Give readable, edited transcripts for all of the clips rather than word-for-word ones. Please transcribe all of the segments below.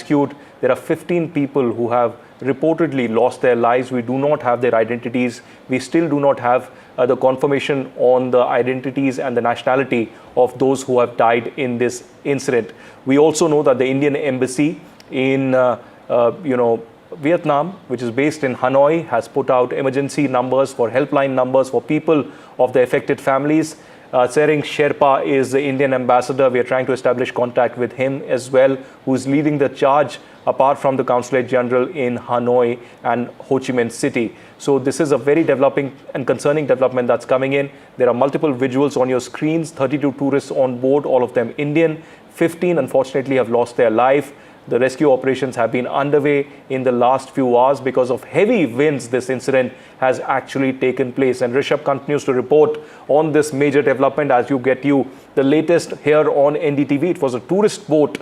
rescued. There are 15 people who have reportedly lost their lives. We do not have their identities. We still do not have the confirmation on the identities and the nationality of those who have died in this incident. We also know that the Indian embassy in Vietnam, which is based in Hanoi, has put out emergency numbers for helpline numbers for people of the affected families. Tsering Sherpa is the Indian ambassador. We are trying to establish contact with him as well, who is leading the charge apart from the Consulate General in Hanoi and Ho Chi Minh City. So this is a very developing and concerning development that's coming in. There are multiple visuals on your screens, 32 tourists on board, all of them Indian. 15 unfortunately have lost their life. The rescue operations have been underway in the last few hours. Because of heavy winds, this incident has actually taken place. And Rishabh continues to report on this major development as you get the latest here on NDTV. It was a tourist boat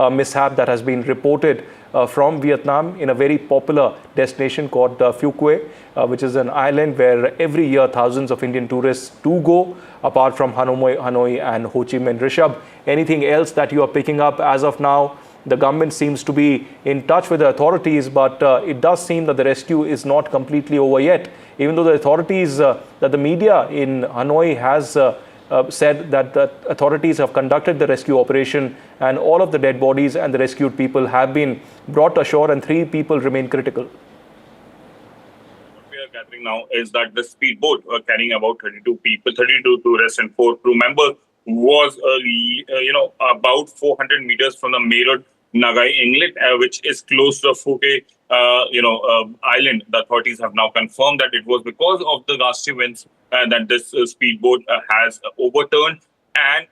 mishap that has been reported from Vietnam in a very popular destination called Phu Quoc, which is an island where every year thousands of Indian tourists do go, apart from Hanoi and Ho Chi Minh. Rishabh, anything else that you are picking up as of now? The government seems to be in touch with the authorities, but it does seem that the rescue is not completely over yet. Even though the authorities, that the media in Hanoi has said that the authorities have conducted the rescue operation and all of the dead bodies and the rescued people have been brought ashore and 3 people remain critical. What we are gathering now is that the speedboat carrying about 32 people, 32 tourists and 4 crew members was, about 400 meters from the May Rut Ngoai Inlet, which is close to Phu Quoc Island. The authorities have now confirmed that it was because of the gusty winds that this speedboat has overturned. And,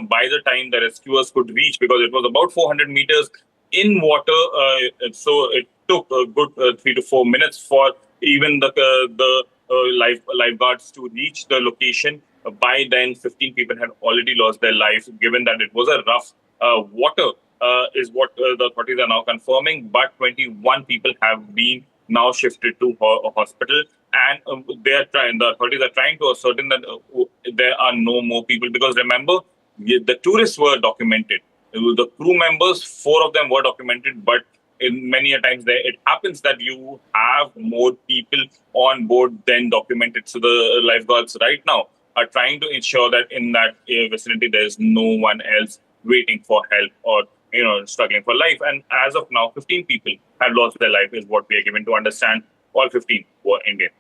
by the time the rescuers could reach, because it was about 400 meters in water, so it took a good 3 to 4 minutes for even the lifeguards to reach the location. By then, 15 people had already lost their lives, given that it was a rough water, is what the authorities are now confirming. But 21 people have been now shifted to a hospital, and the authorities are trying to ascertain that there are no more people, because remember, the tourists were documented. The crew members, 4 of them were documented, but in many a times it happens that you have more people on board than documented. So the lifeguards right now are trying to ensure that in that vicinity there is no one else waiting for help or struggling for life. And as of now, 15 people have lost their life, is what we are given to understand. All 15 were Indian.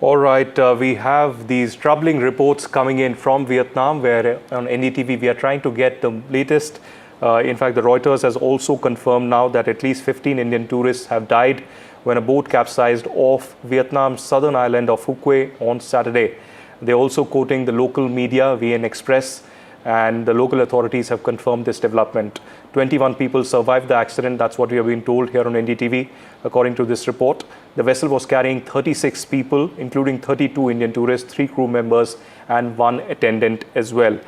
All right, we have these troubling reports coming in from Vietnam, where on NDTV we are trying to get the latest. In fact, the Reuters has also confirmed now that at least 15 Indian tourists have died when a boat capsized off Vietnam's southern island of Phu Quoc on Saturday. They're also quoting the local media, VN Express, and the local authorities have confirmed this development. 21 people survived the accident. That's what we have been told here on NDTV, according to this report. The vessel was carrying 36 people, including 32 Indian tourists, 3 crew members, and 1 attendant as well.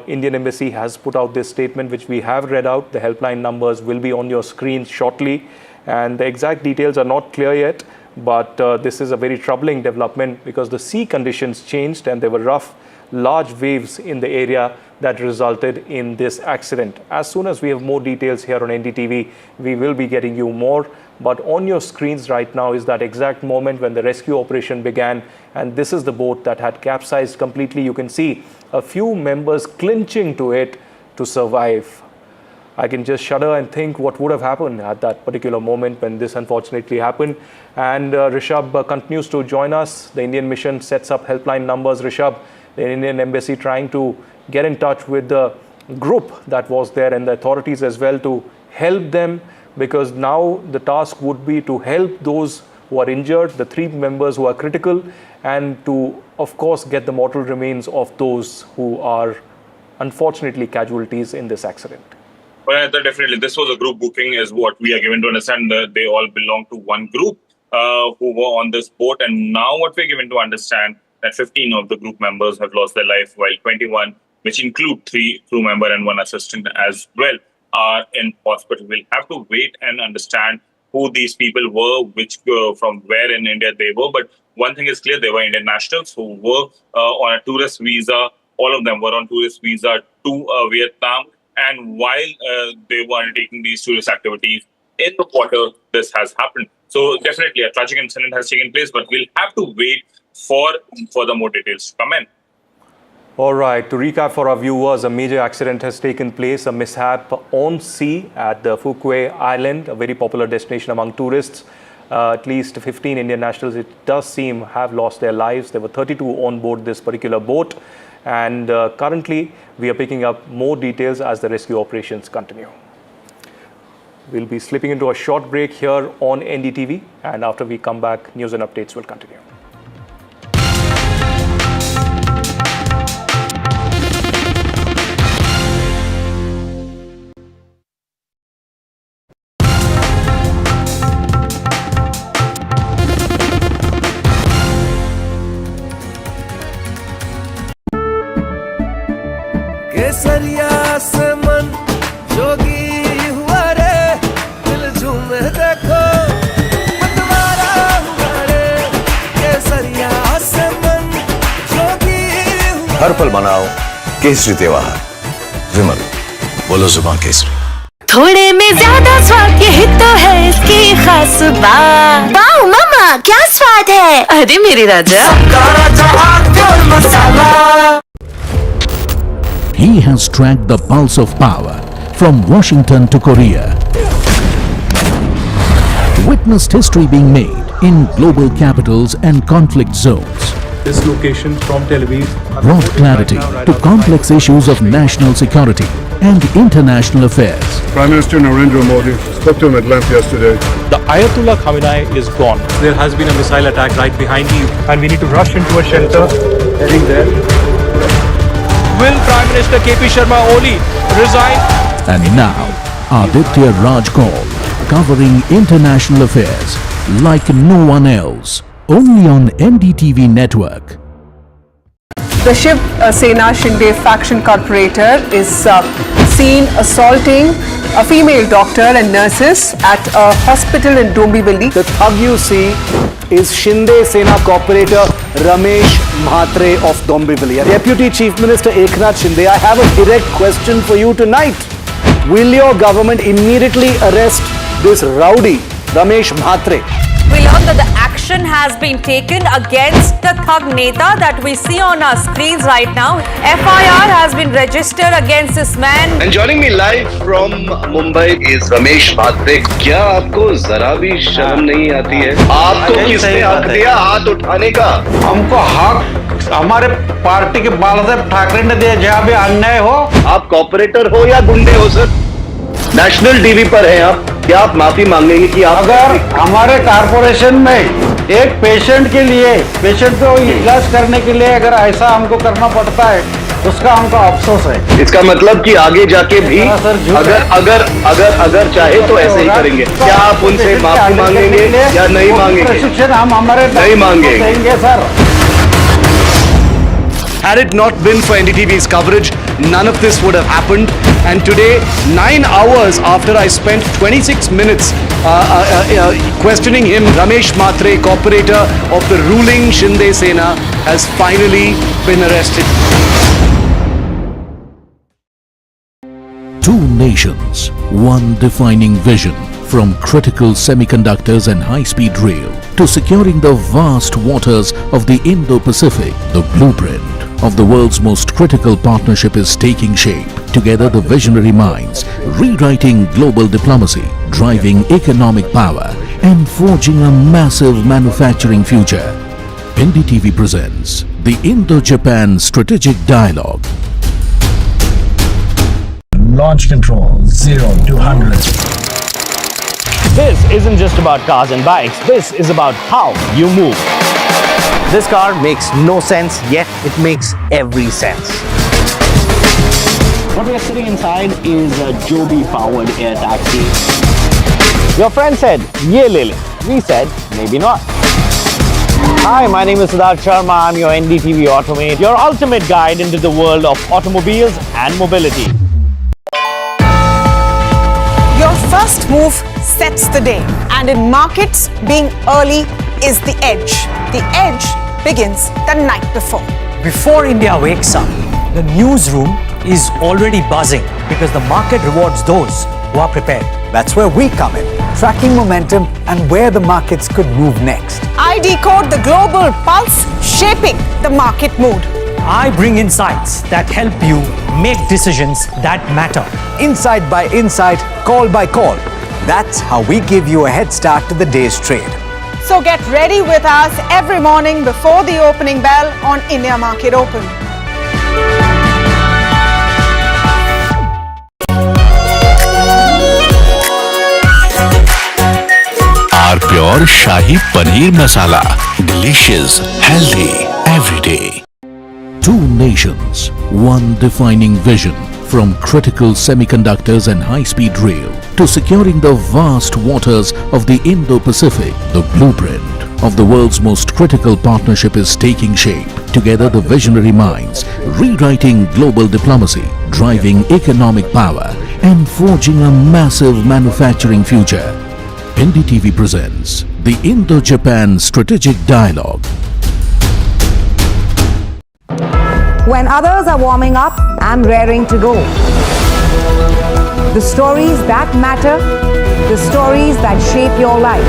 Indian Embassy has put out this statement, which we have read out. The helpline numbers will be on your screen shortly, and the exact details are not clear yet. But this is a very troubling development because the sea conditions changed and there were rough, large waves in the area that resulted in this accident. As soon as we have more details here on NDTV, we will be getting you more. But on your screens right now is that exact moment when the rescue operation began. And this is the boat that had capsized completely. You can see a few members clinching to it to survive. I can just shudder and think what would have happened at that particular moment when this unfortunately happened. And Rishabh continues to join us. The Indian mission sets up helpline numbers. Rishabh, the Indian Embassy trying to get in touch with the group that was there and the authorities as well to help them, because now the task would be to help those who are injured, the 3 members who are critical, and to, of course, get the mortal remains of those who are unfortunately casualties in this accident. Well, definitely. This was a group booking, is what we are given to understand. They all belong to one group who were on this boat. And now what we're given to understand that 15 of the group members have lost their life, while 21, which include 3 crew members and 1 assistant as well, are in hospital. We'll have to wait and understand who these people were, which from where in India they were. But one thing is clear, they were Indian nationals who were on a tourist visa. All of them were on tourist visa to Vietnam. and while they were undertaking these tourist activities in the water, this has happened. So definitely a tragic incident has taken place, but we'll have to wait for further more details to come in. All right, to recap for our viewers, a major accident has taken place, a mishap on sea at the Phu Quoc Island, a very popular destination among tourists. At least 15 Indian nationals, it does seem, have lost their lives. There were 32 on board this particular boat. And currently, we are picking up more details as the rescue operations continue. We'll be slipping into a short break here on NDTV. And after we come back, news and updates will continue. केसरिया से मन जोगी हुआ रे दिल झूमे देखो मतवारा हुआ रे केसरिया से मन जोगी हुआ हर पल मनाओ केसरी त्योहार विमल बोलो जुबान केसरी थोड़े में ज्यादा स्वाद यही तो है इसकी खास बात। वाओ मामा क्या स्वाद है। अरे मेरे राजा मसाला। He has tracked the pulse of power from Washington to Korea. Witnessed history being made in global capitals and conflict zones. This location from Tel Aviv Brought clarity to complex issues of national security and international affairs. Prime Minister Narendra Modi spoke to him at length yesterday. The Ayatollah Khamenei is gone. There has been a missile attack right behind you, and we need to rush into a shelter. Heading there. Will Prime Minister KP Sharma Oli resign? And now, Aditya Raj Kaul, covering international affairs like no one else. Only on NDTV network. The Shiv Sena Shinde faction corporator is seen assaulting a female doctor and nurses at a hospital in Dombivli. The thug you see is Shinde Sena corporator Ramesh Mhatre of Dombivli. Deputy Chief Minister Eknath Shinde, I have a direct question for you tonight. Will your government immediately arrest this rowdy Ramesh Mhatre? We learned that the action has been taken against the thug neta that we see on our screens right now. FIR has been registered against this man. And joining me live from Mumbai is Ramesh Mhatre. क्या आपको जरा भी शर्म नहीं आती है? आपको किसने हक दिया हाथ उठाने का? हमको हक हमारे पार्टी के बालासाहेब ठाकरे ने दिया जहाँ भी अन्याय हो। आप कॉर्पोरेटर हो या गुंडे हो सर? नेशनल टीवी पर हैं आप। क्या आप माफी मांगेंगे कि आप अगर हमारे कारपोरेशन में एक पेशेंट के लिए पेशेंट को इलाज करने के लिए अगर ऐसा हमको करना पड़ता है उसका हमको अफसोस है। इसका मतलब कि आगे जाके भी अगर चाहे तो ऐसे ही करेंगे। क्या आप उनसे माफी मांगेंगे या नहीं मांगेंगे? प्रशिक्षण हम हमारे नहीं मांगेंगे sir. Had it not been for NDTV's coverage, none of this would have happened. And today, 9 hours after I spent 26 minutes questioning him, Ramesh Mhatre, corporator of the ruling Shinde Sena, has finally been arrested. Two nations, one defining vision. From critical semiconductors and high-speed rail to securing the vast waters of the Indo-Pacific, the blueprint of the world's most critical partnership is taking shape. Together, the visionary minds rewriting global diplomacy, driving economic power, and forging a massive manufacturing future. NDTV presents the Indo-Japan Strategic Dialogue. Launch control 0 to 100. This isn't just about cars and bikes, this is about how you move. This car makes no sense, yet it makes every sense. What we are sitting inside is a Joby-powered air taxi. Your friend said, "Ye le le." We said, maybe not. Hi, my name is Siddharth Sharma. I'm your NDTV Automate, your ultimate guide into the world of automobiles and mobility. Your first move sets the day, and in markets, being early is the edge. The edge begins the night before. Before India wakes up, the newsroom is already buzzing because the market rewards those who are prepared. That's where we come in, tracking momentum and where the markets could move next. I decode the global pulse, shaping the market mood. I bring insights that help you make decisions that matter. Insight by insight, call by call. That's how we give you a head start to the day's trade. So get ready with us every morning before the opening bell on India Market Open. Our pure Shahi Paneer Masala. Delicious, healthy, every day. Two nations, one defining vision. From critical semiconductors and high-speed rail to securing the vast waters of the Indo-Pacific, the blueprint of the world's most critical partnership is taking shape. Together, the visionary minds, rewriting global diplomacy, driving economic power, and forging a massive manufacturing future. NDTV presents the Indo-Japan Strategic Dialogue. When others are warming up, I'm raring to go. The stories that matter, the stories that shape your life.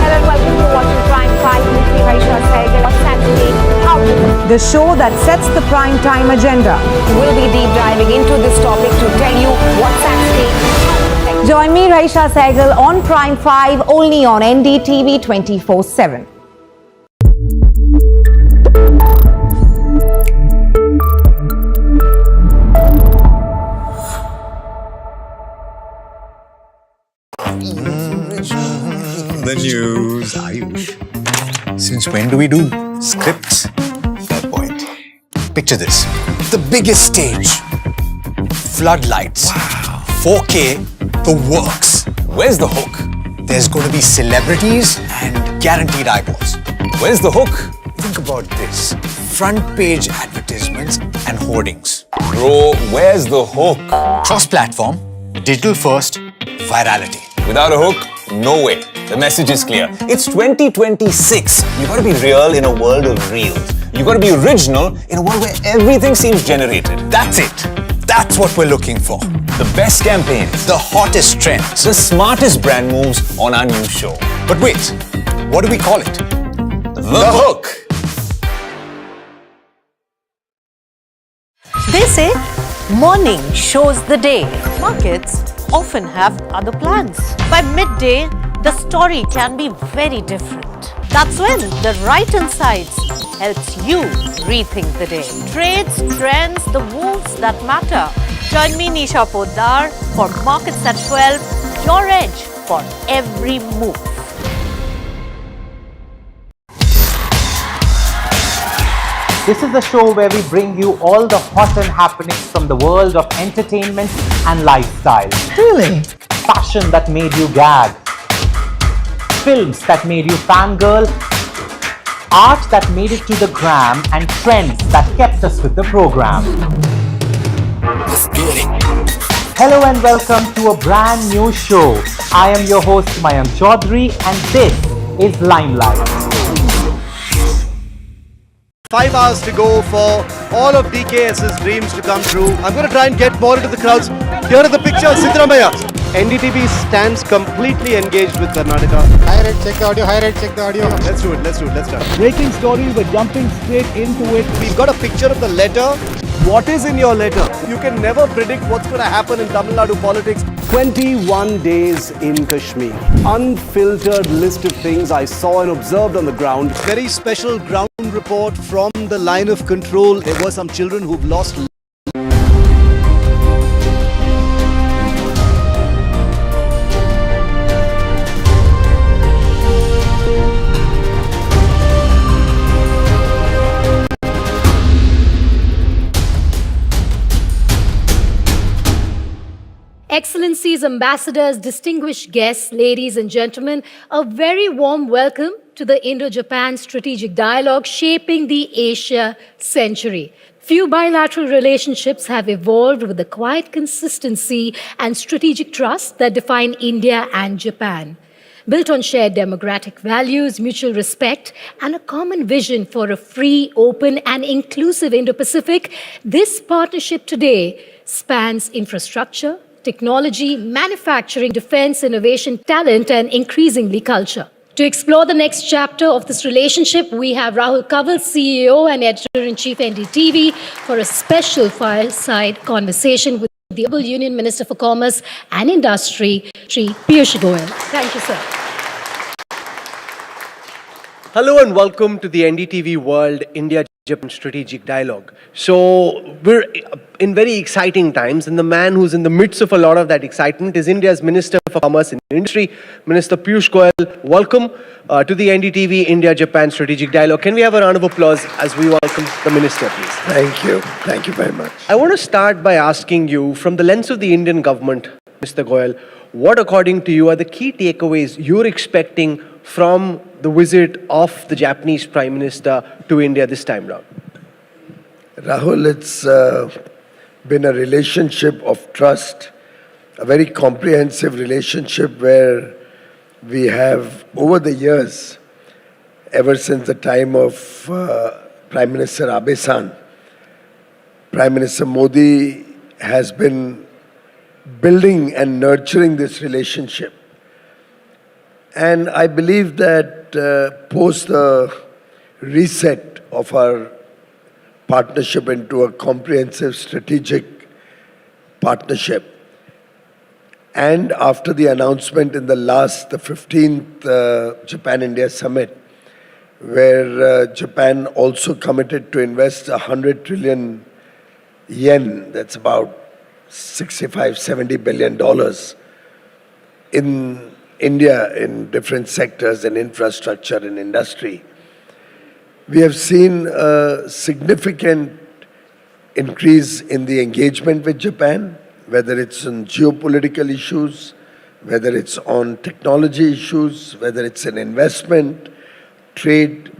Hello and welcome to watching Prime 5 with me, Raisha Sehgal. What's happening? The show that sets the prime time agenda. We'll be deep diving into this topic to tell you what's at stake. Join me, Raisha Sehgal, on Prime 5 only on NDTV 24/7. The news, Ayush. Since when do we do scripts? Fair point. Picture this. The biggest stage. Floodlights. Wow. 4K. The works. Where's the hook? There's going to be celebrities and guaranteed eyeballs. Where's the hook? Think about this. Front page advertisements and hoardings. Bro, where's the hook? Cross-platform, digital first, virality. Without a hook, no way. The message is clear. It's 2026. You gotta be real in a world of reels. You gotta be original in a world where everything seems generated. That's it. That's what we're looking for. The best campaigns, the hottest trends, the smartest brand moves on our new show. But wait, what do we call it? The Hook. They say morning shows the day. Markets often have other plans. By midday, the story can be very different. That's when the right insights helps you rethink the day. Trades, trends, the moves that matter. Join me, Nisha Poddar, for Markets at 12, your edge for every move. This is the show where we bring you all the hot and happenings from the world of entertainment and lifestyle. Really? Fashion that made you gag. Films that made you fangirl. Art that made it to the gram, and trends that kept us with the program. Hello and welcome to a brand new show. I am your host Mayank Chaudhary and this is Limelight. 5 hours to go for all of DKS's dreams to come true. I'm going to try and get more into the crowds. Here are the pictures, Siddaramaiah. NDTV stands completely engaged with Karnataka. High rate, check the audio. High rate, check the audio. Let's do it. Let's start. Breaking story, we're jumping straight into it. We've got a picture of the letter. What is in your letter? You can never predict what's going to happen in Tamil Nadu politics. 21 days in Kashmir. Unfiltered list of things I saw and observed on the ground. Very special ground report from the line of control. There were some children who've lost. Excellencies, ambassadors, distinguished guests, ladies and gentlemen, a very warm welcome to the Indo-Japan Strategic Dialogue shaping the Asia century. Few bilateral relationships have evolved with the quiet consistency and strategic trust that define India and Japan. Built on shared democratic values, mutual respect, and a common vision for a free, open, and inclusive Indo-Pacific, this partnership today spans infrastructure, technology, manufacturing, defense, innovation, talent, and increasingly culture. To explore the next chapter of this relationship, we have Rahul Kanwal, CEO and Editor-in-Chief NDTV, for a special fireside conversation with the Honorable Union Minister for Commerce and Industry, Shri Piyush Goyal. Thank you, sir. Hello and welcome to the NDTV World India-Japan Strategic Dialogue. So we're in very exciting times, and the man who's in the midst of a lot of that excitement is India's Minister for Commerce and Industry, Minister Piyush Goyal. Welcome to the NDTV India-Japan Strategic Dialogue. Can we have a round of applause as we welcome the Minister, please? Thank you. Thank you very much. I want to start by asking you, from the lens of the Indian government, Mr. Goyal, what according to you are the key takeaways you're expecting from the visit of the Japanese Prime Minister to India this time round? Rahul, it's been a relationship of trust, a very comprehensive relationship where we have, over the years, ever since the time of Prime Minister Abe-san, Prime Minister Modi has been building and nurturing this relationship. And I believe that post the reset of our partnership into a comprehensive strategic partnership, and after the announcement in the 15th Japan-India Summit, where Japan also committed to invest 100 trillion yen, that's about $65–70 billion, in India in different sectors, in infrastructure and industry. We have seen a significant increase in the engagement with Japan, whether it's on geopolitical issues, whether it's on technology issues, whether it's in investment, trade.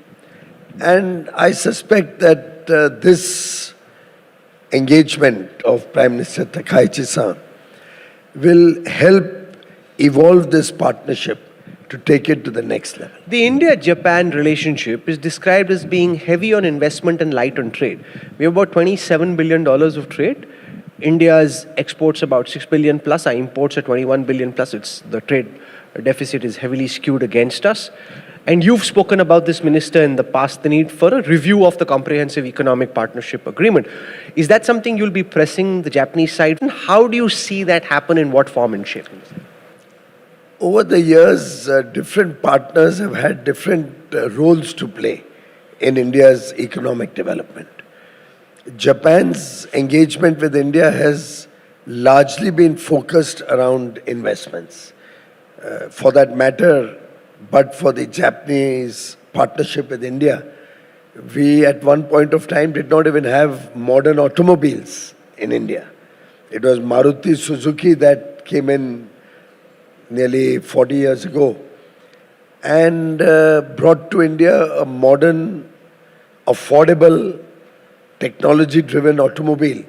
And I suspect that this engagement of Prime Minister Takaichi-san will help evolve this partnership to take it to the next level. The India-Japan relationship is described as being heavy on investment and light on trade. We have about $27 billion of trade. India's exports about 6 billion plus, our imports are 21 billion plus. The trade deficit is heavily skewed against us. And you've spoken about this, Minister, in the past, the need for a review of the Comprehensive Economic Partnership Agreement. Is that something you'll be pressing the Japanese side? And how do you see that happen, in what form and shape? Over the years, different partners have had different roles to play in India's economic development. Japan's engagement with India has largely been focused around investments. For that matter, but for the Japanese partnership with India, we at one point of time did not even have modern automobiles in India. It was Maruti Suzuki that came in nearly 40 years ago and brought to India a modern, affordable, technology-driven automobile,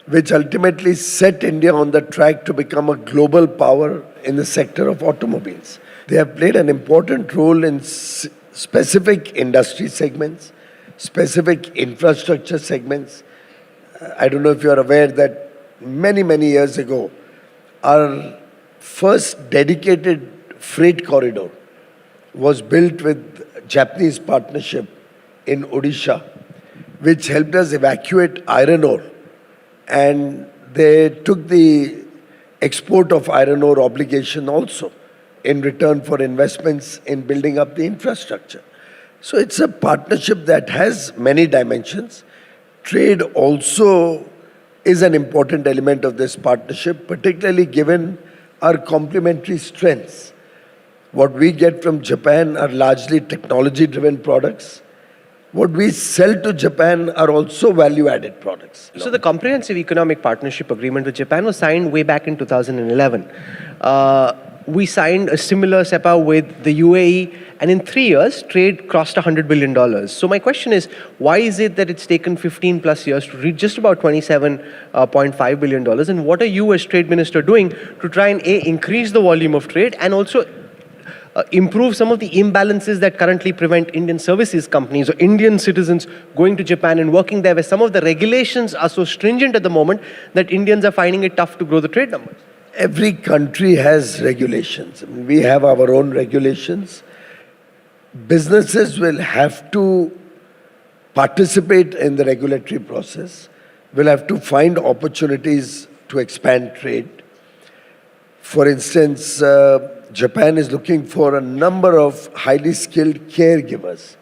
which ultimately set India on the track to become a global power in the sector of automobiles. They have played an important role in specific industry segments, specific infrastructure segments. I don't know if you are aware that many years ago, our first dedicated freight corridor was built with Japanese partnership in Odisha, which helped us evacuate iron ore. And they took the export of iron ore obligation also in return for investments in building up the infrastructure. So it's a partnership that has many dimensions. Trade also is an important element of this partnership, particularly given our complementary strengths. What we get from Japan are largely technology-driven products. What we sell to Japan are also value-added products. So the Comprehensive Economic Partnership Agreement with Japan was signed way back in 2011. We signed a similar SEPA with the UAE, and in 3 years, trade crossed $100 billion. So my question is, why is it that it's taken 15 plus years to reach just about $27.5 billion? And what are you as Trade Minister doing to try and increase the volume of trade and also improve some of the imbalances that currently prevent Indian services companies or Indian citizens going to Japan and working there, where some of the regulations are so stringent at the moment that Indians are finding it tough to grow the trade numbers? Every country has regulations. I mean, we have our own regulations. Businesses will have to participate in the regulatory process, will have to find opportunities to expand trade. For instance, Japan is looking for a number of highly skilled caregivers.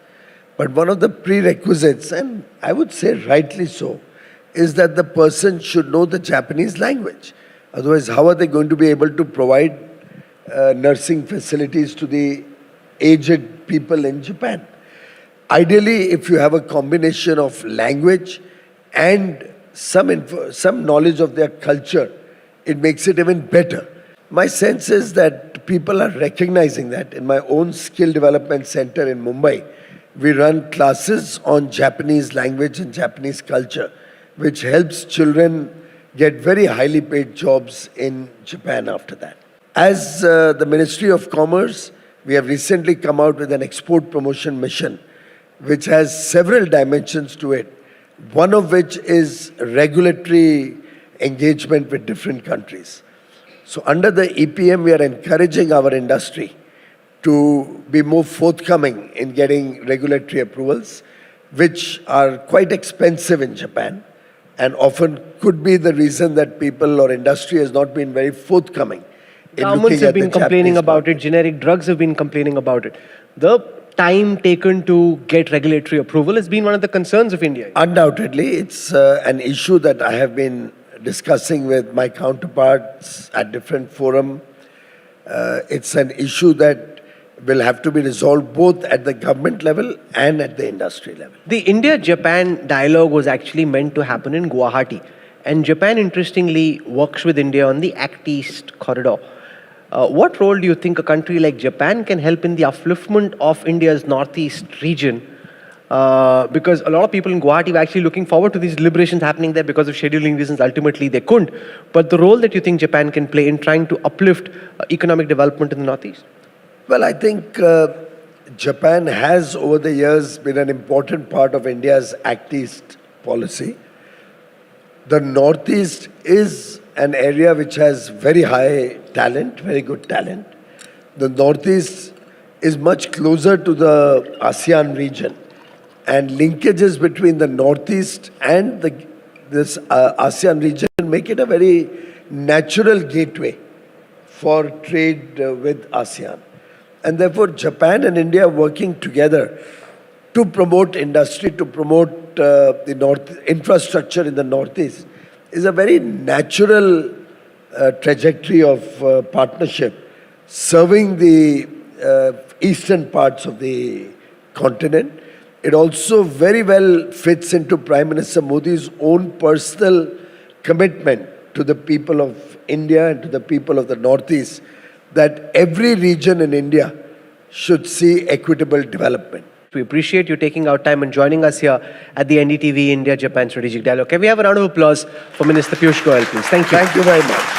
But one of the prerequisites, and I would say rightly so, is that the person should know the Japanese language. Otherwise, how are they going to be able to provide nursing facilities to the aged people in Japan? Ideally, if you have a combination of language and some knowledge of their culture, it makes it even better. My sense is that people are recognizing that. In my own skill development center in Mumbai, we run classes on Japanese language and Japanese culture, which helps children get very highly paid jobs in Japan after that. As the Ministry of Commerce, we have recently come out with an export promotion mission, which has several dimensions to it, one of which is regulatory engagement with different countries. So under the EPM, we are encouraging our industry to be more forthcoming in getting regulatory approvals, which are quite expensive in Japan and often could be the reason that people or industry has not been very forthcoming. Governments have been complaining about it, generic drugs have been complaining about it. The time taken to get regulatory approval has been one of the concerns of India. Undoubtedly, it's an issue that I have been discussing with my counterparts at different forums. It's an issue that will have to be resolved both at the government level and at the industry level. The India-Japan dialogue was actually meant to happen in Guwahati. And Japan, interestingly, works with India on the Act East corridor. What role do you think a country like Japan can help in the upliftment of India's northeast region? Because a lot of people in Guwahati were actually looking forward to these deliberations happening there because of scheduling reasons. Ultimately, they couldn't. But the role that you think Japan can play in trying to uplift economic development in the northeast? Well, I think Japan has, over the years, been an important part of India's Act East policy. The Northeast is an area which has very high talent, very good talent. The Northeast is much closer to the ASEAN region, and linkages between the Northeast and this ASEAN region make it a very natural gateway for trade with ASEAN. And therefore, Japan and India working together to promote industry, to promote the infrastructure in the Northeast is a very natural trajectory of partnership, serving the eastern parts of the continent. It also very well fits into Prime Minister Modi's own personal commitment to the people of India and to the people of the Northeast, that every region in India should see equitable development. We appreciate you taking out time and joining us here at the NDTV India-Japan Strategic Dialogue. Can we have a round of applause for Minister Piyush Goyal, please? Thank you. Thank you very much.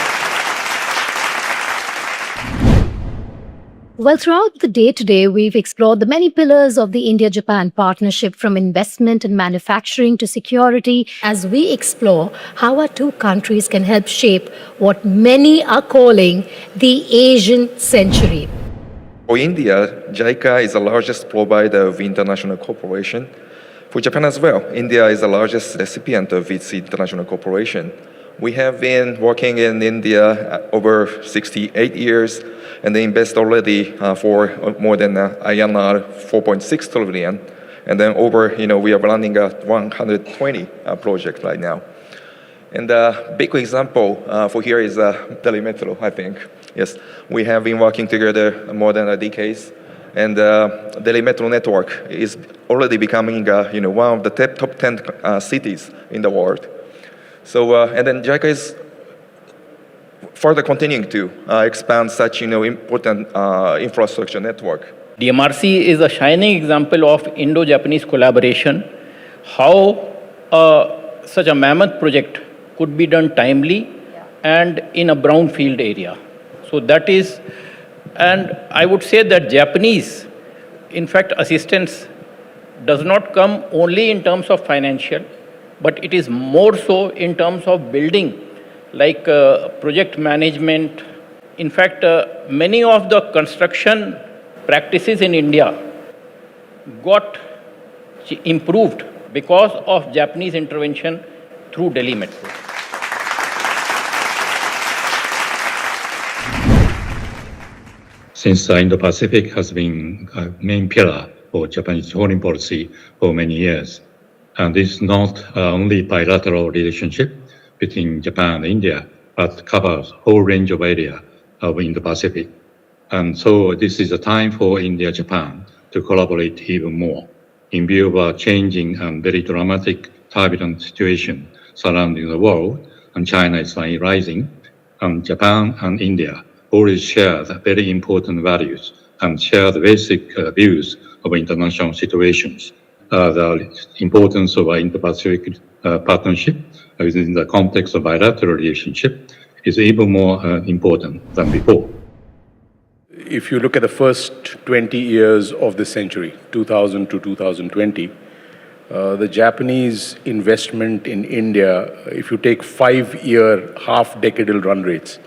Well, throughout the day today, we've explored the many pillars of the India-Japan partnership, from investment and manufacturing to security, as we explore how our two countries can help shape what many are calling the Asian century. For India, JICA is the largest provider of international cooperation. For Japan as well, India is the largest recipient of its international cooperation. We have been working in India over 68 years, and they invest already for more than INR 4.6 trillion. And then we are running a 120 project right now. And a big example for here is Delhi Metro, I think. Yes, we have been working together more than a decade, and Delhi Metro network is already becoming one of the top 10 cities in the world. So, and then JICA is further continuing to expand such important infrastructure network. DMRC is a shining example of Indo-Japanese collaboration. How such a mammoth project could be done timely and in a brownfield area. So that is And I would say that Japanese, in fact, assistance does not come only in terms of financial, but it is more so in terms of building, like project management. In fact, many of the construction practices in India got improved because of Japanese intervention through Delhi Metro. Since the Indo-Pacific has been a main pillar for Japanese foreign policy for many years, and this is not only bilateral relationship between Japan and India, but covers a whole range of area of Indo-Pacific. And so this is a time for India-Japan to collaborate even more in view of a changing and very dramatic, turbulent situation surrounding the world, and China is rising, and Japan and India always share the very important values and share the basic views of international situations. The importance of Indo-Pacific partnership within the context of bilateral relationship is even more important than before. If you look at the first 20 years of the century, 2000 to 2020, the Japanese investment in India, if you take 5-year, half-decadal run rates,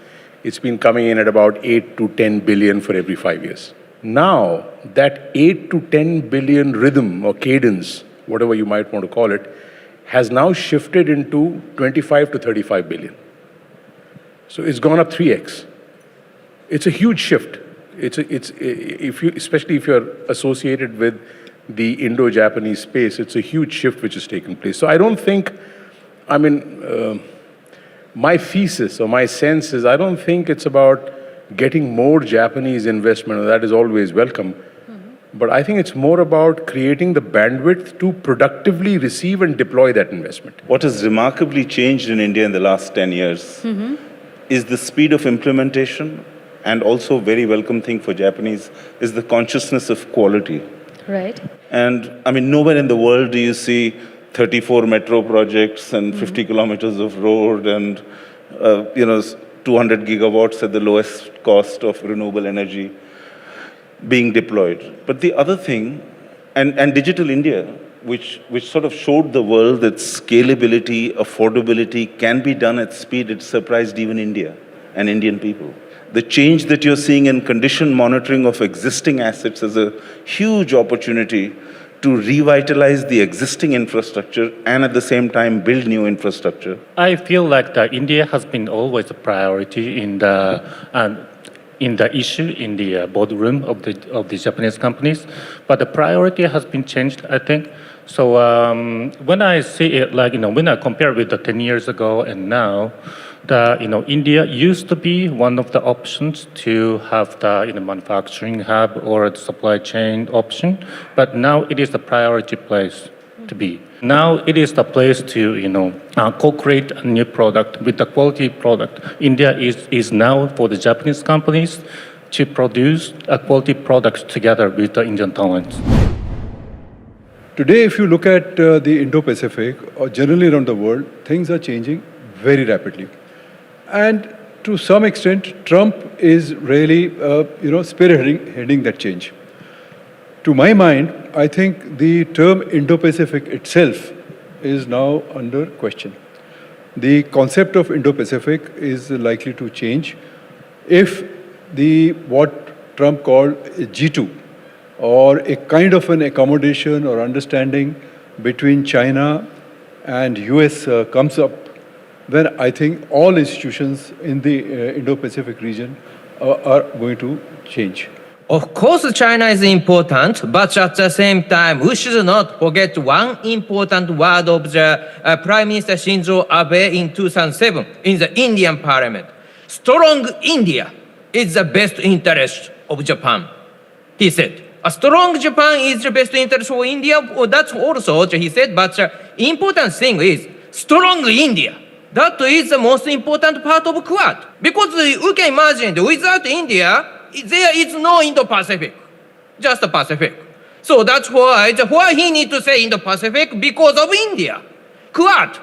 it's been coming in at about 8 to 10 billion for every 5 years. Now, that 8 to 10 billion rhythm or cadence, whatever you might want to call it, has now shifted into 25 to 35 billion. So it's gone up 3x. It's a huge shift. Especially if you're associated with the Indo-Japanese space, it's a huge shift which has taken place. So I don't think, my thesis or my sense is I don't think it's about getting more Japanese investment, and that is always welcome. But I think it's more about creating the bandwidth to productively receive and deploy that investment. What has remarkably changed in India in the last 10 years is the speed of implementation, and also very welcome thing for Japanese is the consciousness of quality. Right. And nowhere in the world do you see 34 metro projects and 50 kilometers of road and 200 gigawatts at the lowest cost of renewable energy being deployed. But the other thing, and Digital India, which sort of showed the world that scalability, affordability can be done at speed, it surprised even India and Indian people. The change that you're seeing in condition monitoring of existing assets is a huge opportunity to revitalize the existing infrastructure and at the same time build new infrastructure. I feel like India has been always a priority in the issue in the boardroom of the Japanese companies, but the priority has been changed, I think. So when I see it, when I compare with 10 years ago and now, India used to be one of the options to have the manufacturing hub or the supply chain option, but now it is the priority place to be. Now it is the place to co-create a new product with a quality product. India is now for the Japanese companies to produce a quality product together with the Indian talents. Today, if you look at the Indo-Pacific or generally around the world, things are changing very rapidly. And to some extent, Trump is really, spearheading that change. To my mind, I think the term Indo-Pacific itself is now under question. The concept of Indo-Pacific is likely to change if what Trump called a G2 or a kind of an accommodation or understanding between China and US comes up, then I think all institutions in the Indo-Pacific region are going to change. Of course, China is important, but at the same time, we should not forget one important word of the Prime Minister Shinzo Abe in 2007 in the Indian Parliament. Strong India is the best interest of Japan, he said. A strong Japan is the best interest for India. That's also what he said, but the important thing is strong India. That is the most important part of Quad. Because we can imagine without India, there is no Indo-Pacific, just the Pacific. So that's why he needs to say Indo-Pacific because of India. Quad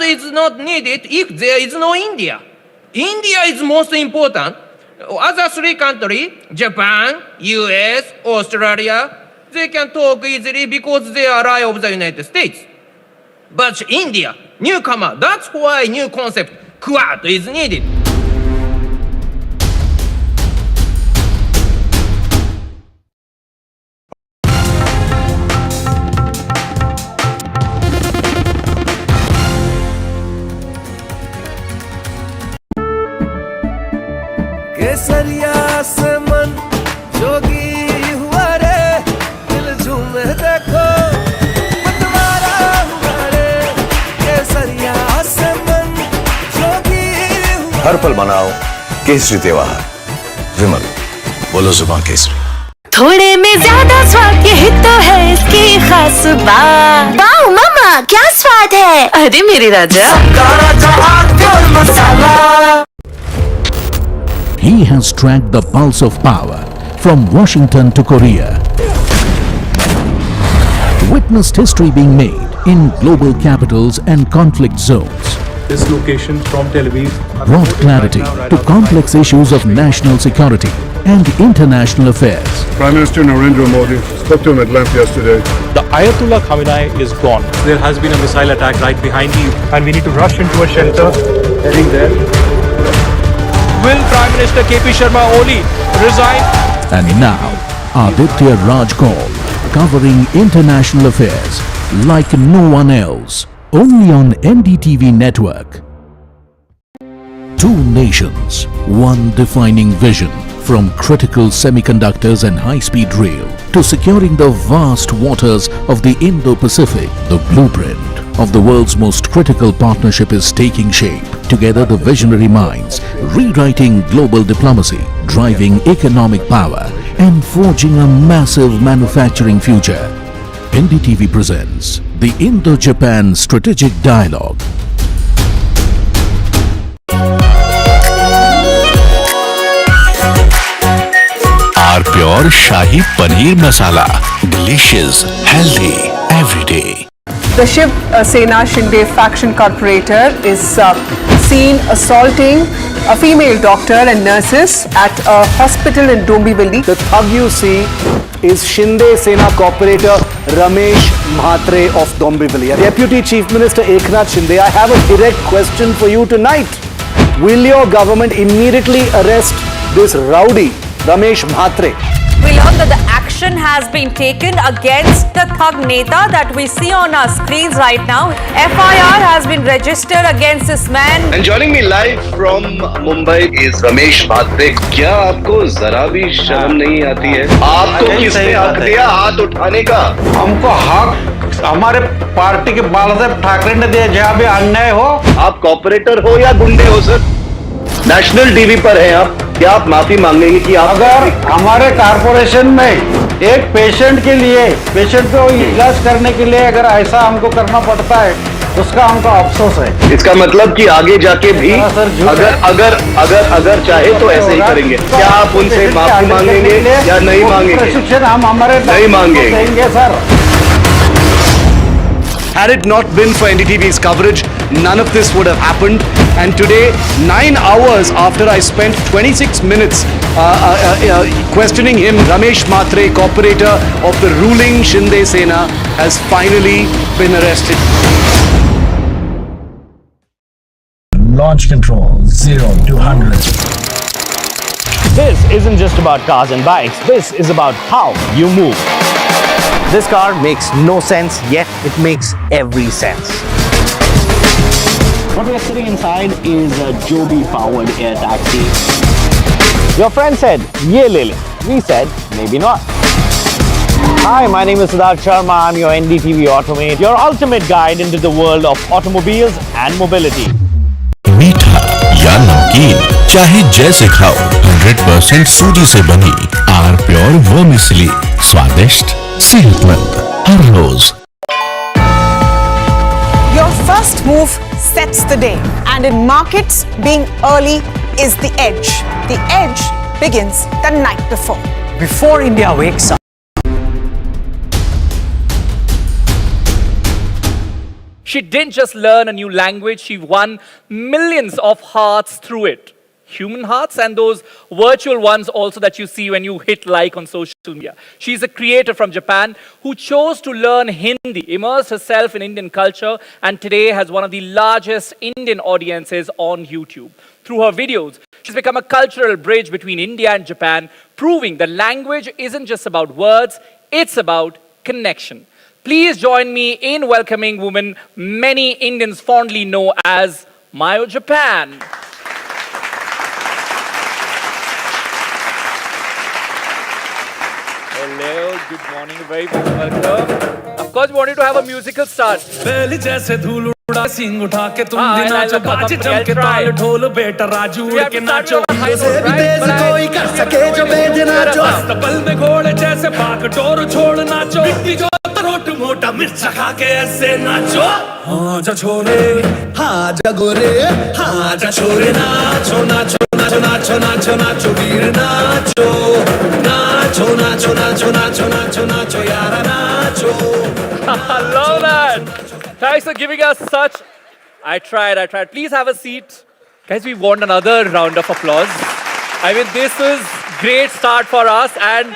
is not needed if there is no India. India is most important, other three countries, Japan, US, Australia, they can talk easily because they are ally of the United States. But India, newcomer, that's why new concept, Quad, is needed. केसरिया से मन जोगी हुआ रे दिल झूमे देखो मतवारा हुआ रे केसरिया से मन जोगी हुआ हर पल मनाओ केसरी त्योहार। विमल, बोलो जुबान केसरी। थोड़े में ज्यादा स्वाद यही तो है इसकी खास बात। वाओ मामा, क्या स्वाद है। अरे मेरे राजा, मसाला। He has tracked the pulse of power from Washington to Korea, witnessed history being made in global capitals and conflict zones, dislocation from Tel Aviv, brought clarity to complex issues of national security and international affairs. Prime Minister Narendra Modi spoke to him at length yesterday. The Ayatollah Khamenei is gone. There has been a missile attack right behind you, and we need to rush into a shelter. Heading there. Will Prime Minister KP Sharma Oli resign? And now, Aditya Raj Kaul, covering international affairs like no one else, only on NDTV network. Two nations, one defining vision, from critical semiconductors and high-speed rail to securing the vast waters of the Indo-Pacific. The blueprint of the world's most critical partnership is taking shape. Together, the visionary minds rewriting global diplomacy, driving economic power, and forging a massive manufacturing future. NDTV presents the Indo-Japan Strategic Dialogue. Our pure Shahi Paneer Masala. Delicious, healthy, every day. The Shiv Sena Shinde faction corporator is seen assaulting a female doctor and nurses at a hospital in Dombivli. The thug you see is Shinde Sena corporator Ramesh Mhatre of Dombivli. Deputy Chief Minister Eknath Shinde, I have a direct question for you tonight. Will your government immediately arrest this rowdy Ramesh Mhatre? We learned that the action has been taken against the thug neta that we see on our screens right now. FIR has been registered against this man. And joining me live from Mumbai is Ramesh Mhatre. क्या आपको जरा भी शर्म नहीं आती है? आपको किसने हक दिया हाथ उठाने का? हमको हक हमारे पार्टी के बालासाहेब ठाकरे ने दिया जहाँ भी अन्याय हो। आप कॉर्पोरेटर हो या गुंडे हो सर? नेशनल टीवी पर हैं आप। क्या आप माफी मांगेंगे कि आप अगर हमारे कारपोरेशन में एक पेशेंट के लिए पेशेंट को इलाज करने के लिए अगर ऐसा हमको करना पड़ता है तो उसका हमको अफसोस है। इसका मतलब कि आगे जाके भी अगर चाहे तो ऐसे ही करेंगे। क्या आप उनसे माफी मांगेंगे या नहीं मांगेंगे? प्रशिक्षण हम हमारे नहीं मांगेंगे sir. Had it not been for NDTV's coverage, none of this would have happened. And today, 9 hours after I spent 26 minutes questioning him, Ramesh Mhatre, corporator of the ruling Shinde Sena, has finally been arrested. Launch control 0 to 100. This isn't just about cars and bikes. This is about how you move. This car makes no sense, yet it makes every sense. What we are sitting inside is a Joby-powered air taxi. Your friend said, "Ye le le." We said, maybe not. Hi, my name is Siddharth Sharma. I'm your NDTV Automate, your ultimate guide into the world of automobiles and mobility. मीठा या नमकीन, चाहे जैसे खाओ, 100% सूजी से बनी are pure vermicelli, स्वादिष्ट, सेहतमंद हर रोज। Your first move sets the day, and in markets, being early is the edge. The edge begins the night before. Before India wakes up. She didn't just learn a new language, she won millions of hearts through it. human hearts and those virtual ones also that you see when you hit like on social media. She's a creator from Japan who chose to learn Hindi, immerse herself in Indian culture, and today has one of the largest Indian audiences on YouTube. Through her videos, she's become a cultural bridge between India and Japan, proving that language isn't just about words, it's about connection. Please join me in welcoming woman many Indians fondly know as Mayo Japan. Hello, good morning, very warm welcome. Of course, we wanted to have a musical start. सिंग उठा के तुम भी नाचो बाज जम के ताल ढोल बेटा राजू उड़ के नाचो से भी तेज कोई कर सके जो बेद नाचो अस्तबल में घोड़े जैसे भाग डोर छोड़ नाचो मिट्टी जो रोट मोटा मिर्च खा के ऐसे नाचो हाँ जा छोरे हाँ जा गोरे हाँ जा छोरे नाचो नाचो नाचो नाचो नाचो नाचो वीर नाचो नाचो नाचो नाचो नाचो नाचो नाचो यारा नाचो. I love that. Thanks for giving us such. I tried. Please have a seat. Guys, we want another round of applause. I mean, this is great start for us and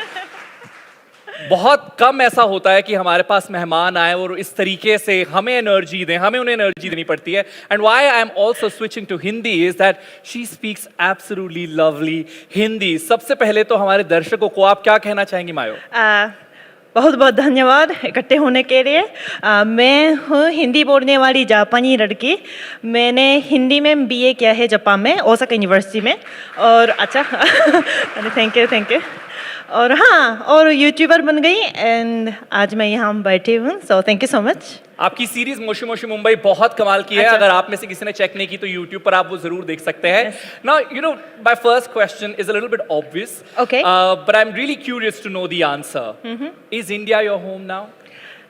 बहुत कम ऐसा होता है कि हमारे पास मेहमान आए और इस तरीके से हमें एनर्जी दें, हमें उन्हें एनर्जी देनी पड़ती है. And why I am also switching to Hindi is that she speaks absolutely lovely Hindi. सबसे पहले तो हमारे दर्शकों को आप क्या कहना चाहेंगी मायो? बहुत बहुत धन्यवाद इकट्ठे होने के लिए. मैं हूँ हिंदी बोलने वाली जापानी लड़की. मैंने हिंदी में बीए किया है जापान में ओसाका यूनिवर्सिटी में. और अच्छा थैंक यू. और हाँ, और यूट्यूबर बन गई एंड आज मैं यहाँ बैठी हूँ. So thank you so much. आपकी सीरीज मोशी मोशी मुंबई बहुत कमाल की है. अगर आप में से किसी ने चेक नहीं की तो YouTube पर आप वो जरूर देख सकते हैं. Now, you know, my first question is a little bit obvious. Okay. But I'm really curious to know the answer. Is India your home now?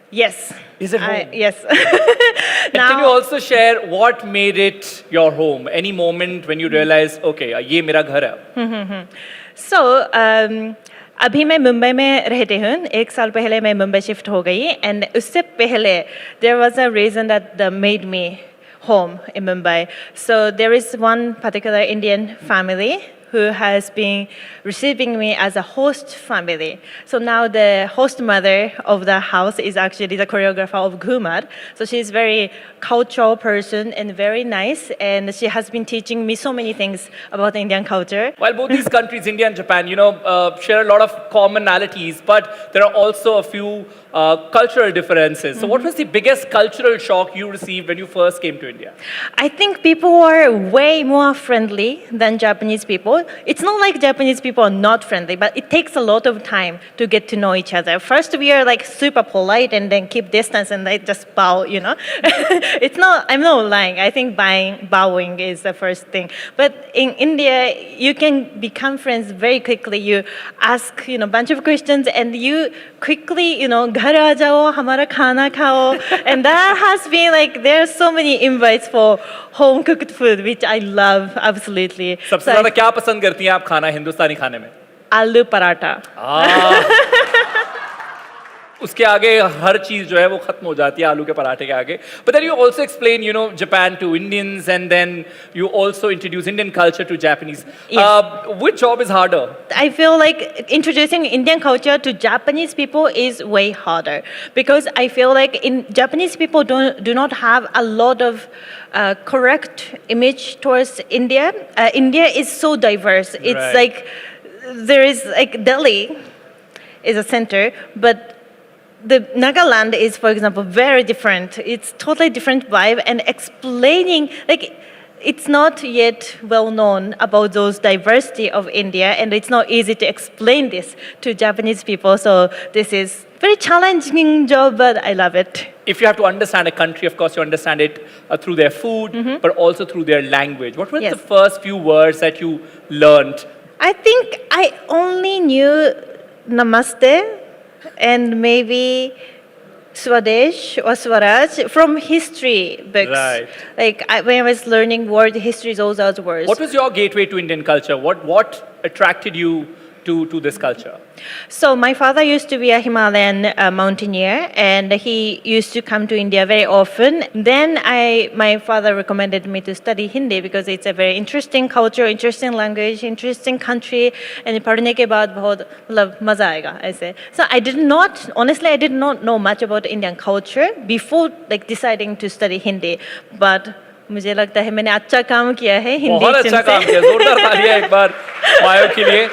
Yes. Is it home? Yes. And can you also share what made it your home? Any moment when you realized, okay, ये मेरा घर है. So, अभी मैं मुंबई में रहती हूँ. 1 साल पहले मैं मुंबई शिफ्ट हो गई एंड उससे पहले there was a reason that made me home in Mumbai. So there is one particular Indian family who has been receiving me as a host family. So now the host mother of the house is actually the choreographer of Ghumar. So she's very cultural person and very nice, and she has been teaching me so many things about Indian culture. While both these countries, India and Japan, you know, share a lot of commonalities, but there are also a few cultural differences. So what was the biggest cultural shock you received when you first came to India? I think people are way more friendly than Japanese people. It's not like Japanese people are not friendly, but it takes a lot of time to get to know each other. First, we are like super polite and then keep distance and they just bow, you know. It's not, I'm not lying. I think bowing is the first thing. But in India, you can become friends very quickly. You ask, you know, a bunch of questions and you quickly, you know, घर आ जाओ, हमारा खाना खाओ. And that has been like, there are so many invites for home cooked food, which I love, absolutely. सबसे ज़्यादा क्या पसंद करती हैं आप खाना हिंदुस्तानी खाने में? आलू पराठा. उसके आगे हर चीज जो है वो खत्म हो जाती है आलू के पराठे के आगे. But then you also explain, you know, Japan to Indians, and then you also introduce Indian culture to Japanese. Yes. Which job is harder? I feel like introducing Indian culture to Japanese people is way harder because I feel like Japanese people do not have a lot of correct image towards India. India is so diverse. It's like there is like Delhi is a center, but the Nagaland is, for example, very different. It's totally different vibe, and explaining, like, it's not yet well known about those diversity of India, and it's not easy to explain this to Japanese people. So this is very challenging job, but I love it. If you have to understand a country, of course, you understand it through their food, but also through their language. What were the first few words that you learned? I think I only knew Namaste and maybe Swadesh or Swaraj from history books. Right. Like when I was learning world history, those are the words. What was your gateway to Indian culture? What attracted you to this culture? So my father used to be a Himalayan mountaineer, and he used to come to India very often. Then my father recommended me to study Hindi because it's a very interesting culture, interesting language, interesting country, and पढ़ने के बाद बहुत मतलब मजा आएगा ऐसे. So I did not know much about Indian culture before like deciding to study Hindi, but मुझे लगता है मैंने अच्छा काम किया है हिंदी. बहुत अच्छा काम किया, जोरदार तालियां एक बार मायो के लिए.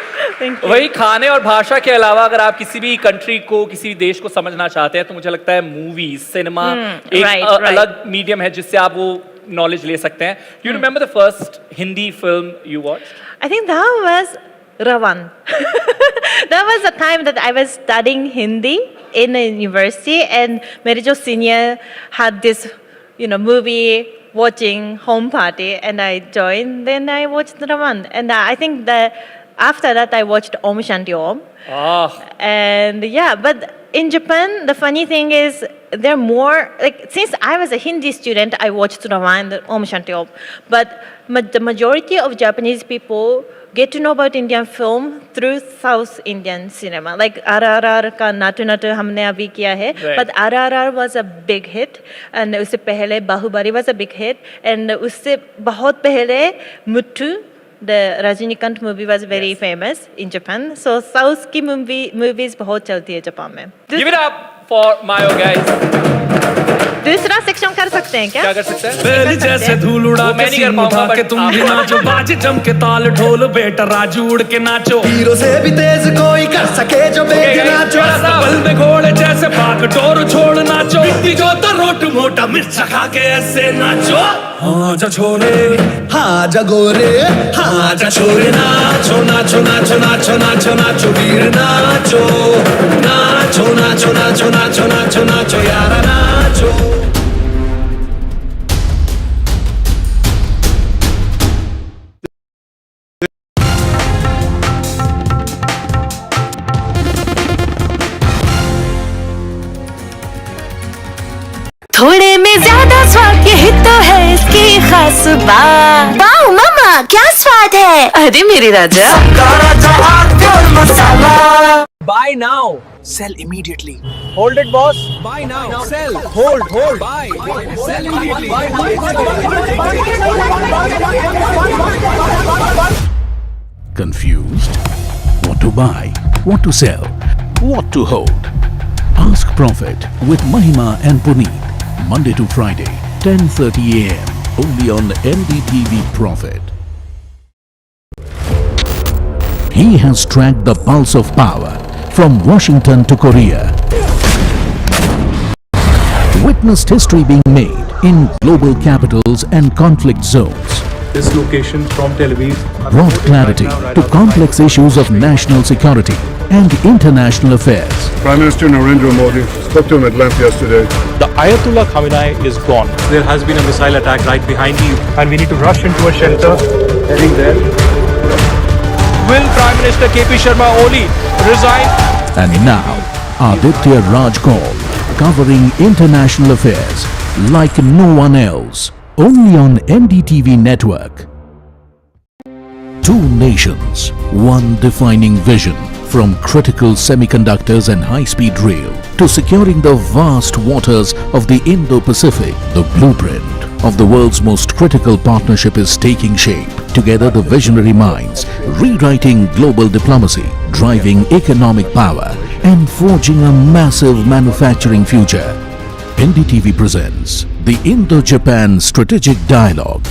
वही खाने और भाषा के अलावा अगर आप किसी भी कंट्री को, किसी भी देश को समझना चाहते हैं तो मुझे लगता है मूवीज, सिनेमा एक अलग मीडियम है जिससे आप वो नॉलेज ले सकते हैं. You remember the first Hindi film you watched? I think that was Ravan. That was the time that I was studying Hindi in a university, and मेरे जो senior had this, movie watching home party, and I joined. Then I watched Ravan, and I think that after that I watched Om Shanti Om. And yeah, but in Japan, the funny thing is they're more like, since I was a Hindi student, I watched Ravan and Om Shanti Om. But the majority of Japanese people get to know about Indian film through South Indian cinema. Like RRR ka Natu Natu हमने अभी किया है, but RRR was a big hit, and उससे पहले Baahubali was a big hit, and उससे बहुत पहले Muthu, the Rajinikanth movie, was very famous in Japan. So South की movies बहुत चलती है जापान में. Give it up for Mayo, guys. दूसरा सेक्शन कर सकते हैं क्या? क्या कर सकते हैं? बैल जैसे धूल उड़ा के सींग उठा के तुम भी नाचो, बाजे जम के ताल ढोल बेटा राजू उड़ के नाचो. हीरो से भी तेज कोई कर सके जो बेटे नाचो, बल में घोड़े जैसे भाग डोर छोड़ नाचो, मिट्टी जो तो रोट मोटा मिर्च खा के ऐसे नाचो. हाँ जा छोरे, हाँ जा गोरे, हाँ जा छोरे, नाचो नाचो नाचो नाचो नाचो नाचो वीर नाचो, नाचो नाचो नाचो नाचो नाचो नाचो यारा नाचो. थोड़े में ज्यादा स्वाद यही तो है इसकी खास बात. वाओ मामा क्या स्वाद है. अरे मेरे राजा. Buy now, sell immediately. Hold it, boss. Buy now, sell. Hold, buy. Sell immediately. Confused? What to buy? What to sell? What to hold? Ask Prophet with Mahima and Puneet. Monday to Friday, 10:30 a.m. only on NDTV Prophet. He has tracked the pulse of power from Washington to Korea. Witnessed history being made in global capitals and conflict zones. This location from Tel Aviv Brought clarity to complex issues of national security and international affairs. Prime Minister Narendra Modi spoke to him at length yesterday. The Ayatollah Khamenei is gone. There has been a missile attack right behind you, and we need to rush into a shelter. Heading there. Will Prime Minister KP Sharma Oli resign? And now, Aditya Raj Kaul, covering international affairs like no one else. Only on NDTV network. Two nations, one defining vision. From critical semiconductors and high-speed rail to securing the vast waters of the Indo-Pacific, the blueprint of the world's most critical partnership is taking shape. Together, the visionary minds rewriting global diplomacy, driving economic power, and forging a massive manufacturing future. NDTV presents the Indo-Japan Strategic Dialogue.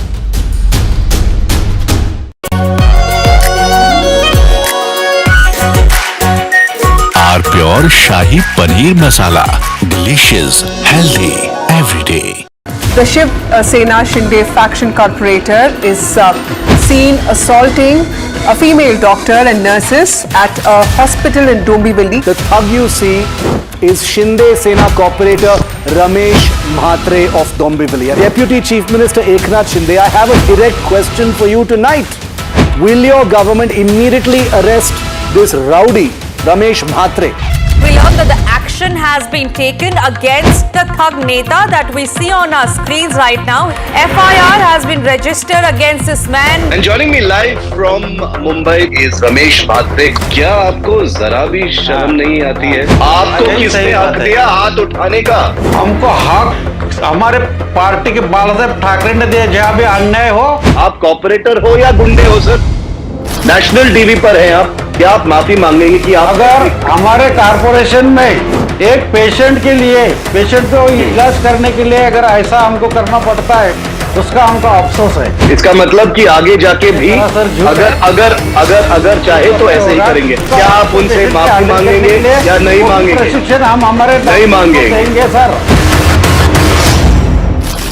Our pure Shahi Paneer Masala. Delicious, healthy, every day. The Shiv Sena Shinde faction corporator is seen assaulting a female doctor and nurses at a hospital in Dombivli. The thug you see is Shinde Sena corporator Ramesh Mhatre of Dombivli. Deputy Chief Minister Eknath Shinde, I have a direct question for you tonight. Will your government immediately arrest this rowdy Ramesh Mhatre? We learned that the action action has been taken against the thug neta that we see on our screens right now. FIR has been registered against this man. And joining me live from Mumbai is Ramesh Bhatre. क्या आपको जरा भी शर्म नहीं आती है? आपको किसने हक दिया हाथ उठाने का? हमको हक हमारे पार्टी के बालासाहेब ठाकरे ने दिया, जहाँ भी अन्याय हो। आप कॉर्पोरेटर हो या गुंडे हो सर? नेशनल टीवी पर हैं आप, क्या आप माफी मांगेंगे कि आप अगर हमारे कारपोरेशन में एक पेशेंट के लिए, पेशेंट को इलाज करने के लिए अगर ऐसा हमको करना पड़ता है, उसका हमको अफसोस है। इसका मतलब कि आगे जाके भी अगर चाहे तो ऐसे ही करेंगे। क्या आप उनसे माफी मांगेंगे या नहीं मांगेंगे? प्रशिक्षण हम हमारे नहीं मांगेंगे sir.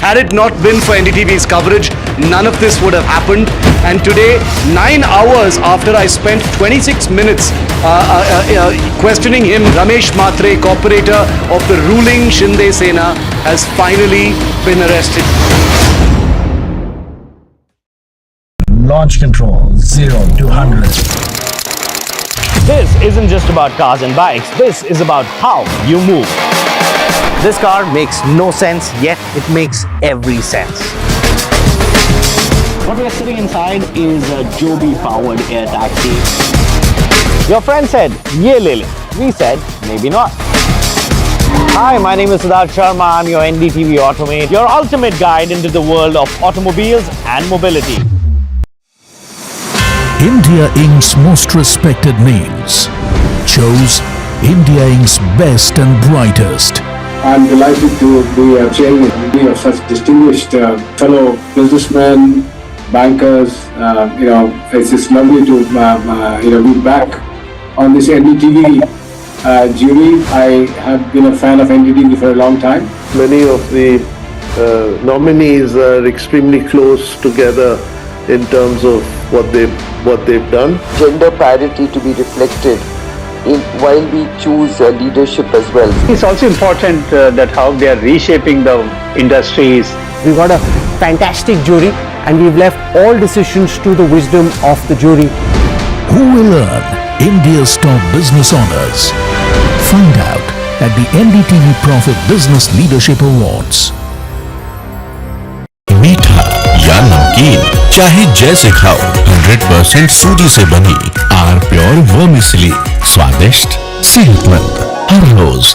Had it not been for NDTV's coverage, none of this would have happened. And today, 9 hours after I spent 26 minutes questioning him, Ramesh Mhatre, corporator of the ruling Shinde Sena, has finally been arrested. Launch control 0 to 100. This isn't just about cars and bikes. This is about how you move. This car makes no sense, yet it makes every sense. What we are sitting inside is a Joby-powered air taxi. Your friend said, "Ye le le." We said, "Maybe not." Hi, my name is Siddharth Sharma. I'm your NDTV Automate, your ultimate guide into the world of automobiles and mobility. India Inc.'s most respected names chose India Inc.'s best and brightest. I'm delighted to be chairman of such distinguished fellow businessmen, bankers. It's just lovely to be back on this NDTV jury. I have been a fan of NDTV for a long time. Many of the nominees are extremely close together in terms of what they've done. Gender parity to be reflected while we choose leadership as well. It's also important that how they are reshaping the industries. We got a fantastic jury and we've left all decisions to the wisdom of the jury. Who will earn India's top business honors? Find out at the NDTV Profit Business Leadership Awards. मीठा या नमकीन, चाहे जैसे खाओ, 100% सूजी से बनी are pure vermicelli, स्वादिष्ट, सेहतमंद, हर रोज।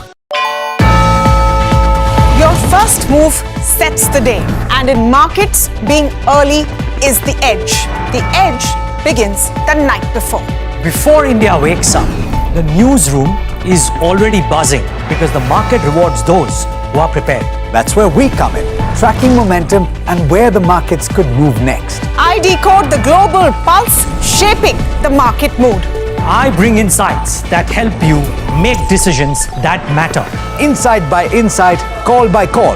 Your first move sets the day, and in markets, being early is the edge. The edge begins the night before. Before India wakes up, the newsroom is already buzzing because the market rewards those who are prepared. That's where we come in, tracking momentum and where the markets could move next. I decode the global pulse, shaping the market mood. I bring insights that help you make decisions that matter. Insight by insight, call by call.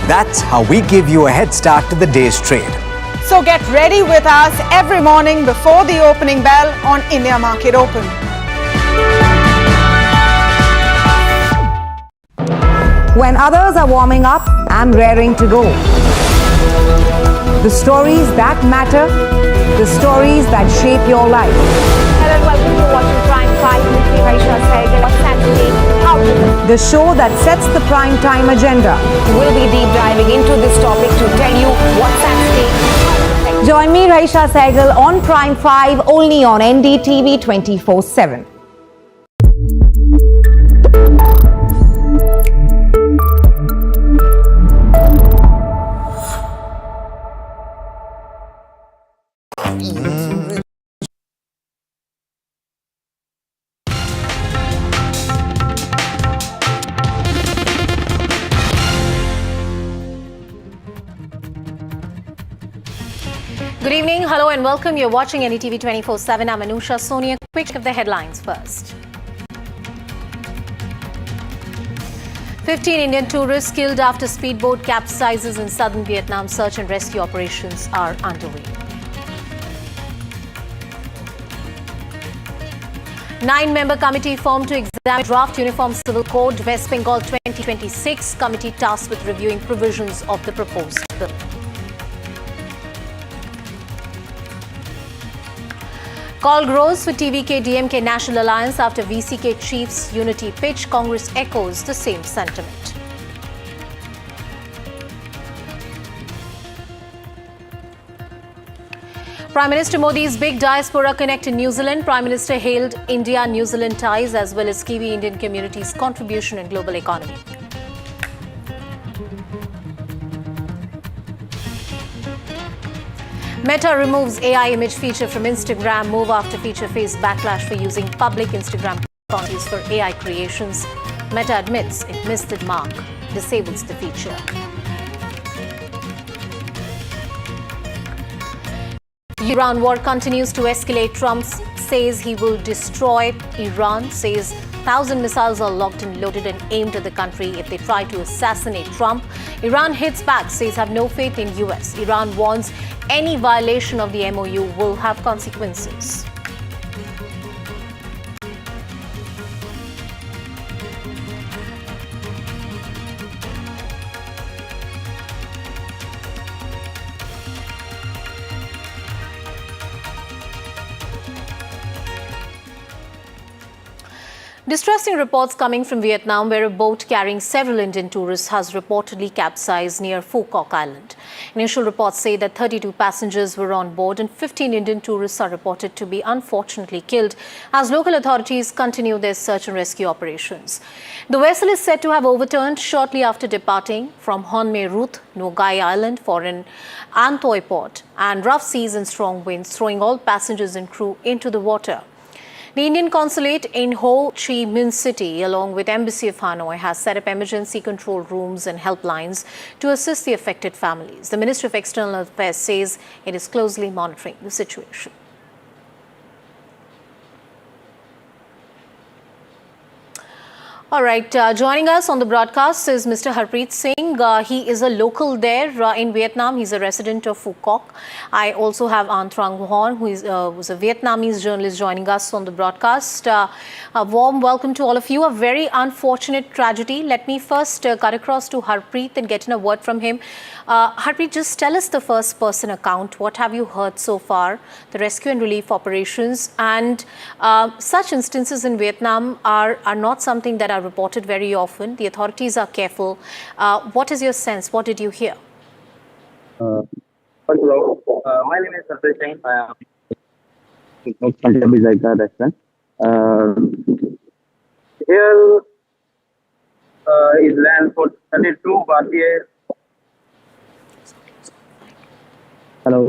That's how we give you a head start to the day's trade. So get ready with us every morning before the opening bell on India Market Open. When others are warming up, I'm raring to go. The stories that matter, the stories that shape your life. Hello and welcome to watching Prime 5 with me, Raisha Sehgal. What's happening? How to do? The show that sets the prime time agenda. We'll be deep diving into this topic to tell you what's at stake. Join me, Raisha Sehgal, on Prime 5 only on NDTV 24/7. Good evening, hello and welcome. You're watching NDTV 24/7. I'm Anusha Sonia. Quick check of the headlines first. 15 Indian tourists killed after speedboat capsizes in southern Vietnam. Search and rescue operations are underway. 9-member committee formed to examine draft Uniform Civil Code, West Bengal 2026. Committee tasked with reviewing provisions of the proposed bill. Call grows for TVK-DMK National Alliance after VCK chief's unity pitch. Congress echoes the same sentiment. Prime Minister Modi's big diaspora connect in New Zealand. Prime Minister hailed India-New Zealand ties as well as Kiwi Indian community's contribution in global economy. Meta removes AI image feature from Instagram. Move after feature faced backlash for using public Instagram accounts for AI creations. Meta admits it missed the mark, disables the feature. Iran war continues to escalate. Trump says he will destroy Iran, says 1,000 missiles are locked and loaded and aimed at the country if they try to assassinate Trump. Iran hits back, says have no faith in US. Iran warns any violation of the MOU will have consequences. Distressing reports coming from Vietnam, where a boat carrying several Indian tourists has reportedly capsized near Phu Quoc Island. Initial reports say that 32 passengers were on board and 15 Indian tourists are reported to be unfortunately killed as local authorities continue their search and rescue operations. The vessel is said to have overturned shortly after departing from Hon May Rut Ngoai Island for an An Thoi Port, and rough seas and strong winds throwing all passengers and crew into the water. The Indian consulate in Ho Chi Minh City, along with Embassy of Hanoi, has set up emergency control rooms and helplines to assist the affected families. The Ministry of External Affairs says it is closely monitoring the situation. All right, joining us on the broadcast is Mr. Harpreet Singh. He is a local there in Vietnam. He's a resident of Phu Quoc. I also have An Thoi Port, who is was a Vietnamese journalist joining us on the broadcast. A warm welcome to all of you. A very unfortunate tragedy. Let me first cut across to Harpreet and get in a word from him. Harpreet, just tell us the first person account. What have you heard so far? The rescue and relief operations, and such instances in Vietnam are not something that are reported very often. The authorities are careful. What is your sense? What did you hear? Hello, my name is An Thoi Port. I am a restaurant. Here is land for 32 Bhartiya. Hello.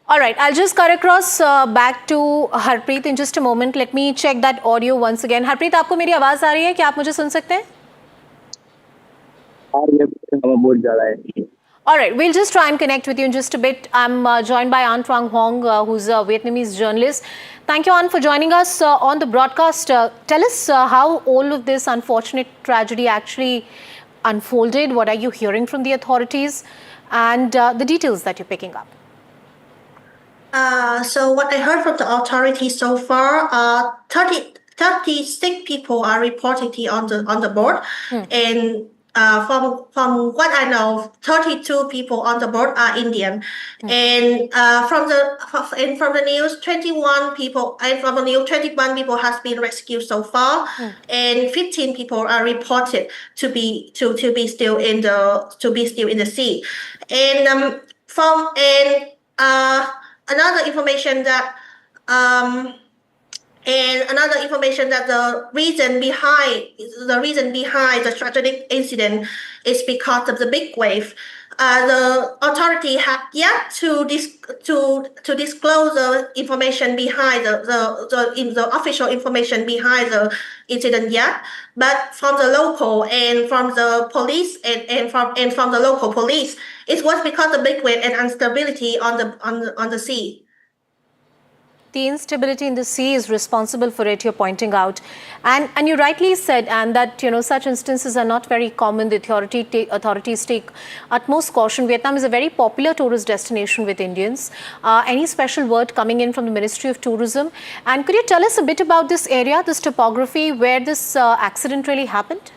All right, I'll just cut across back to Harpreet in just a moment. Let me check that audio once again. Harpreet, आपको मेरी आवाज आ रही है? क्या आप मुझे सुन सकते हैं? बहुत ज़्यादा है. All right, we'll just try and connect with you in just a bit. I'm joined by An Thoi Port, who's a Vietnamese journalist. Thank you, An, for joining us on the broadcast. Tell us how all of this unfortunate tragedy actually unfolded. What are you hearing from the authorities, and the details that you're picking up? So what I heard from the authorities so far, 36 people are reportedly on the board, and from what I know, 32 people on the board are Indian, and from the news, 21 people has been rescued so far, and 15 people are reported to be still in the sea, and another information that the reason behind the tragic incident is because of the big wave. The authority have yet to disclose the information behind the official information behind the incident yet, but from the local and from the police and from the local police, it was because of big wave and instability on the sea. The instability in the sea is responsible for it, you're pointing out. And you rightly said, and that, such instances are not very common. The authorities take utmost caution. Vietnam is a very popular tourist destination with Indians. Any special word coming in from the Ministry of Tourism? And could you tell us a bit about this area, this topography, where this accident really happened?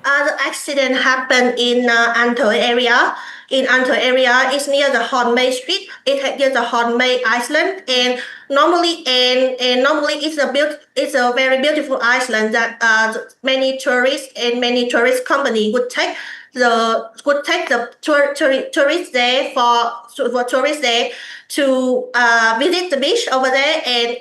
The accident happened in An Thoi area, in An Thoi area. It's near the Hon May Street. It's near the Hon May Island, and normally it's a very beautiful island that many tourists and many tourist company would take the tourists there for tourists there to visit the beach over there and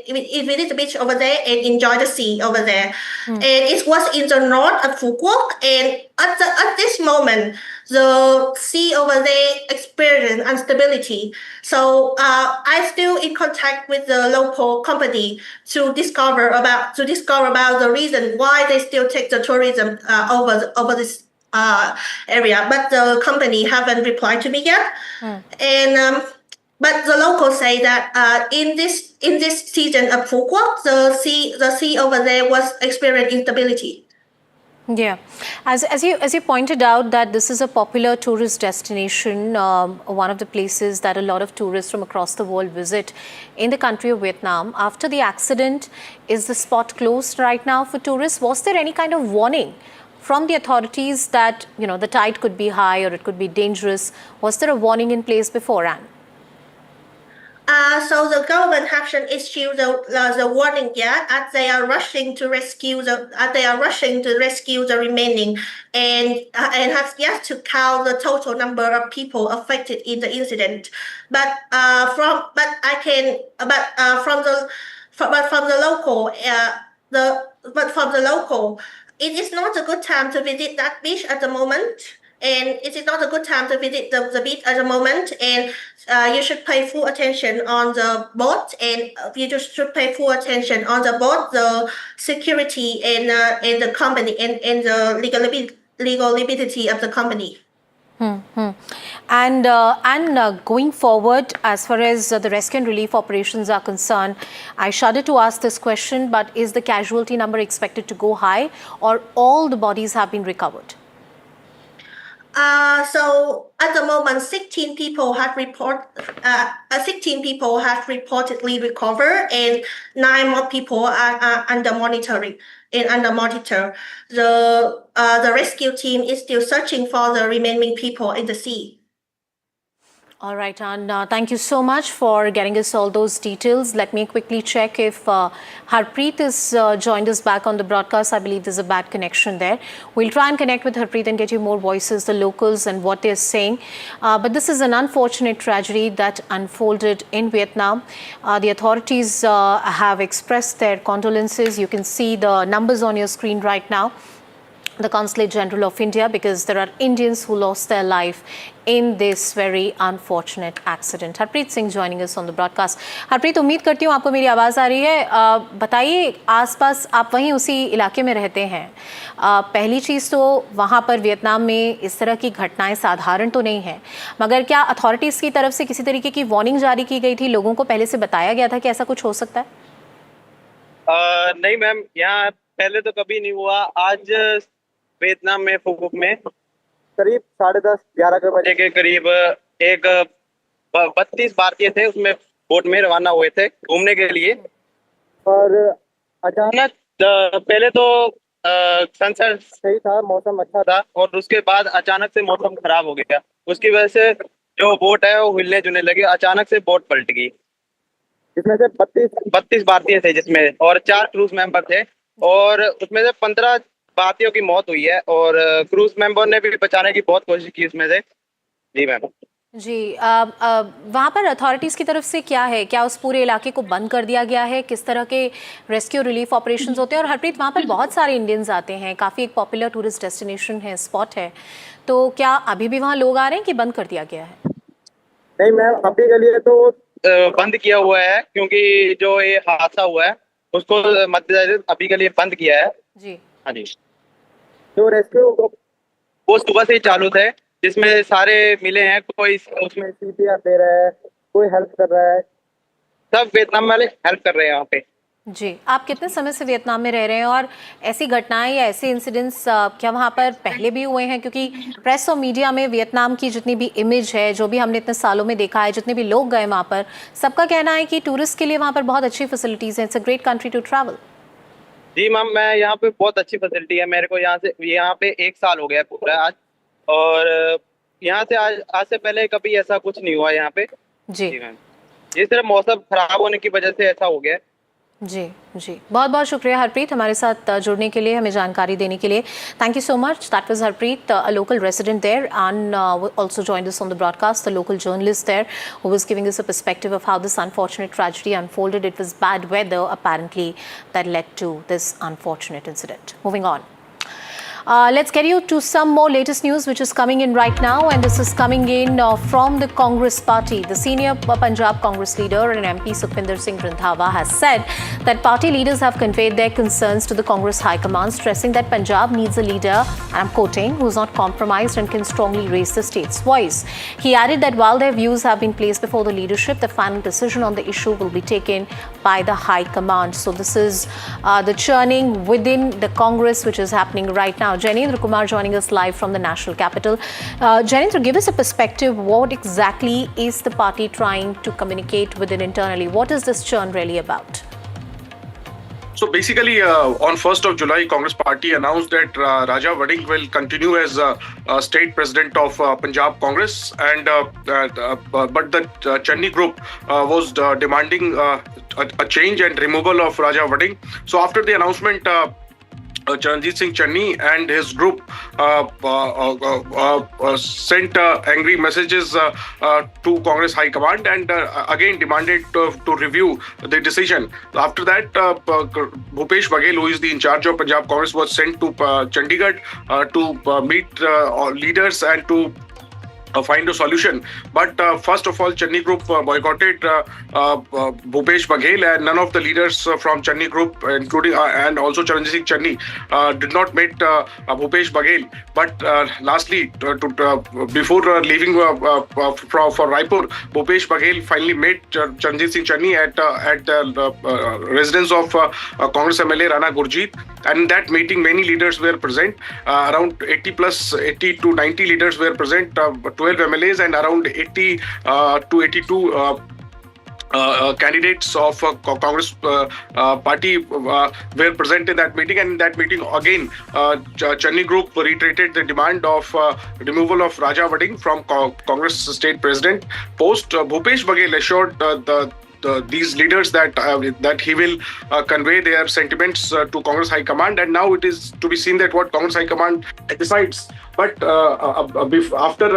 visit the beach over there and enjoy the sea over there. And it was in the north of Phu Quoc, and at this moment the sea over there experienced instability. So I'm still in contact with the local company to discover about the reason why they still take the tourism over this area, but the company haven't replied to me yet. And but the locals say that in this season of Phu Quoc, the sea over there was experiencing instability. Yeah, as you pointed out that this is a popular tourist destination, one of the places that a lot of tourists from across the world visit in the country of Vietnam. After the accident, is the spot closed right now for tourists? Was there any kind of warning from the authorities that the tide could be high or it could be dangerous? Was there a warning in place beforehand? So the government hasn't issued the warning yet, as they are rushing to rescue the remaining, and have yet to count the total number of people affected in the incident. But from the local, it is not a good time to visit that beach at the moment. And it is not a good time to visit the beach at the moment, and you should pay full attention on the boat, and you should pay full attention on the boat, the security, and the company, and the legal liability of the company. And going forward, as far as the rescue and relief operations are concerned, I shudder to ask this question, but is the casualty number expected to go high, or all the bodies have been recovered? So at the moment, 16 people have reportedly recovered, and 9 more people are under monitoring and under monitor. The rescue team is still searching for the remaining people in the sea. All right, and thank you so much for getting us all those details. Let me quickly check if Harpreet has joined us back on the broadcast. I believe there's a bad connection there. We'll try and connect with Harpreet and get you more voices, the locals, and what they're saying. But this is an unfortunate tragedy that unfolded in Vietnam. The authorities have expressed their condolences. You can see the numbers on your screen right now. The Consulate General of India, because there are Indians who lost their life in this very unfortunate accident. Harpreet Singh joining us on the broadcast. Harpreet, उम्मीद करती हूँ आपको मेरी आवाज़ आ रही है. बताइए, आसपास आप वहीं उसी इलाके में रहते हैं. पहली चीज़ तो वहाँ पर वियतनाम में इस तरह की घटनाएं साधारण तो नहीं है, मगर क्या अथॉरिटीज़ की तरफ से किसी तरीके की वार्निंग जारी की गई थी? लोगों को पहले से बताया गया था कि ऐसा कुछ हो सकता है? नहीं मैम, यहाँ पहले तो कभी नहीं हुआ. आज वियतनाम में फू क्वोक में करीब 10:30-11 बजे के करीब एक 32 भारतीय थे, उसमें बोट में रवाना हुए थे घूमने के लिए, और अचानक पहले तो सनसेट सही था, मौसम अच्छा था, और उसके बाद अचानक से मौसम खराब हो गया. उसकी वजह से जो बोट है वो हिलने जुलने लगी. अचानक से बोट पलट गई, जिसमें से 32 भारतीय थे, जिसमें और 4 क्रूज मेंबर थे, और उसमें से 15 भारतीयों की मौत हुई है, और क्रूज मेंबर ने भी बचाने की बहुत कोशिश की उसमें से. जी मैम. जी, वहाँ पर अथॉरिटीज़ की तरफ से क्या है? क्या उस पूरे इलाके को बंद कर दिया गया है? किस तरह के रेस्क्यू रिलीफ ऑपरेशंस होते हैं? और हरप्रीत, वहाँ पर बहुत सारे इंडियंस आते हैं, काफ़ी एक पॉपुलर टूरिस्ट डेस्टिनेशन है, स्पॉट है, तो क्या अभी भी वहाँ लोग आ रहे हैं कि बंद कर दिया गया है? नहीं मैम, अभी के लिए तो बंद किया हुआ है, क्योंकि जो ये हादसा हुआ है उसको मद्देनजर अभी के लिए बंद किया है. जी. हाँ जी. जो रेस्क्यू वो सुबह से ही चालू थे, जिसमें सारे मिले हैं. कोई उसमें CPR दे रहा है, कोई हेल्प कर रहा है, सब वियतनाम वाले हेल्प कर रहे हैं यहाँ पे. जी, आप कितने समय से वियतनाम में रह रहे हैं, और ऐसी घटनाएं या ऐसे इंसिडेंट्स क्या वहाँ पर पहले भी हुए हैं? क्योंकि प्रेस और मीडिया में वियतनाम की जितनी भी इमेज है, जो भी हमने इतने सालों में देखा है, जितने भी लोग गए वहाँ पर, सबका कहना है कि टूरिस्ट के लिए वहाँ पर बहुत अच्छी फैसिलिटीज़ हैं. It's a great country to travel. जी मैम, मैं यहाँ पे बहुत अच्छी फैसिलिटी है. मेरे को यहाँ पे 1 साल हो गया पूरा आज, और यहाँ से आज से पहले कभी ऐसा कुछ नहीं हुआ यहाँ पे। जी मैम, ये सिर्फ मौसम खराब होने की वजह से ऐसा हो गया। जी जी, बहुत बहुत शुक्रिया हरप्रीत हमारे साथ जुड़ने के लिए, हमें जानकारी देने के लिए। Thank you so much. That was Harpreet, a local resident there, and also joined us on the broadcast, the local journalist there, who was giving us a perspective of how this unfortunate tragedy unfolded. It was bad weather apparently that led to this unfortunate incident. Moving on. Let's get you to some more latest news which is coming in right now, and this is coming in from the Congress party. The senior Punjab Congress leader and MP Sukhvinder Singh Randhawa has said that party leaders have conveyed their concerns to the Congress High Command, stressing that Punjab needs a leader, and I'm quoting, who is not compromised and can strongly raise the state's voice. He added that while their views have been placed before the leadership, the final decision on the issue will be taken by the High Command. So this is the churning within the Congress which is happening right now. Janendra Kumar joining us live from the national capital. Janendra, give us a perspective. What exactly is the party trying to communicate within internally? What is this churn really about? So basically, on 1st of July, Congress Party announced that Raja Vading will continue as state president of Punjab Congress, and but the Channi group was demanding a change and removal of Raja Vading. So after the announcement, Charanjit Singh Channi and his group sent angry messages to Congress High Command, and again demanded to review the decision. After that, Bhupesh Baghel, who is the in charge of Punjab Congress, was sent to Chandigarh to meet leaders and to find a solution. But first of all, Channi group boycotted Bhupesh Baghel, and none of the leaders from Channi group, including and also Charanjit Singh Channi, did not meet Bhupesh Baghel. But lastly, before leaving for Raipur, Bhupesh Baghel finally met Charanjit Singh Channi at the residence of Congress MLA Rana Gurjeet. And in that meeting, many leaders were present. Around 80 to 90 leaders were present. 12 MLAs and around 80 to 82 candidates of Congress party were present in that meeting. And in that meeting, again, Channi group reiterated the demand of removal of Raja Vading from Congress state president post. Bhupesh Baghel assured these leaders that he will convey their sentiments to Congress High Command, and now it is to be seen that what Congress High Command decides. But after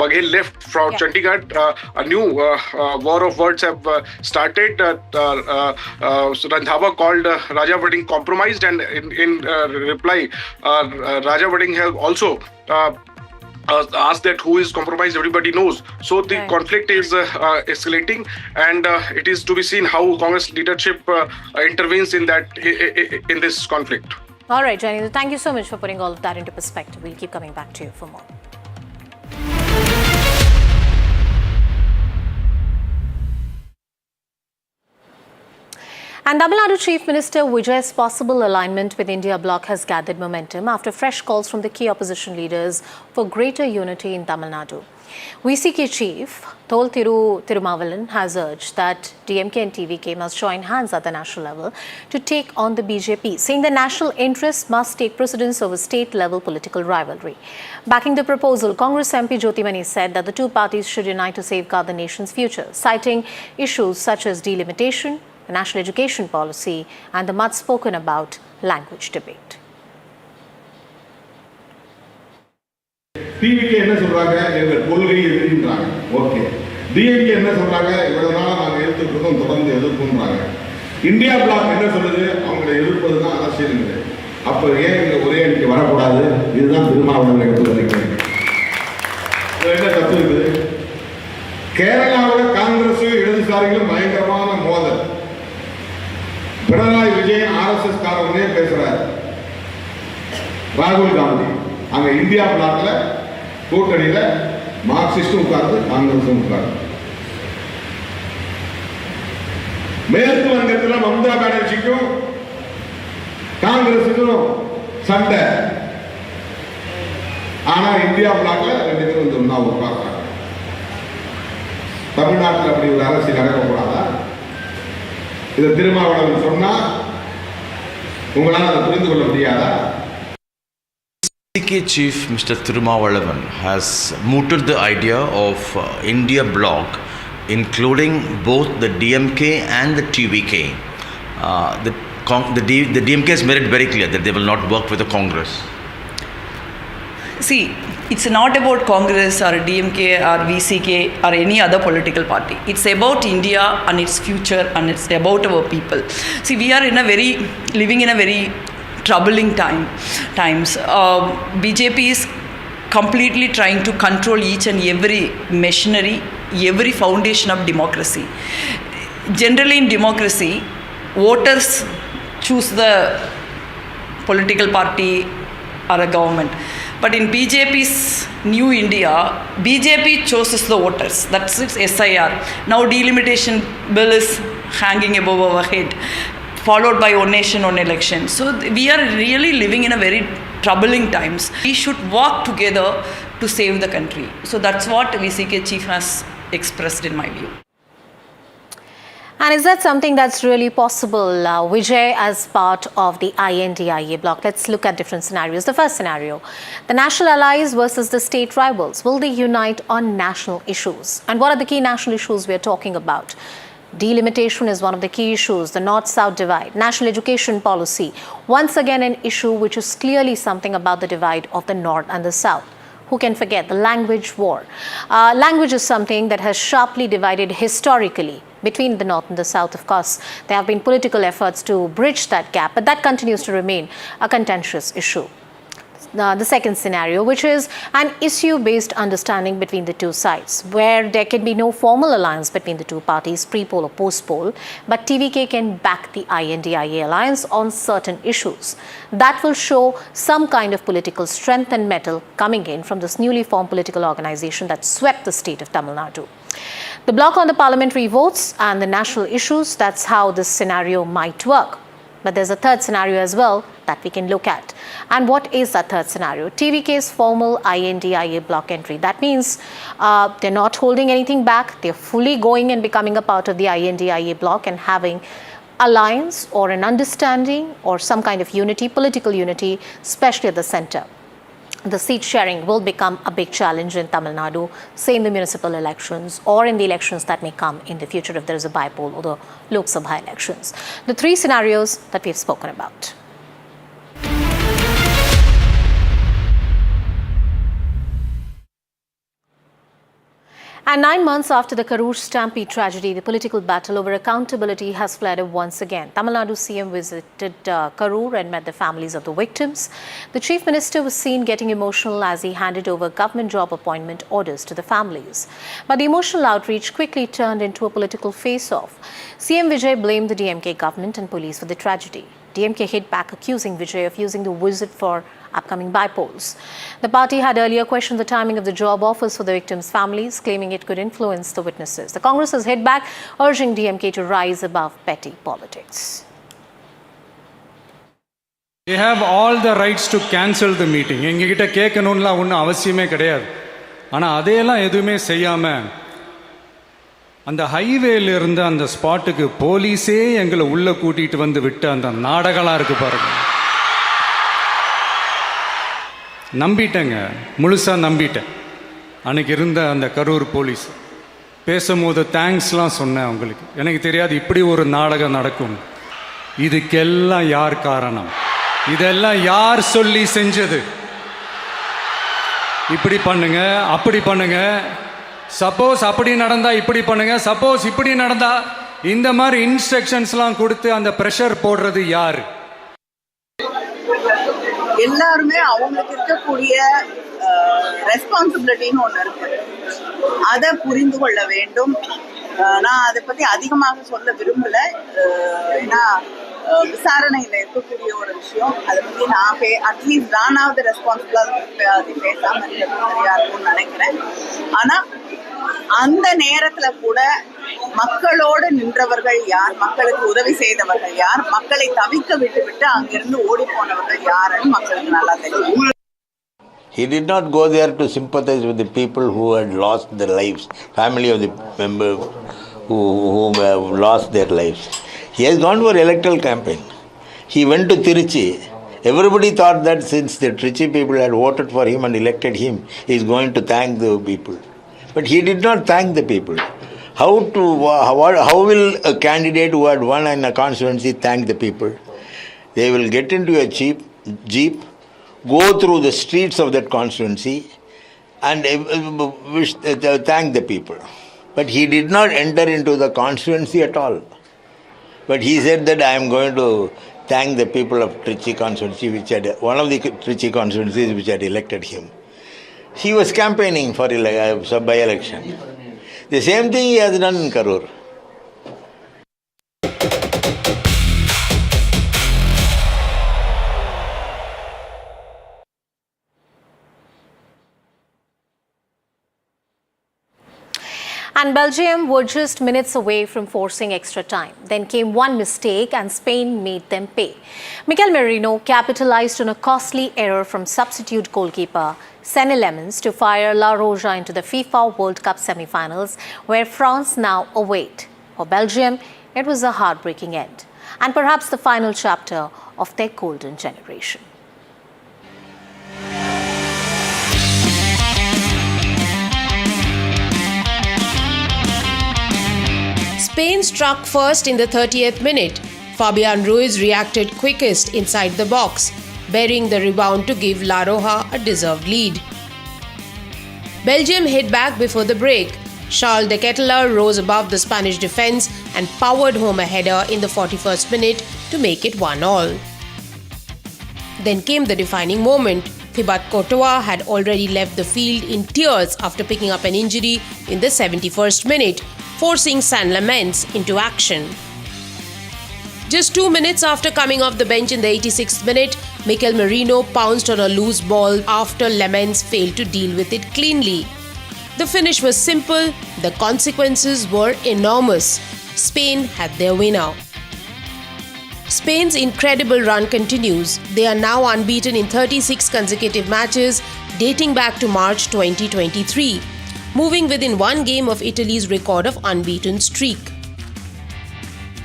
Baghel left from Chandigarh, a new war of words have started. Randhawa called Raja Vading compromised, and in reply, Raja Vading have also asked that who is compromised. Everybody knows. So the conflict is escalating, and it is to be seen how Congress leadership intervenes in this conflict. All right, Janendra, thank you so much for putting all of that into perspective. We'll keep coming back to you for more. And Tamil Nadu Chief Minister Vijay's possible alignment with India bloc has gathered momentum after fresh calls from the key opposition leaders for greater unity in Tamil Nadu. VCK Chief Thol Tirumavalan has urged that DMK and TVK must join hands at the national level to take on the BJP, saying the national interests must take precedence over state-level political rivalry. Backing the proposal, Congress MP Jyotimani said that the two parties should unite to safeguard the nation's future, citing issues such as delimitation, the national education policy, and the much spoken about language debate. TVK என்ன சொல்றாங்க, எங்க கொள்கை எதிரின்றாங்க. Okay. DMK என்ன சொல்றாங்க, இவ்வளவு நாளா நாங்க எதிர்த்துட்டோம், தொடர்ந்து எதிர்ப்புன்றாங்க. இந்தியா பிளாக் என்ன சொல்லுது, அவங்களை எதிர்ப்பது தான் அரசியல். அப்ப ஏன் இங்க ஒரே அணிக்கு வரக்கூடாது? இதுதான் திருமாவளவன் எடுத்து வந்திருக்கிறது. என்ன தப்பு இருக்குது? கேரளாவில் காங்கிரஸ் இடதுசாரிகளும் பயங்கரமான மோதல். பினராயி விஜயன் RSS காரவனே பேசுறாரு. ராகுல் காந்தி அங்க இந்தியா பிளாக்ல கூட்டணியில மார்க்சிஸ்டும் உட்கார்ந்து காங்கிரஸும் உட்கார்ந்து. மேற்கு வங்கத்தில் மம்தா பானர்ஜிக்கும் காங்கிரஸுக்கும் சண்டை. ஆனா இந்தியா பிளாக்ல ரெண்டு பேரும் வந்து ஒன்னா உட்கார்றாங்க. தமிழ்நாட்டில் அப்படி ஒரு அரசியல் நடக்கக்கூடாதா? இதை திருமாவளவன் சொன்னா உங்களால் அதை புரிந்து கொள்ள முடியாதா? VCK VCK chief Mr. Thirumavalavan has mooted the idea of India bloc, including both the DMK and the TVK. The DMK has made it very clear that they will not work with the Congress. See, it's not about Congress or DMK or VCK or any other political party. It's about India and its future, and it's about our people. See, we are living in a very troubling times. BJP is completely trying to control each and every machinery, every foundation of democracy. Generally in democracy, voters choose the political party or a government. But in BJP's New India, BJP chooses the voters. That's its SIR. Now delimitation bill is hanging above our head, followed by one nation, one election. So we are really living in a very troubling times. We should work together to save the country. So that's what VCK chief has expressed in my view. And is that something that's really possible, Vijay, as part of the INDIA bloc? Let's look at different scenarios. The first scenario, the national allies versus the state rivals. Will they unite on national issues? And what are the key national issues we are talking about? Delimitation is one of the key issues, the North-South divide, national education policy. Once again, an issue which is clearly something about the divide of the North and the South. Who can forget the language war? Language is something that has sharply divided historically between the North and the South. Of course, there have been political efforts to bridge that gap, but that continues to remain a contentious issue. The second scenario, which is an issue-based understanding between the two sides, where there can be no formal alliance between the two parties, pre-poll or post-poll, but TVK can back the INDIA alliance on certain issues. That will show some kind of political strength and mettle coming in from this newly formed political organization that swept the state of Tamil Nadu. The bloc on the parliamentary votes and the national issues, that's how this scenario might work. But there's a third scenario as well that we can look at. And what is that third scenario? TVK's formal INDIA bloc entry. That means they're not holding anything back. They're fully going and becoming a part of the INDIA bloc and having alliance or an understanding or some kind of unity, political unity, especially at the center. The seat sharing will become a big challenge in Tamil Nadu, say in the municipal elections or in the elections that may come in the future if there is a by-poll or the Lok Sabha elections. The three scenarios that we have spoken about. And 9 months after the Karur stampede tragedy, the political battle over accountability has flared once again. Tamil Nadu CM visited Karur and met the families of the victims. The Chief Minister was seen getting emotional as he handed over government job appointment orders to the families. But the emotional outreach quickly turned into a political face-off. CM Vijay blamed the DMK government and police for the tragedy. DMK hit back, accusing Vijay of using the visit for upcoming by-polls. The party had earlier questioned the timing of the job offers for the victims' families, claiming it could influence the witnesses. The Congress has hit back, urging DMK to rise above petty politics. They have all the rights to cancel the meeting. எங்ககிட்ட கேட்கணும்லாம் ஒன்றும் அவசியமே கிடையாது. ஆனால் அதையெல்லாம் எதுவுமே செய்யாமல் அந்த ஹைவேல இருந்து அந்த ஸ்பாட்டுக்கு போலீஸே எங்களை உள்ள கூட்டிட்டு வந்து விட்டு அந்த நாடகம்லாம் இருக்கு பாருங்க. நம்பிட்டேங்க, முழுசாக நம்பிட்டேன். அன்னைக்கு இருந்த அந்த கரூர் போலீஸ் பேசும்போது தேங்க்ஸ்லாம் சொன்னேன் அவங்களுக்கு. எனக்கு தெரியாது இப்படி ஒரு நாடகம் நடக்கும். இதுக்கெல்லாம் யார் காரணம்? இதெல்லாம் யார் சொல்லி செஞ்சது? இப்படி பண்ணுங்க, அப்படி பண்ணுங்க, சப்போஸ் அப்படி நடந்தா இப்படி பண்ணுங்க, சப்போஸ் இப்படி நடந்தா இந்த மாதிரி இன்ஸ்ட்ரக்ஷன்ஸ்லாம் கொடுத்து அந்த ப்ரெஷர் போடுறது யாரு? எல்லாருமே அவங்களுக்கு இருக்கக்கூடிய ரெஸ்பான்சிபிலிட்டின்னு ஒன்று இருக்கு, அதை புரிந்து கொள்ள வேண்டும். நான் அதை பற்றி அதிகமாக சொல்ல விரும்பல, ஏன்னா விசாரணையில் இருக்கக்கூடிய ஒரு விஷயம். அதை பற்றி நான் அட்லீஸ்ட் நானாவது ரெஸ்பான்சிபிளாக அது பேசாமல் இருக்கிறது சரியா இருக்கும்னு நினைக்கிறேன். ஆனால் அந்த நேரத்தில் கூட மக்களோடு நின்றவர்கள் யார், மக்களுக்கு உதவி செய்தவர்கள் யார், மக்களை தவிக்க விட்டுவிட்டு அங்கிருந்து ஓடி போனவர்கள் யாருன்னு மக்களுக்கு நல்லா தெரியும். He did not go there to sympathize with the people who had lost their lives, family of the member who have lost their lives. He has gone for electoral campaign. He went to Tiruchi Everybody thought that since the Trichy people had voted for him and elected him, he is going to thank the people. But he did not thank the people. How will a candidate who had won in a constituency thank the people? They will get into a jeep, go through the streets of that constituency and thank the people. But he did not enter into the constituency at all. But he said that I am going to thank the people of Trichy constituency, one of the Trichy constituencies which had elected him. He was campaigning for a by-election. The same thing he has done in Karur. And Belgium were just minutes away from forcing extra time. Then came one mistake and Spain made them pay. Mikel Merino capitalized on a costly error from substitute goalkeeper Senne Lemens to fire La Roja into the FIFA World Cup semi-finals, where France now await. For Belgium, it was a heartbreaking end, and perhaps the final chapter of their golden generation. Spain struck first in the 30th minute. Fabian Ruiz reacted quickest inside the box, burying the rebound to give La Roja a deserved lead. Belgium hit back before the break. Charles de Ketelaere rose above the Spanish defense and powered home a header in the 41st minute to make it 1-1. Then came the defining moment. Thibaut Courtois had already left the field in tears after picking up an injury in the 71st minute, forcing Senne Lemens into action. Just 2 minutes after coming off the bench in the 86th minute, Mikel Merino pounced on a loose ball after Lemens failed to deal with it cleanly. The finish was simple, the consequences were enormous. Spain had their winner. Spain's incredible run continues. They are now unbeaten in 36 consecutive matches dating back to March 2023, moving within one game of Italy's record of unbeaten streak.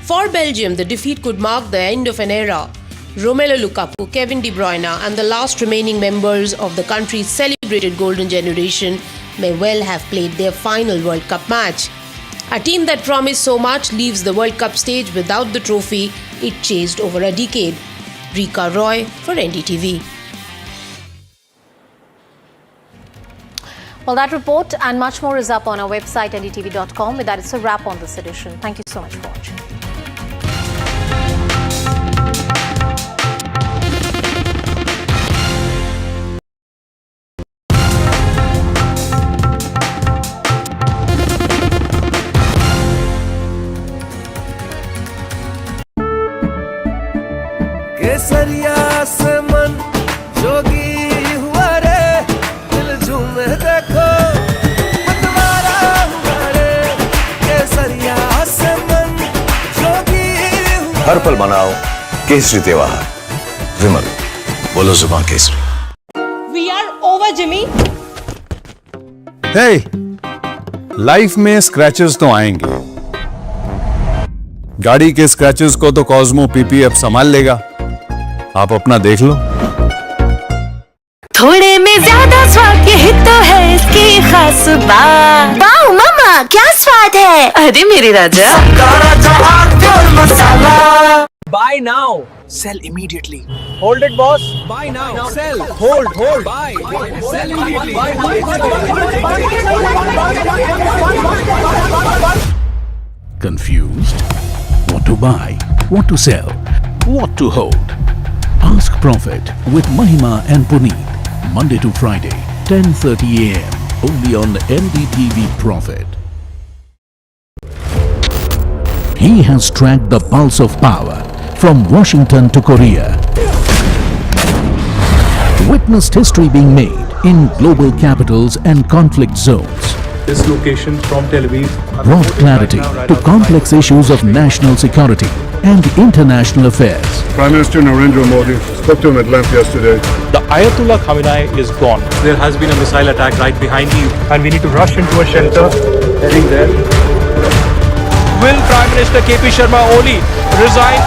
For Belgium, the defeat could mark the end of an era. Romelu Lukaku, Kevin De Bruyne and the last remaining members of the country's celebrated golden generation may well have played their final World Cup match. A team that promised so much leaves the World Cup stage without the trophy it chased over a decade. Rika Roy for NDTV. Well, that report and much more is up on our website, ndtv.com. With that, it's a wrap on this edition. Thank you so much for watching. केसरिया से मन जोगी हुआ रे दिल झूमे देखो मतवारा हुआ रे केसरिया से मन जोगी हुआ हर पल मनाओ केसरी त्योहार विमल बोलो जुबान केसरी We are over, Jimmy. Hey life में स्क्रैचेस तो आएंगे गाड़ी के स्क्रैचेस को तो कॉस्मो पीपीएफ संभाल लेगा आप अपना देख लो थोड़े में ज्यादा स्वाद यही तो है इसकी खास बात वाओ मामा क्या स्वाद है अरे मेरे राजा मसाला Buy now, sell immediately. Hold it, boss. Buy now, sell. Hold, buy. Sell immediately. Confused? What to buy? What to sell? What to hold? Ask Profit with Mahima and Puneet. Monday to Friday, 10:30 a.m. Only on NDTV Profit. He has tracked the pulse of power from Washington to Korea. Witnessed history being made in global capitals and conflict zones. This location from Tel Aviv Brought clarity to complex issues of national security and international affairs. Prime Minister Narendra Modi spoke to him at length yesterday. The Ayatollah Khamenei is gone. There has been a missile attack right behind you, and we need to rush into a shelter. Heading there. Will Prime Minister KP Sharma Oli resign?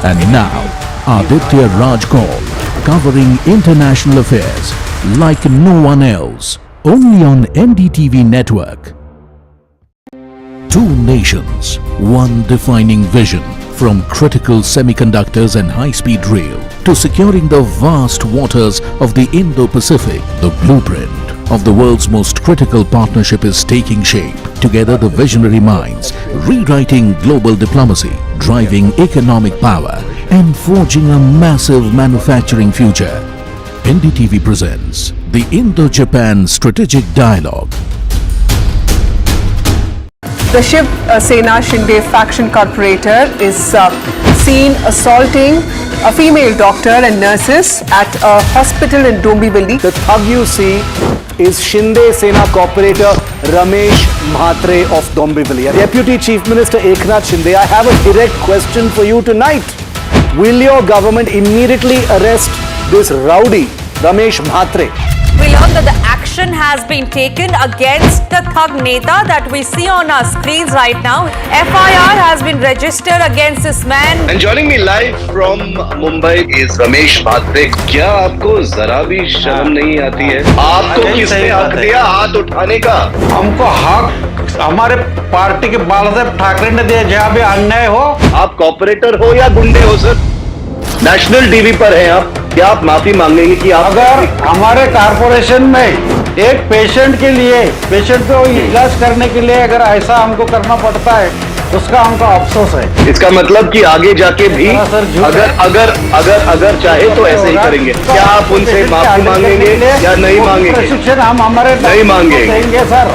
And now, Aditya Raj Kaul covering international affairs like no one else. Only on NDTV network. Two nations, one defining vision. From critical semiconductors and high-speed rail to securing the vast waters of the Indo-Pacific, the blueprint of the world's most critical partnership is taking shape. Together, the visionary minds rewriting global diplomacy, driving economic power, and forging a massive manufacturing future. NDTV presents the Indo-Japan Strategic Dialogue. The Shiv Sena Shinde faction corporator is seen assaulting a female doctor and nurses at a hospital in Dombivli. The thug you see is Shinde Sena corporator Ramesh Mhatre of Dombivli. Deputy Chief Minister Eknath Shinde, I have a direct question for you tonight. Will your government immediately arrest this rowdy Ramesh Mhatre? We learned that the action has been taken against the thug neta that we see on our screens right now. FIR has been registered against this man. And joining me live from Mumbai is Ramesh Mhatre. क्या आपको जरा भी शर्म नहीं आती है? आपको किसने हक दिया हाथ उठाने का? हमको हक हमारे पार्टी के बालासाहेब ठाकरे ने दिया जहाँ भी अन्याय हो। आप कॉर्पोरेटर हो या गुंडे हो सर? नेशनल टीवी पर हैं आप। क्या आप माफी मांगेंगे कि आप अगर हमारे कारपोरेशन में एक पेशेंट के लिए पेशेंट को इलाज करने के लिए अगर ऐसा हमको करना पड़ता है उसका हमको अफसोस है। इसका मतलब कि आगे जाके भी अगर चाहे तो ऐसे ही करेंगे। क्या आप उनसे माफी मांगेंगे या नहीं मांगेंगे? प्रशिक्षण हम हमारे नहीं मांगेंगे sir.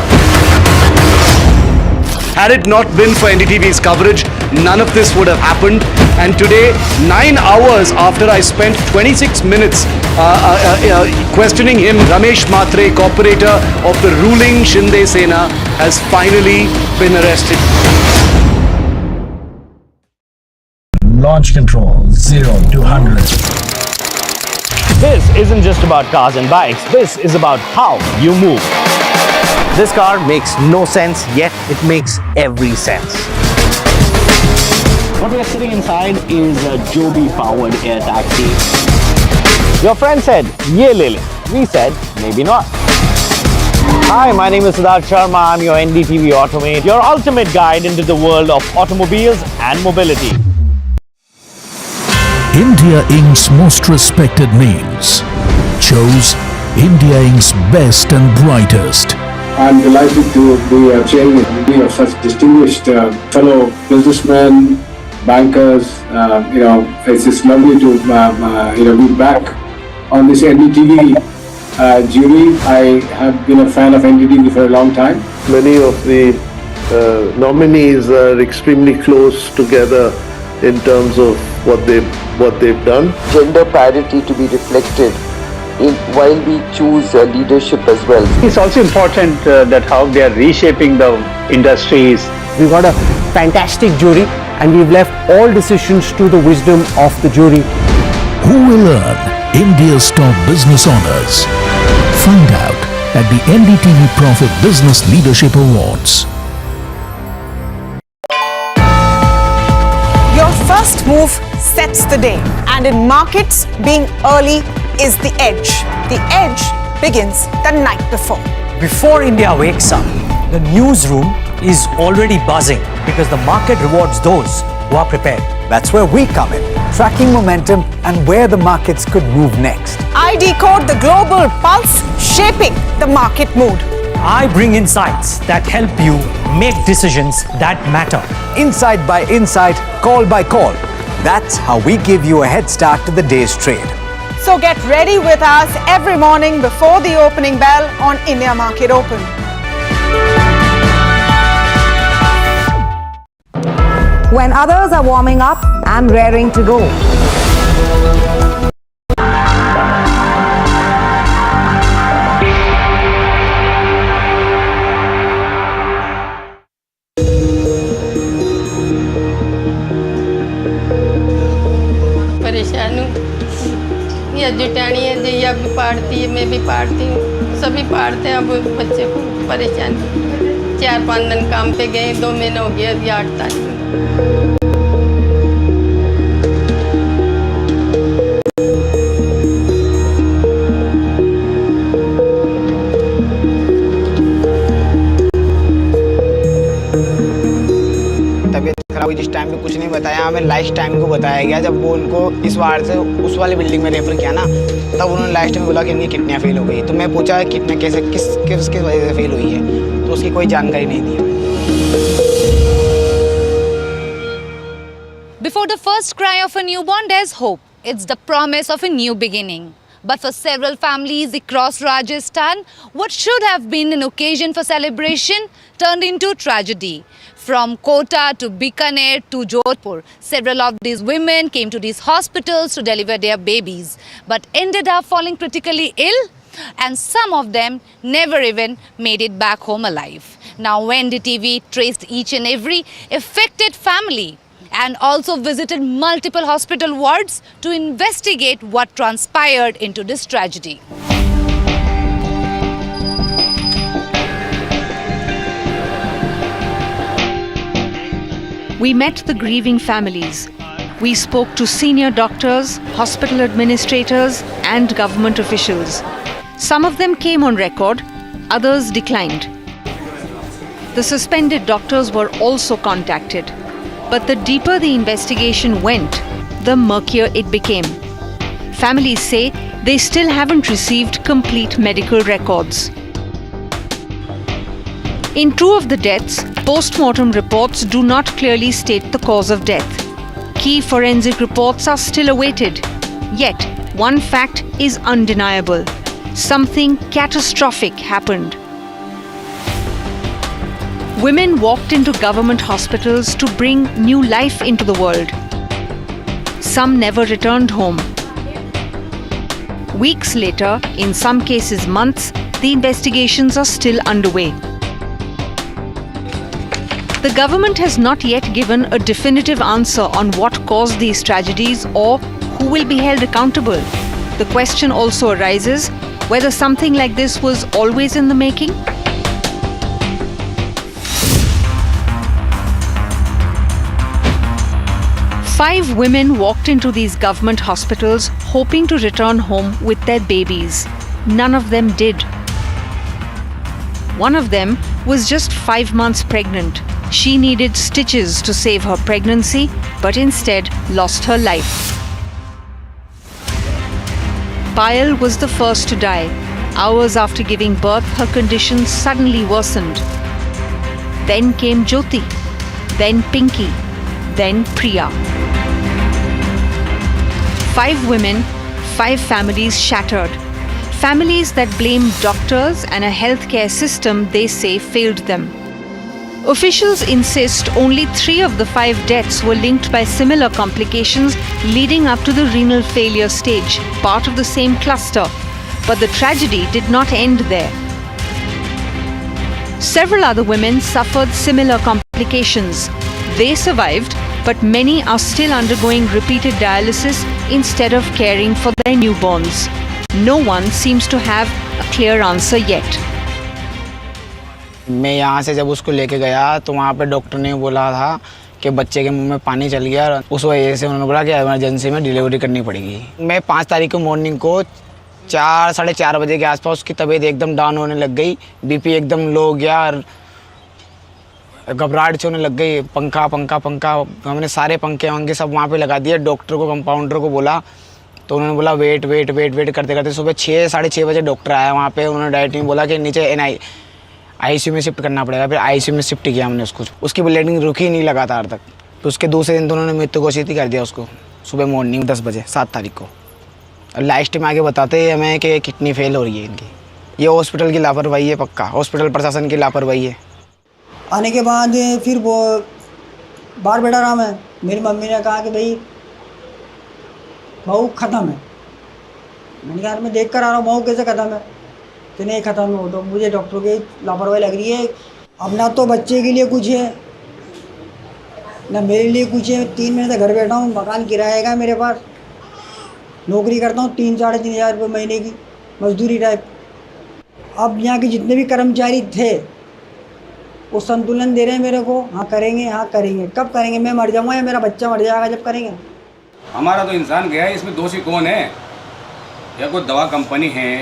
Had it not been for NDTV's coverage, none of this would have happened. And today, 9 hours after I spent 26 minutes questioning him, Ramesh Mhatre, corporator of the ruling Shinde Sena, has finally been arrested. Launch control, 0 to 100. This isn't just about cars and bikes. This is about how you move. This car makes no sense, yet it makes every sense. What we are sitting inside is a Joby-powered air taxi. Your friend said, "Ye le le." We said, maybe not. Hi, my name is Siddharth Sharma. I'm your NDTV Automate, your ultimate guide into the world of automobiles and mobility. India Inc.'s most respected names chose India Inc.'s best and brightest. I'm delighted to be chairman of such distinguished fellow businessmen, bankers. It's just lovely to be back on this NDTV jury. I have been a fan of NDTV for a long time. Many of the nominees are extremely close together in terms of what they've done. Gender parity to be reflected while we choose leadership as well. It's also important that how they are reshaping the industries. We've got a fantastic jury and we've left all decisions to the wisdom of the jury. Who will earn India's top business honors? Find out at the NDTV Profit Business Leadership Awards. Your first move sets the day, and in markets, being early is the edge. The edge begins the night before. Before India wakes up, the newsroom is already buzzing because the market rewards those who are prepared. That's where we come in, tracking momentum and where the markets could move next. I decode the global pulse, shaping the market mood. I bring insights that help you make decisions that matter. Insight by insight, call by call. That's how we give you a head start to the day's trade. So get ready with us every morning before the opening bell on India Market Open. When others are warming up, I'm raring to go. परेशान हूँ। ये जुटानी है, जैया भी पाड़ती है, मैं भी पाड़ती हूँ, सभी पाड़ते हैं। अब बच्चे को परेशान 4-5 दिन काम पे गए, 2 महीने हो गया, अभी 8 तारीख। टाइम पे कुछ नहीं बताया, हमें लास्ट टाइम को बताया गया। जब वो उनको इस वार्ड से उस वाले बिल्डिंग में रेफर किया ना, तब उन्होंने लास्ट में बोला कि इनकी किडनियाँ फेल हो गई। तो मैं पूछा किडनी कैसे किस वजह से फेल हुई है, तो उसकी कोई जानकारी नहीं दी। Before the first cry of a newborn, there's hope. It's the promise of a new beginning. But for several families across Rajasthan, what should have been an occasion for celebration turned into tragedy. From Kota to Bikaner to Jodhpur, several of these women came to these hospitals to deliver their babies, but ended up falling critically ill, and some of them never even made it back home alive. Now NDTV traced each and every affected family and also visited multiple hospital wards to investigate what transpired into this tragedy. We met the grieving families. We spoke to senior doctors, hospital administrators, and government officials. Some of them came on record, others declined. The suspended doctors were also contacted. But the deeper the investigation went, the murkier it became. Families say they still haven't received complete medical records. In two of the deaths, post-mortem reports do not clearly state the cause of death. Key forensic reports are still awaited. Yet, one fact is undeniable. Something catastrophic happened. Women walked into government hospitals to bring new life into the world. Some never returned home. Weeks later, in some cases months, the investigations are still underway. The government has not yet given a definitive answer on what caused these tragedies or who will be held accountable. The question also arises whether something like this was always in the making. 5 women walked into these government hospitals hoping to return home with their babies. None of them did. One of them was just 5 months pregnant. She needed stitches to save her pregnancy, but instead lost her life. Payal was the first to die. Hours after giving birth, her condition suddenly worsened. Then came Jyoti, then Pinky, then Priya. 5 women, 5 families shattered. Families that blame doctors and a healthcare system they say failed them. Officials insist only 3 of the 5 deaths were linked by similar complications leading up to the renal failure stage, part of the same cluster. But the tragedy did not end there. Several other women suffered similar complications. They survived, but many are still undergoing repeated dialysis instead of caring for their newborns. No one seems to have a clear answer yet. मैं यहाँ से जब उसको लेके गया तो वहाँ पे डॉक्टर ने बोला था कि बच्चे के मुंह में पानी चल गया और उस वजह से उन्होंने बोला कि इमरजेंसी में डिलीवरी करनी पड़ेगी। मैं 5 तारीख को मॉर्निंग को 4 साढ़े 4 बजे के आसपास उसकी तबीयत एकदम डाउन होने लग गई, बीपी एकदम लो हो गया और घबराहट से होने लग गई। पंखा हमने सारे पंखे सब वहाँ पे लगा दिए। डॉक्टर को कंपाउंडर को बोला तो उन्होंने बोला वेट करते करते सुबह 6 साढ़े 6 बजे डॉक्टर आया वहाँ पे। उन्होंने डायरेक्ट में बोला कि नीचे आईसीयू में शिफ्ट करना पड़ेगा। फिर आईसीयू में शिफ्ट किया हमने उसको। उसकी ब्लीडिंग रुकी नहीं लगातार तक। तो उसके दूसरे दिन तो उन्होंने मृत्यु घोषित ही कर दिया उसको सुबह मॉर्निंग 10 बजे 7 तारीख को। और लास्ट में आगे बताते हैं हमें कि किडनी फेल हो रही है इनकी। ये हॉस्पिटल की लापरवाही है, पक्का हॉस्पिटल प्रशासन की लापरवाही है। आने के बाद फिर वो बाहर बैठा रहा मैं। मेरी मम्मी ने कहा कि भाई बहू ख़त्म है। मैंने कहा मैं देख कर आ रहा हूँ बहू कैसे ख़त्म है, कि नहीं ख़त्म हो। तो मुझे डॉक्टरों की लापरवाही लग रही है। अब ना तो बच्चे के लिए कुछ है ना मेरे लिए कुछ है। 3 महीने से घर बैठा हूँ, मकान किराया का मेरे पास, नौकरी करता हूँ 3 साढ़े 3 हज़ार रुपये महीने की मजदूरी टाइप। अब यहाँ के जितने भी कर्मचारी थे वो संतुलन दे रहे हैं मेरे को, हाँ करेंगे। कब करेंगे? मैं मर जाऊँगा या मेरा बच्चा मर जाएगा जब करेंगे। हमारा तो इंसान गया है, इसमें दोषी कौन है? या कोई दवा कंपनी है,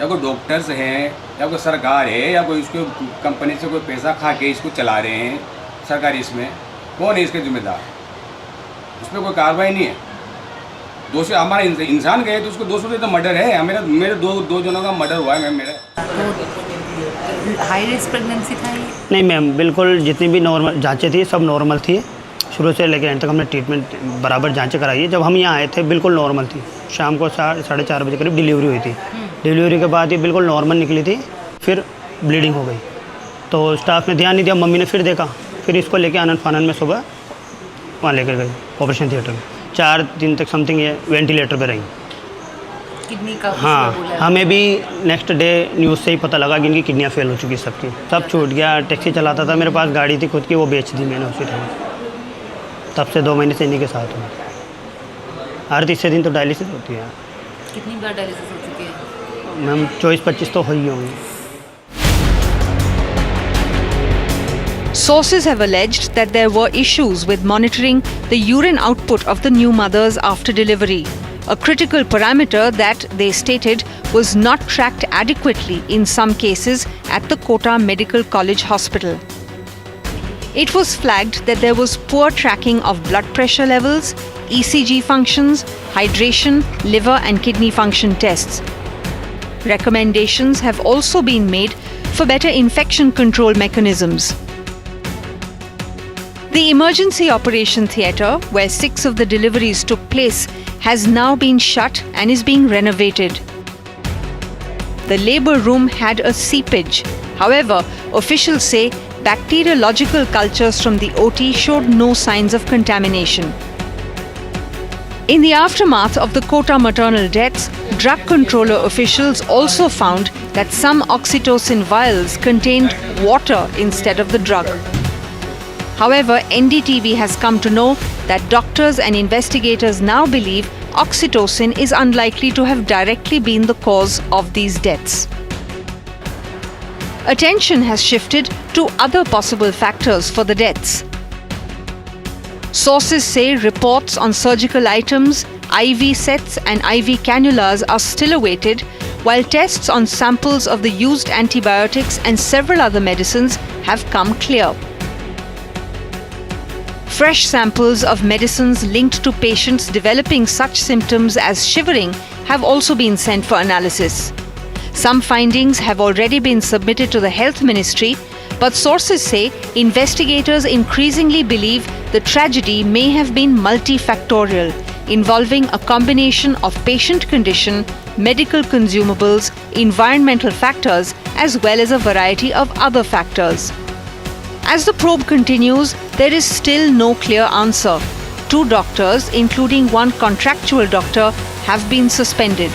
या कोई डॉक्टर्स हैं, या कोई सरकार है, या कोई इसको कंपनी से कोई पैसा खा के इसको चला रहे हैं सरकारी। इसमें कौन है इसके जिम्मेदार? उस पर कोई कार्रवाई नहीं है। दोषी हमारा इंसान गए तो उसको 200 तो मर्डर है। मेरे दो जनों का मर्डर हुआ है मैम। मेरा हाई रिस्क प्रेगनेंसी था ये? नहीं मैम, बिल्कुल जितनी भी नॉर्मल जांचें थी सब नॉर्मल थी। शुरू से लेकर एंड तक हमने ट्रीटमेंट बराबर जांचें कराई है। जब हम यहाँ आए थे बिल्कुल नॉर्मल थी। शाम को 4:30 बजे करीब डिलीवरी हुई थी। डिलीवरी के बाद ये बिल्कुल नॉर्मल निकली थी, फिर ब्लीडिंग हो गई। तो स्टाफ ने ध्यान नहीं दिया, मम्मी ने फिर देखा, फिर इसको लेके आनंद फानंद में सुबह वहाँ लेकर गए ऑपरेशन थिएटर में। 4 दिन तक समथिंग ये वेंटिलेटर पे रही। किडनी का? हाँ, हमें भी नेक्स्ट डे न्यूज़ से ही पता लगा कि इनकी किडनियाँ फेल हो चुकी सबकी। सब छूट गया। टैक्सी चलाता था, मेरे पास गाड़ी थी खुद की, वो बेच दी मैंने उसी टाइम। तब से 2 महीने से इन्हीं के साथ हूँ। हर तीसरे दिन तो डायलिसिस होती है। कितनी बार डायलिसिस हो चुकी है मैम? 24-25 तो हो ही होंगी। Sources have alleged that there were issues with monitoring the urine output of the new mothers after delivery, a critical parameter that they stated was not tracked adequately in some cases at the Kota Medical College Hospital. It was flagged that there was poor tracking of blood pressure levels, ECG functions, hydration, liver and kidney function tests. Recommendations have also been made for better infection control mechanisms. The emergency operation theatre, where 6 of the deliveries took place, has now been shut and is being renovated. The labour room had a seepage. However, officials say bacteriological cultures from the OT showed no signs of contamination. In the aftermath of the Kota maternal deaths, drug controller officials also found that some oxytocin vials contained water instead of the drug. However, NDTV has come to know that doctors and investigators now believe oxytocin is unlikely to have directly been the cause of these deaths. Attention has shifted to other possible factors for the deaths. Sources say reports on surgical items, IV sets and IV cannulas are still awaited, while tests on samples of the used antibiotics and several other medicines have come clear. Fresh samples of medicines linked to patients developing such symptoms as shivering have also been sent for analysis. Some findings have already been submitted to the Health Ministry, but sources say investigators increasingly believe the tragedy may have been multifactorial, involving a combination of patient condition, medical consumables, environmental factors, as well as a variety of other factors. As the probe continues, there is still no clear answer. 2 doctors, including one contractual doctor, have been suspended.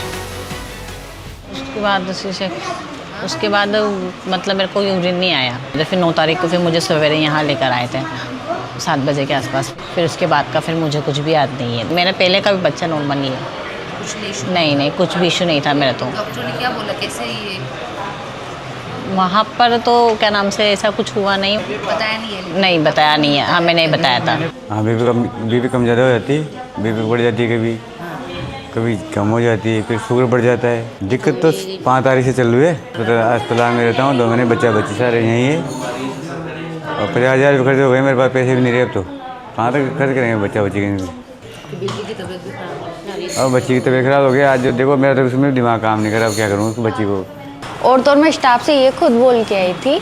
उसके बाद मतलब मेरे को urine नहीं आया। फिर 9 तारीख को फिर मुझे सवेरे यहाँ लेकर आए थे 7 बजे के आसपास। फिर उसके बाद का फिर मुझे कुछ भी याद नहीं है। मेरा पहले का भी बच्चा नॉर्मल नहीं है। कुछ नहीं कुछ भी इशू नहीं था मेरा। तो डॉक्टर ने क्या बोला, कैसे ये वहाँ पर तो क्या नाम से ऐसा कुछ हुआ नहीं। बताया नहीं है? नहीं बताया नहीं है, हमें नहीं बताया था। हाँ, बीपी कम ज़्यादा हो जाती है, बीपी बढ़ जाती है, कभी कम हो जाती है, फिर शुगर बढ़ जाता है। दिक्कत तो 5 तारीख से चल रही है। तो अस्पताल में रहता हूँ, 2 महीने बच्चे सारे यहीं है और 50,000 रुपये खर्च हो गए। मेरे पास पैसे भी नहीं रहे अब। तो कहाँ तक खर्च करेंगे बच्ची के और बच्ची की तबीयत खराब हो गई। आज देखो मेरा तो उसमें दिमाग काम नहीं कर रहा। अब क्या करूँ उस बच्ची को। और तो मैं स्टाफ से ये खुद बोल के आई थी,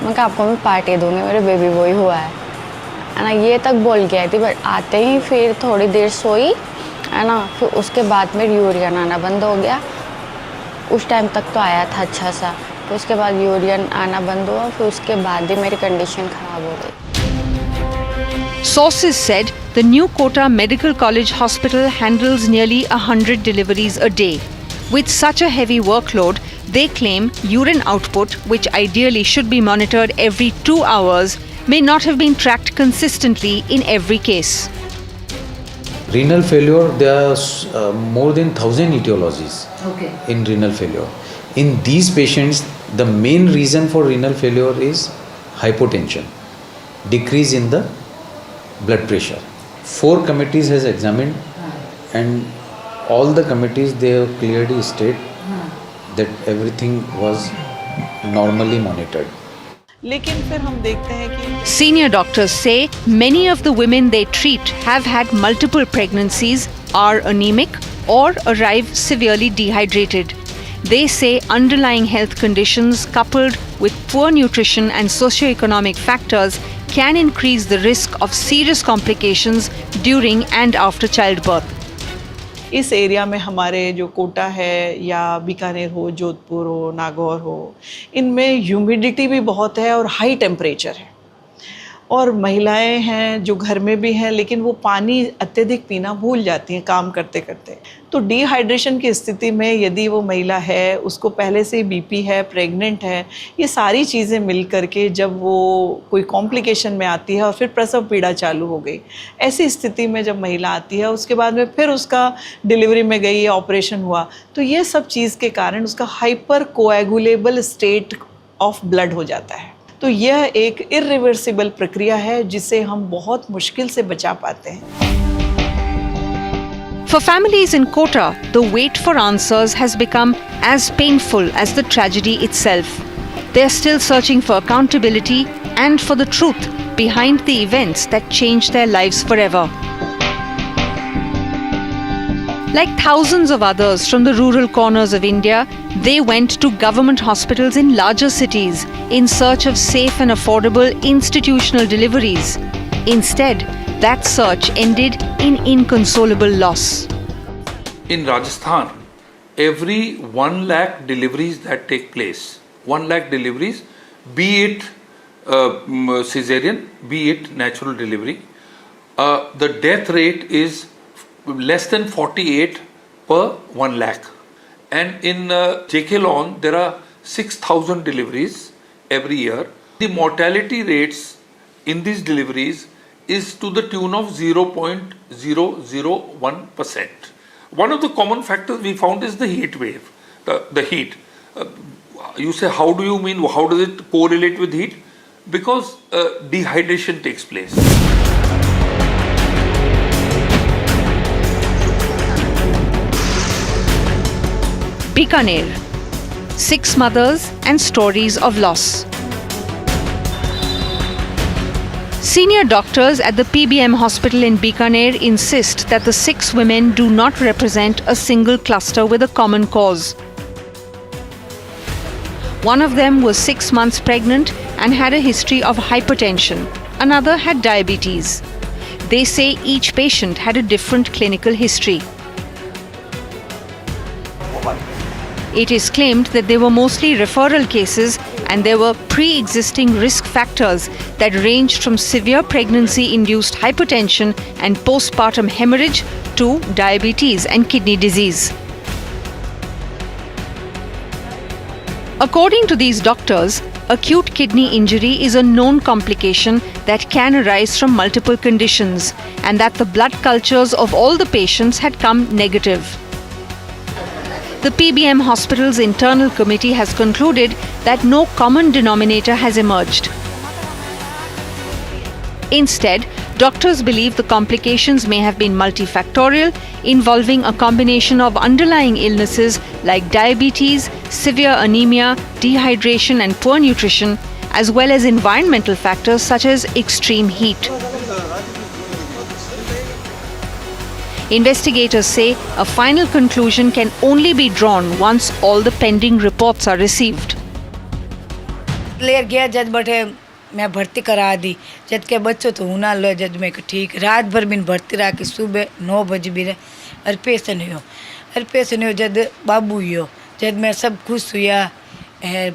मैं कहा आपको मैं पार्टी दूंगी, मेरे बेबी बॉय हुआ है ना, ये तक बोल के आई थी। बट आते ही फिर थोड़ी देर सोई है ना, फिर उसके बाद में यूरिन आना बंद हो गया। उस टाइम तक तो आया था अच्छा सा, फिर उसके बाद यूरिन आना बंद हुआ, फिर उसके बाद ही मेरी कंडीशन खराब हो गई। Sources said the new Kota Medical College Hospital handles nearly 100 deliveries a day. With such a heavy workload, they claim urine output, which ideally should be monitored every 2 hours, may not have been tracked consistently in every case. Renal failure, there are more than 1,000 etiologies in renal failure. In these patients, the main reason for renal failure is hypotension, decrease in the blood pressure. 4 committees has examined, and all the committees, they have clearly stated that everything was normally monitored. लेकिन फिर हम देखते हैं कि Senior doctors say many of the women they treat have had multiple pregnancies, are anemic, or arrive severely dehydrated. They say underlying health conditions coupled with poor nutrition and socioeconomic factors can increase the risk of serious complications during and after childbirth. इस area में हमारे जो कोटा है या बीकानेर हो, जोधपुर हो, नागौर हो, इनमें ह्यूमिडिटी भी बहुत है और हाई टेम्परेचर है और महिलाएं हैं जो घर में भी हैं लेकिन वो पानी अत्यधिक पीना भूल जाती हैं काम करते करते। तो डिहाइड्रेशन की स्थिति में यदि वो महिला है, उसको पहले से बीपी है, प्रेग्नेंट है, ये सारी चीज़ें मिल करके जब वो कोई कॉम्प्लिकेशन में आती है और फिर प्रसव पीड़ा चालू हो गई, ऐसी स्थिति में जब महिला आती है उसके बाद में फिर उसका डिलीवरी में गई, ऑपरेशन हुआ, तो ये सब चीज़ के कारण उसका hyper coagulable state of blood हो जाता है। तो यह एक इरिवर्सिबल प्रक्रिया है जिसे हम बहुत मुश्किल से बचा पाते हैं। For families in Kota, the wait for answers has become as painful as the tragedy itself. They are still searching for accountability and for the truth behind the events that changed their lives forever. Like thousands of others from the rural corners of India, they went to government hospitals in larger cities in search of safe and affordable institutional deliveries. Instead, that search ended in inconsolable loss. In Rajasthan, every 1 lakh deliveries that take place, 1 lakh deliveries, be it cesarean, be it natural delivery, the death rate is less than 48 per 1 lakh. And in JK Lawn, there are 6,000 deliveries every year. The mortality rates in these deliveries is to the tune of 0.001%. One of the common factors we found is the heat wave, the heat. You say, how do you mean, how does it correlate with heat? Because dehydration takes place. Bikaner, 6 mothers and stories of loss. Senior doctors at the PBM hospital in Bikaner insist that the 6 women do not represent a single cluster with a common cause. One of them was 6 months pregnant and had a history of hypertension. Another had diabetes. They say each patient had a different clinical history. It is claimed that they were mostly referral cases and there were pre-existing risk factors that ranged from severe pregnancy-induced hypertension and postpartum hemorrhage to diabetes and kidney disease. According to these doctors, acute kidney injury is a known complication that can arise from multiple conditions and that the blood cultures of all the patients had come negative. The PBM hospital's internal committee has concluded that no common denominator has emerged. Instead, doctors believe the complications may have been multifactorial, involving a combination of underlying illnesses like diabetes, severe anemia, dehydration and poor nutrition, as well as environmental factors such as extreme heat. Investigators say a final conclusion can only be drawn once all the pending reports are received. लेर गया जज बैठे मैं भर्ती करा दी जज के बच्चों तो होना लो जज में ठीक रात भर बिन भर्ती रहा कि सुबह 9 बजे भी रहे अरे पैसे नहीं हो जज बाबू हो जज मैं सब खुश हुआ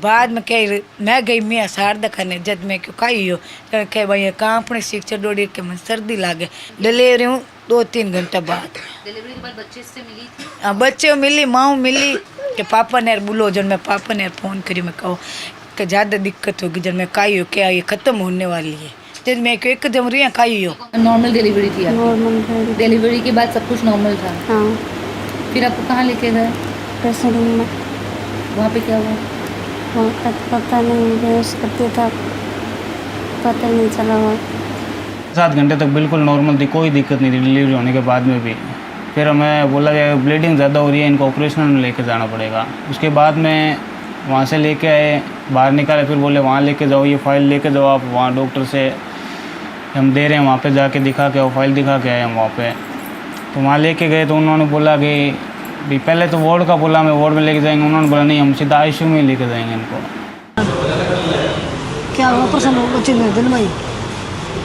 बाद में कह मैं गई मैं सार दखाने जज में क्यों खाई हो कह भाई कांपने शिक्षा डोड़ी के मन सर्दी लागे डिलीवरी हूँ 2-3 घंटा बाद डिलीवरी के बाद बच्चे से मिली थी बच्चे मिली माँ मिली कि पापा ने बुलो जन मैं पापा ने फ़ोन करी मैं कहो कि ज़्यादा दिक्कत होगी जब मैं खाई हो क्या ये ख़त्म होने वाली है जब मैं क्यों एकदम रही खाई हो नॉर्मल डिलीवरी थी नॉर्मल डिलीवरी के बाद सब कुछ नॉर्मल था हाँ फिर आपको कहाँ लेके गए ड्रेसिंग रूम में वहाँ पे क्या हुआ पता नहीं बेहोश करते था पता नहीं चला हुआ 7 घंटे तक बिल्कुल नॉर्मल थी कोई दिक्कत नहीं थी डिलीवरी होने के बाद में भी फिर हमें बोला जाए ब्लीडिंग ज़्यादा हो रही है इनको ऑपरेशन में लेकर जाना पड़ेगा उसके बाद में वहाँ से लेके आए, बाहर निकाले, फिर बोले वहाँ लेके जाओ, ये फ़ाइल लेके जाओ आप वहाँ डॉक्टर से हम दे रहे हैं, वहाँ पे जाके दिखा के वो फाइल दिखा के आए हम वहाँ पे। तो वहाँ लेके गए तो उन्होंने बोला कि भी पहले तो वार्ड का बोला मैं वार्ड में लेके जाएंगे, उन्होंने बोला नहीं हम सीधा आईसीयू में लेके जाएंगे इनको। क्या ऑपरेशन बच्चे में दिन में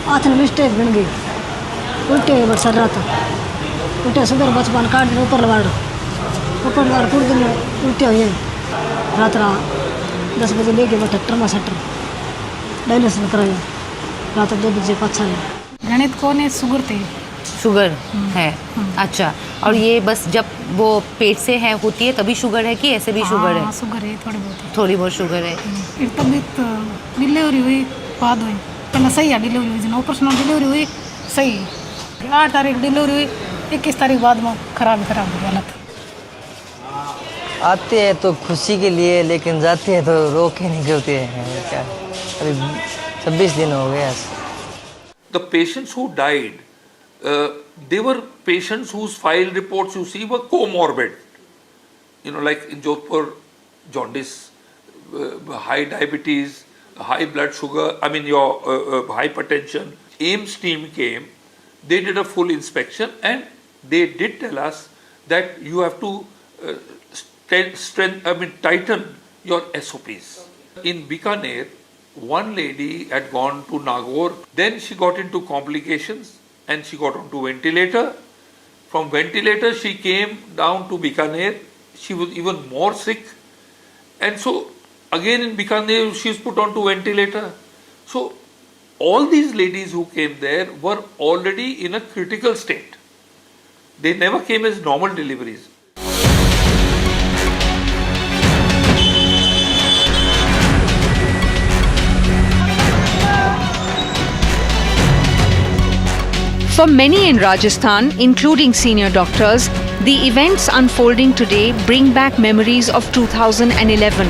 हाथ में मिस्टेक बन गई, उल्टे हुए सर रात उल्टे सुगर बचपन काट दिया ऊपर लगा पूरे दिन उल्टे हुए रात 10 बजे लेके बैठे ट्रमा सेंटर डायलिसिस कराया रात 2 बजे 5 साल। गणित कौन है? शुगर थे। शुगर है, अच्छा। और ये बस जब वो पेट से है होती है तभी शुगर है कि ऐसे भी शुगर है? शुगर है, थोड़ी बहुत शुगर है। फिर तबीयत डिलीवरी हुई बाद हुई, पहले सही है डिलीवरी हुई, जब ऑपरेशन डिलीवरी हुई सही, 8 तारीख डिलीवरी हुई, 21 तारीख बाद में खराब हो गई हालत। आते हैं तो खुशी के लिए, लेकिन जाते हैं तो रो के निकलते हैं। क्या अभी 26 दिन हो गए। The patients who died, they were patients whose file reports you see were comorbid. You know, like in Jodhpur, jaundice, high diabetes, high blood sugar, your hypertension. AIMS team came, they did a full inspection and they did tell us that you have to tighten your SOPs. In Bikaner, one lady had gone to Nagaur, then she got into complications and she got onto ventilator. From ventilator she came down to Bikaner, she was even more sick, and so again in Bikaner she was put onto ventilator. So all these ladies who came there were already in a critical state. They never came as normal deliveries. For many in Rajasthan, including senior doctors, the events unfolding today bring back memories of 2011,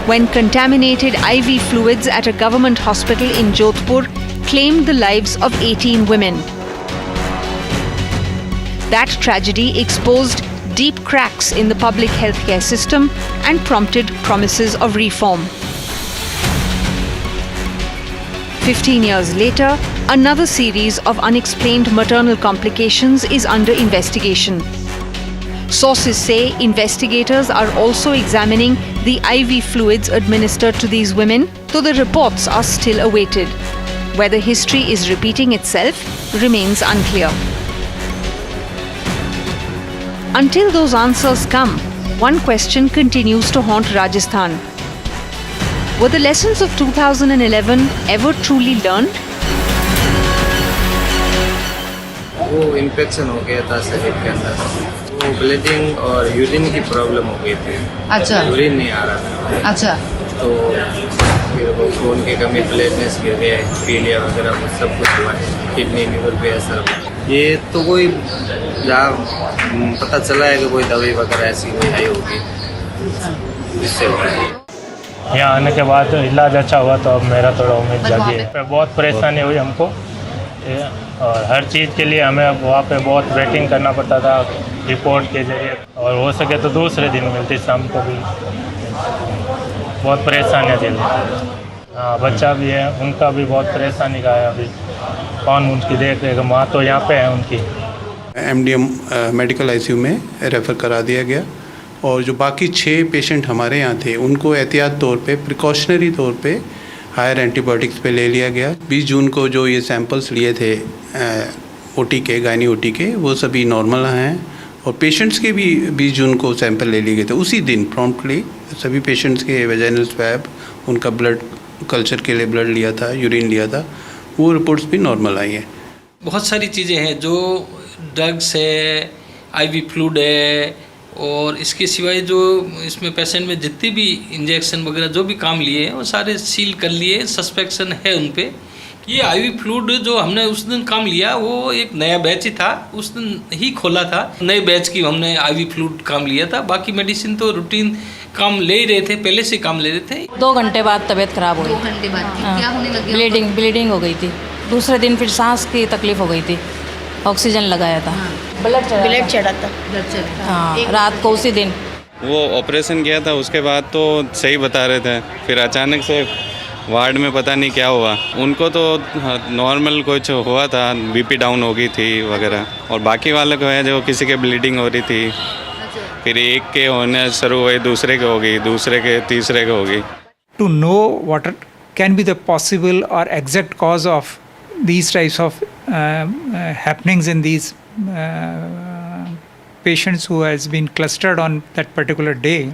when contaminated IV fluids at a government hospital in Jodhpur claimed the lives of 18 women. That tragedy exposed deep cracks in the public healthcare system and prompted promises of reform. 15 years later, another series of unexplained maternal complications is under investigation. Sources say investigators are also examining the IV fluids administered to these women, though the reports are still awaited. Whether history is repeating itself remains unclear. Until those answers come, one question continues to haunt Rajasthan. Were the lessons of 2011 ever truly learned? वो infection हो गया था शरीर के अंदर, वो bleeding और urine की प्रॉब्लम हो गई थी। अच्छा। यूरिन नहीं आ रहा था। अच्छा। तो फिर वो खून की कमी, ब्लडनेस गिर गया, पीलिया वगैरह वो सब कुछ हुआ है, किडनी लिवर पे असर हुआ। ये तो कोई जहाँ पता चला है कि कोई दवाई वगैरह ऐसी कोई आई होगी, इससे हुआ है। यहाँ आने के बाद इलाज अच्छा हुआ तो अब मेरा थोड़ा उम्मीद जागी है। बहुत परेशानी हुई हमको, और हर चीज़ के लिए हमें वहाँ पे बहुत वेटिंग करना पड़ता था रिपोर्ट के जरिए, और हो सके तो दूसरे दिन मिलती शाम को भी। बहुत परेशानियाँ झेली। हाँ, बच्चा भी है, उनका भी बहुत परेशानी का है। अभी कौन उनकी देख रेख, माँ तो यहाँ पे है उनकी। MDM मेडिकल ICU में रेफ़र करा दिया गया, और जो बाकी 6 पेशेंट हमारे यहाँ थे उनको एहतियात तौर पे, प्रिकॉशनरी तौर पे हायर एंटीबायोटिक्स पे ले लिया गया। 20 जून को जो ये सैंपल्स लिए थे OT के, गायनी OT के, वो सभी नॉर्मल हैं, और पेशेंट्स के भी 20 जून को सैंपल ले लिए गए थे। उसी दिन प्रॉम्प्टली सभी पेशेंट्स के वेजाइनल स्वैब, उनका ब्लड कल्चर के लिए ब्लड लिया था, यूरिन लिया था, वो रिपोर्ट्स भी नॉर्मल आई हैं। बहुत सारी चीज़ें हैं, जो ड्रग्स है, IV फ्लूइड है, और इसके सिवाय जो इसमें पेशेंट में जितने भी इंजेक्शन वगैरह जो भी काम लिए हैं वो सारे सील कर लिए, सस्पेक्शन है उन पे। ये IV फ्लूइड जो हमने उस दिन काम लिया वो एक नया बैच ही था, उस दिन ही खोला था, नए बैच की हमने IV फ्लूइड काम लिया था। बाकी मेडिसिन तो रूटीन काम ले ही रहे थे, पहले से काम ले रहे थे। 2 घंटे बाद तबीयत खराब हो गई। 2 घंटे बाद क्या होने लगा? ब्लीडिंग हो गई थी। दूसरे दिन फिर सांस की तकलीफ हो गई थी, ऑक्सीजन लगाया था। ब्लड चढ़ा था। ब्लड चढ़ा। हाँ, रात को उसी दिन वो ऑपरेशन किया था उसके बाद तो सही बता रहे थे, फिर अचानक से वार्ड में पता नहीं क्या हुआ। उनको तो नॉर्मल कुछ हुआ था, बीपी डाउन हो गई थी वगैरह, और बाकी वाले को है जो किसी के ब्लीडिंग हो रही थी, फिर एक के होने शुरू हुई, दूसरे के हो गई, दूसरे के तीसरे के हो गई। To know what can be the possible or exact cause of these types of happenings in these patients who has been clustered on that particular day,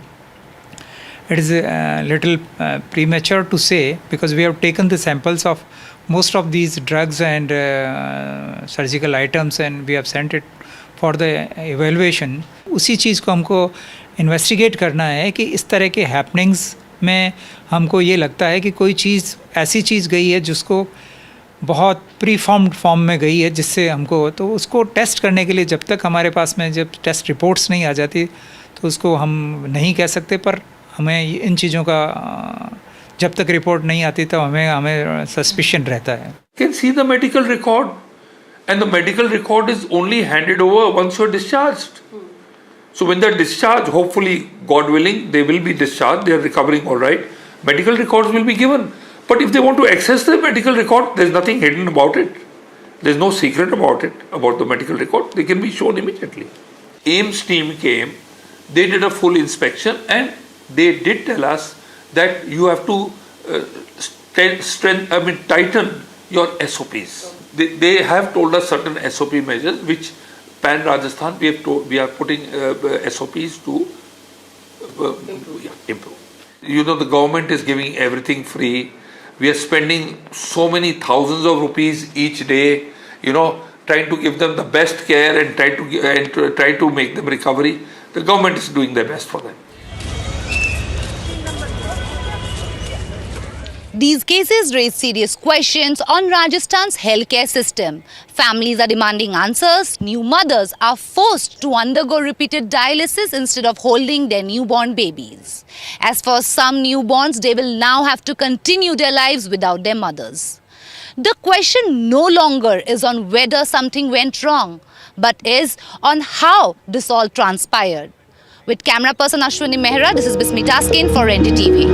it is a little premature to say, because we have taken the samples of most of these drugs and surgical items and we have sent it for the evaluation. उसी चीज़ को हमको investigate करना है कि इस तरह के happenings में हमको ये लगता है कि कोई चीज़ ऐसी चीज़ गई है जिसको बहुत प्रीफॉर्म्ड फॉर्म में गई है, जिससे हमको, तो उसको टेस्ट करने के लिए जब तक हमारे पास में जब टेस्ट रिपोर्ट्स नहीं आ जाती तो उसको हम नहीं कह सकते, पर हमें इन चीज़ों का जब तक रिपोर्ट नहीं आती तो हमें सस्पिशन रहता है। Can see the medical record, and the medical record is only handed over once you're discharged. So when they're discharged, hopefully, God willing, they will be discharged, they are recovering all right, medical records will be given. But if they want to access the medical record, there's nothing hidden about it. There's no secret about it, about the medical record. They can be shown immediately. AIMS team came, they did a full inspection and they did tell us that you have to tighten your SOPs. They have told us certain SOP measures which Pan Rajasthan we are putting SOPs to improve. You know, the government is giving everything free. We are spending so many thousands of rupees each day, you know, trying to give them the best care and try to make them recovery. The government is doing their best for them. These cases raise serious questions on Rajasthan's healthcare system. Families are demanding answers. New mothers are forced to undergo repeated dialysis instead of holding their newborn babies. As for some newborns, they will now have to continue their lives without their mothers. The question no longer is on whether something went wrong, but is on how this all transpired. With camera person Ashwini Mehra, this is Bismi Taskin for NDTV.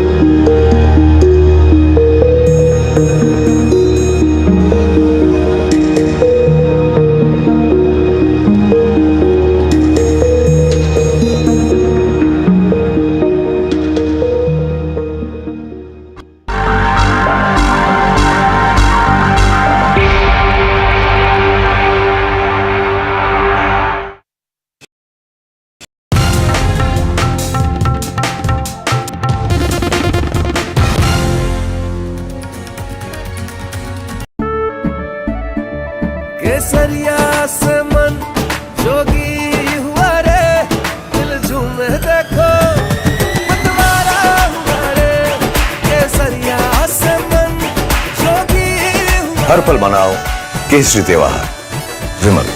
केसरिया से मन जोगी हुआ रे, दिल झूमे देखो मतवारा हुआ रे। केसरिया से मन जोगी हुआ। हर पल मनाओ केसरी त्योहार। विमल,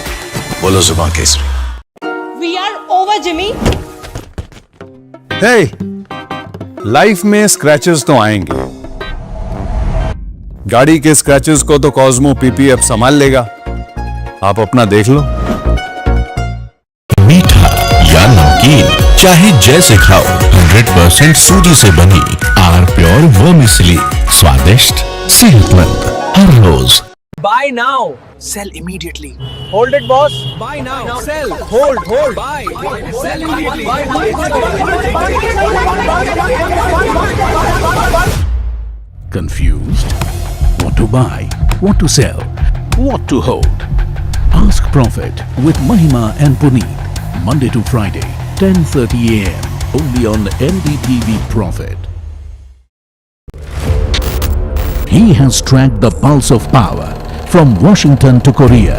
बोलो जुबान केसरी। We are over, Jimmy. Hey, life में स्क्रैचेस तो आएंगे। गाड़ी के स्क्रैचेस को तो कॉस्मो पीपीएफ संभाल लेगा, आप अपना देख लो। मीठा या नमकीन, चाहे जैसे खाओ, 100% सूजी से बनी आर प्योर वर्मिसेली, स्वादिष्ट, सेहतमंद, हर रोज। Buy now, sell immediately. Hold it, boss. Buy now, sell. Hold, buy, sell immediately. Confused? What to buy? What to sell? What to hold? Ask Prophet with Mahima and Puneet, Monday to Friday, 10:30 a.m. only on NDTV Prophet. He has tracked the pulse of power from Washington to Korea.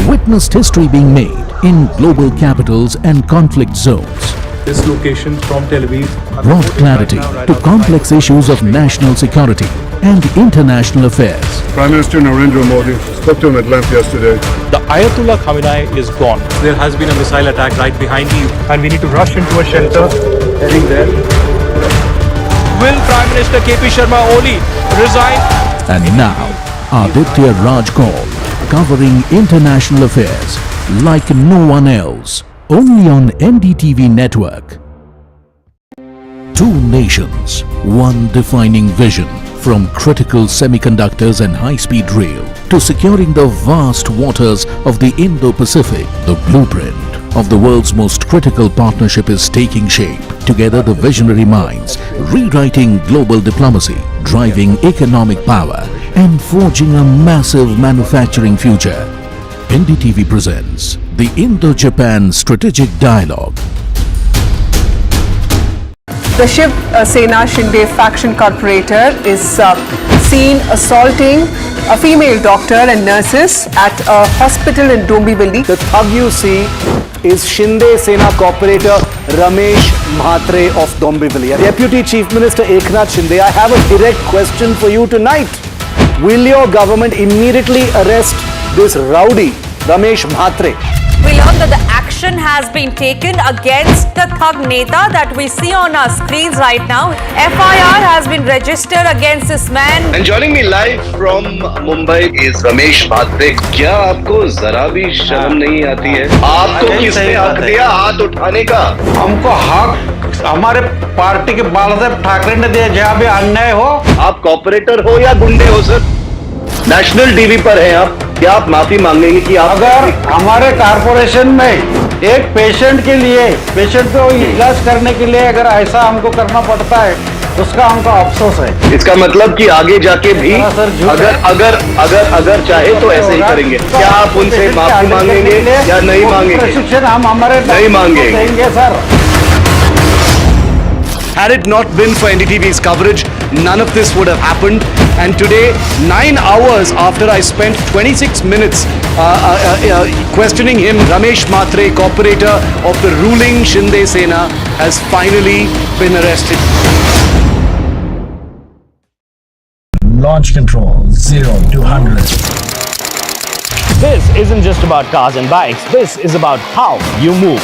Witnessed history being made in global capitals and conflict zones. This location from Tel Aviv Brought clarity to complex issues of national security and international affairs. Prime Minister Narendra Modi spoke to him at length yesterday. The Ayatollah Khamenei is gone. There has been a missile attack right behind you, And we need to rush into a shelter. heading there. Will Prime Minister KP Sharma Oli resign? And now, Aditya Raj Kaul, covering international affairs like no one else. only on NDTV network. Two nations, one defining vision. From critical semiconductors and high-speed rail to securing the vast waters of the Indo-Pacific, the blueprint of the world's most critical partnership is taking shape. Together, the visionary minds rewriting global diplomacy, driving economic power, and forging a massive manufacturing future. NDTV presents the Indo-Japan Strategic Dialogue. The Shiv Sena Shinde faction corporator is seen assaulting a female doctor and nurses at a hospital in Dombivli. The thug you see is Shinde Sena corporator Ramesh Mhatre of Dombivli. Deputy Chief Minister Eknath Shinde, I have a direct question for you tonight. Will your government immediately arrest this rowdy Ramesh Mhatre? We learned that the action has been taken against the thug neta that we see on our screens right now. FIR has been registered against this man. And joining me live from Mumbai is Ramesh Mhatre. क्या आपको जरा भी शर्म नहीं आती है? आपको किसने हक दिया हाथ उठाने का? हमको हक हमारे पार्टी के बालासाहेब ठाकरे ने दिया जहाँ भी अन्याय हो। आप कॉर्पोरेटर हो या गुंडे हो सर? नेशनल टीवी पर हैं आप। क्या आप माफी मांगेंगे कि आप अगर हमारे कारपोरेशन में एक पेशेंट के लिए पेशेंट को इलाज करने के लिए अगर ऐसा हमको करना पड़ता है उसका हमको अफसोस है। इसका मतलब कि आगे जाके भी अगर चाहे तो ऐसे ही करेंगे। क्या आप उनसे माफी मांगेंगे या नहीं मांगेंगे? प्रशिक्षण हम हमारे नहीं मांगेंगे sir. Had it not been for NDTV's coverage, none of this would have happened. And today, 9 hours after I spent 26 minutes questioning him, Ramesh Mhatre, corporator of the ruling Shinde Sena, has finally been arrested. Launch control 0 to 100. This isn't just about cars and bikes. This is about how you move.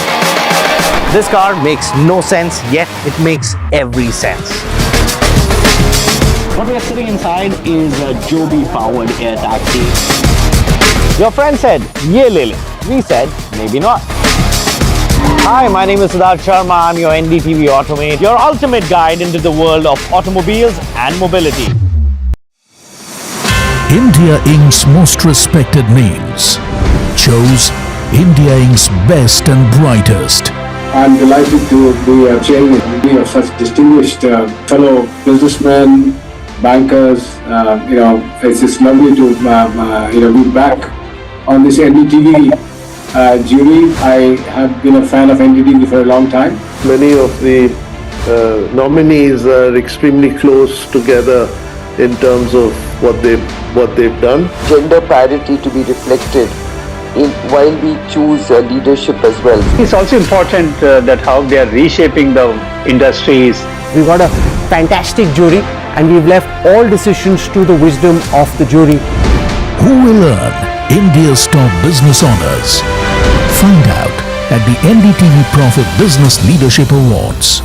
This car makes no sense, yet it makes every sense. What we are sitting inside is a Joby-powered air taxi. Your friend said, "Ye le le." We said, maybe not. Hi, my name is Siddharth Sharma. I'm your NDTV Automate, your ultimate guide into the world of automobiles and mobility. India Inc.'s most respected names chose India Inc.'s best and brightest. I'm delighted to be chairing of such distinguished fellow businessmen, bankers. It's just lovely to be back on this NDTV jury. I have been a fan of NDTV for a long time. Many of the nominees are extremely close together in terms of what they've done. Gender parity to be reflected while we choose leadership as well. It's also important that how they are reshaping the industries. We've got a fantastic jury and we've left all decisions to the wisdom of the jury. Who will earn India's top business honors? Find out at the NDTV Profit Business Leadership Awards.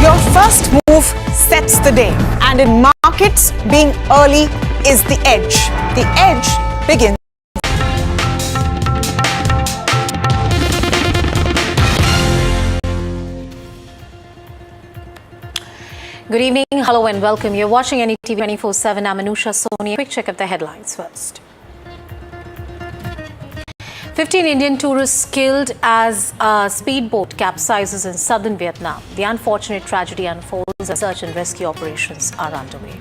Your first move sets the day, and in markets, being early is the edge. The edge begins. Good evening, hello and welcome. You're watching NDTV 24/7. I'm Anusha Soni. Quick check of the headlines first. 15 Indian tourists killed as a speedboat capsizes in southern Vietnam. The unfortunate tragedy unfolds as search and rescue operations are underway.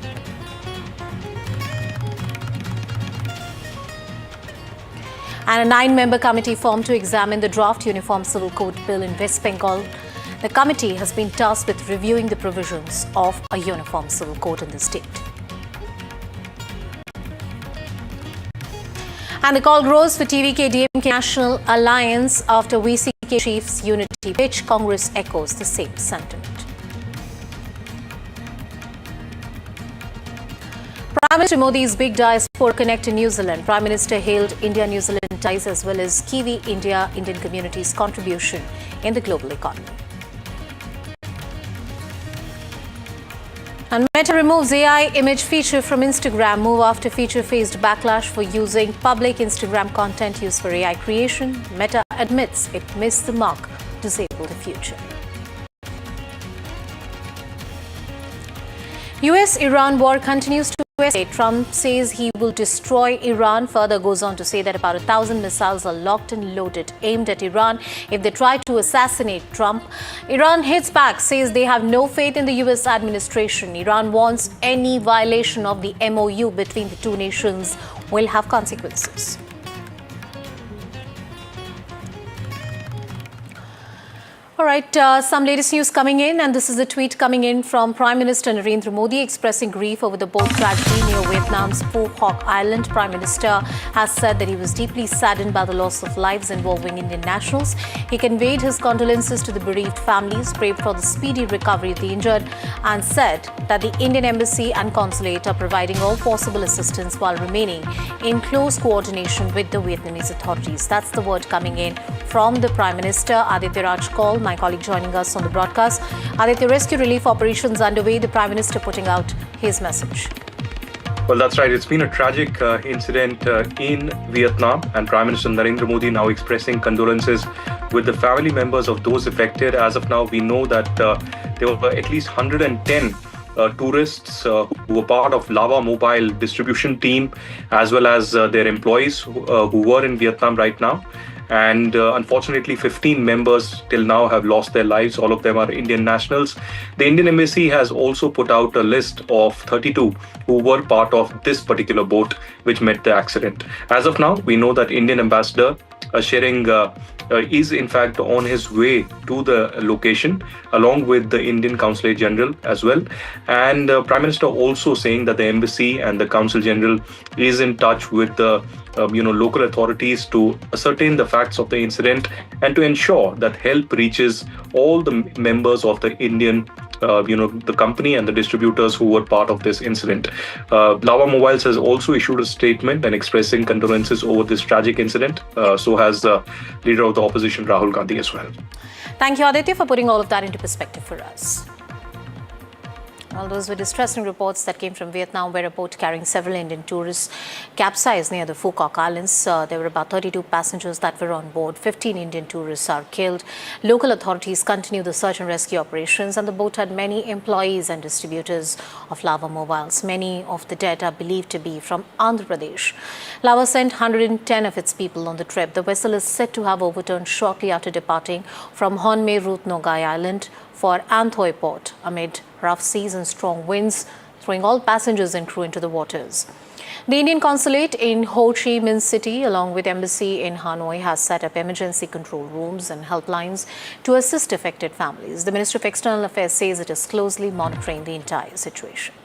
And a 9-member committee formed to examine the draft Uniform Civil Code bill in West Bengal. The committee has been tasked with reviewing the provisions of a Uniform Civil Code in the state. And the call grows for TVK-DMK National Alliance after VCK Chiefs Unity pitch. Congress echoes the same sentiment. Prime Minister Modi's big diaspora connect in New Zealand. Prime Minister hailed India-New Zealand ties as well as Kiwi Indian community's contribution in the global economy. And Meta removes AI image feature from Instagram. Move after feature faced backlash for using public Instagram content used for AI creation. Meta admits it missed the mark to disable the future. US-Iran war continues to escalate. Trump says he will destroy Iran. Further goes on to say that about 1,000 missiles are locked and loaded, aimed at Iran if they try to assassinate Trump. Iran hits back, says they have no faith in the US administration. Iran warns any violation of the MOU between the two nations will have consequences. All right, some latest news coming in, and this is a tweet coming in from Prime Minister Narendra Modi expressing grief over the boat tragedy near Vietnam's Phu Quoc Island. Prime Minister has said that he was deeply saddened by the loss of lives involving Indian nationals. He conveyed his condolences to the bereaved families, prayed for the speedy recovery of the injured, and said that the Indian Embassy and Consulate are providing all possible assistance while remaining in close coordination with the Vietnamese authorities. That's the word coming in from the Prime Minister. Aditya Raj Kaul, my colleague joining us on the broadcast. Aditya, rescue relief operations underway. The Prime Minister putting out his message. Well, that's right. It's been a tragic incident in Vietnam, and Prime Minister Narendra Modi now expressing condolences with the family members of those affected. As of now, we know that there were at least 110 tourists who were part of Lava Mobile distribution team, as well as their employees who were in Vietnam right now. And unfortunately, 15 members till now have lost their lives. All of them are Indian nationals. The Indian Embassy has also put out a list of 32 who were part of this particular boat which met the accident. As of now, we know that Indian Ambassador Shering is in fact on his way to the location along with the Indian Consulate General as well. And Prime Minister also saying that the embassy and the Consul General is in touch with the local authorities to ascertain the facts of the incident and to ensure that help reaches all the members of the Indian the company and the distributors who were part of this incident. Lava Mobiles has also issued a statement and expressing condolences over this tragic incident. So has the leader of the opposition, Rahul Gandhi, as well. Thank you, Aditya, for putting all of that into perspective for us. Well, those were distressing reports that came from Vietnam, where a boat carrying several Indian tourists capsized near the Phu Quoc Islands. There were about 32 passengers that were on board. 15 Indian tourists are killed. Local authorities continue the search and rescue operations, and the boat had many employees and distributors of Lava Mobiles. Many of the dead are believed to be from Andhra Pradesh. Lava sent 110 of its people on the trip. The vessel is said to have overturned shortly after departing from Hon May Rut Ngoai Island for An Thoi Port amid rough seas and strong winds, throwing all passengers and crew into the waters. The Indian Consulate in Ho Chi Minh City, along with Embassy in Hanoi, has set up emergency control rooms and helplines to assist affected families. The Ministry of External Affairs says it is closely monitoring the entire situation.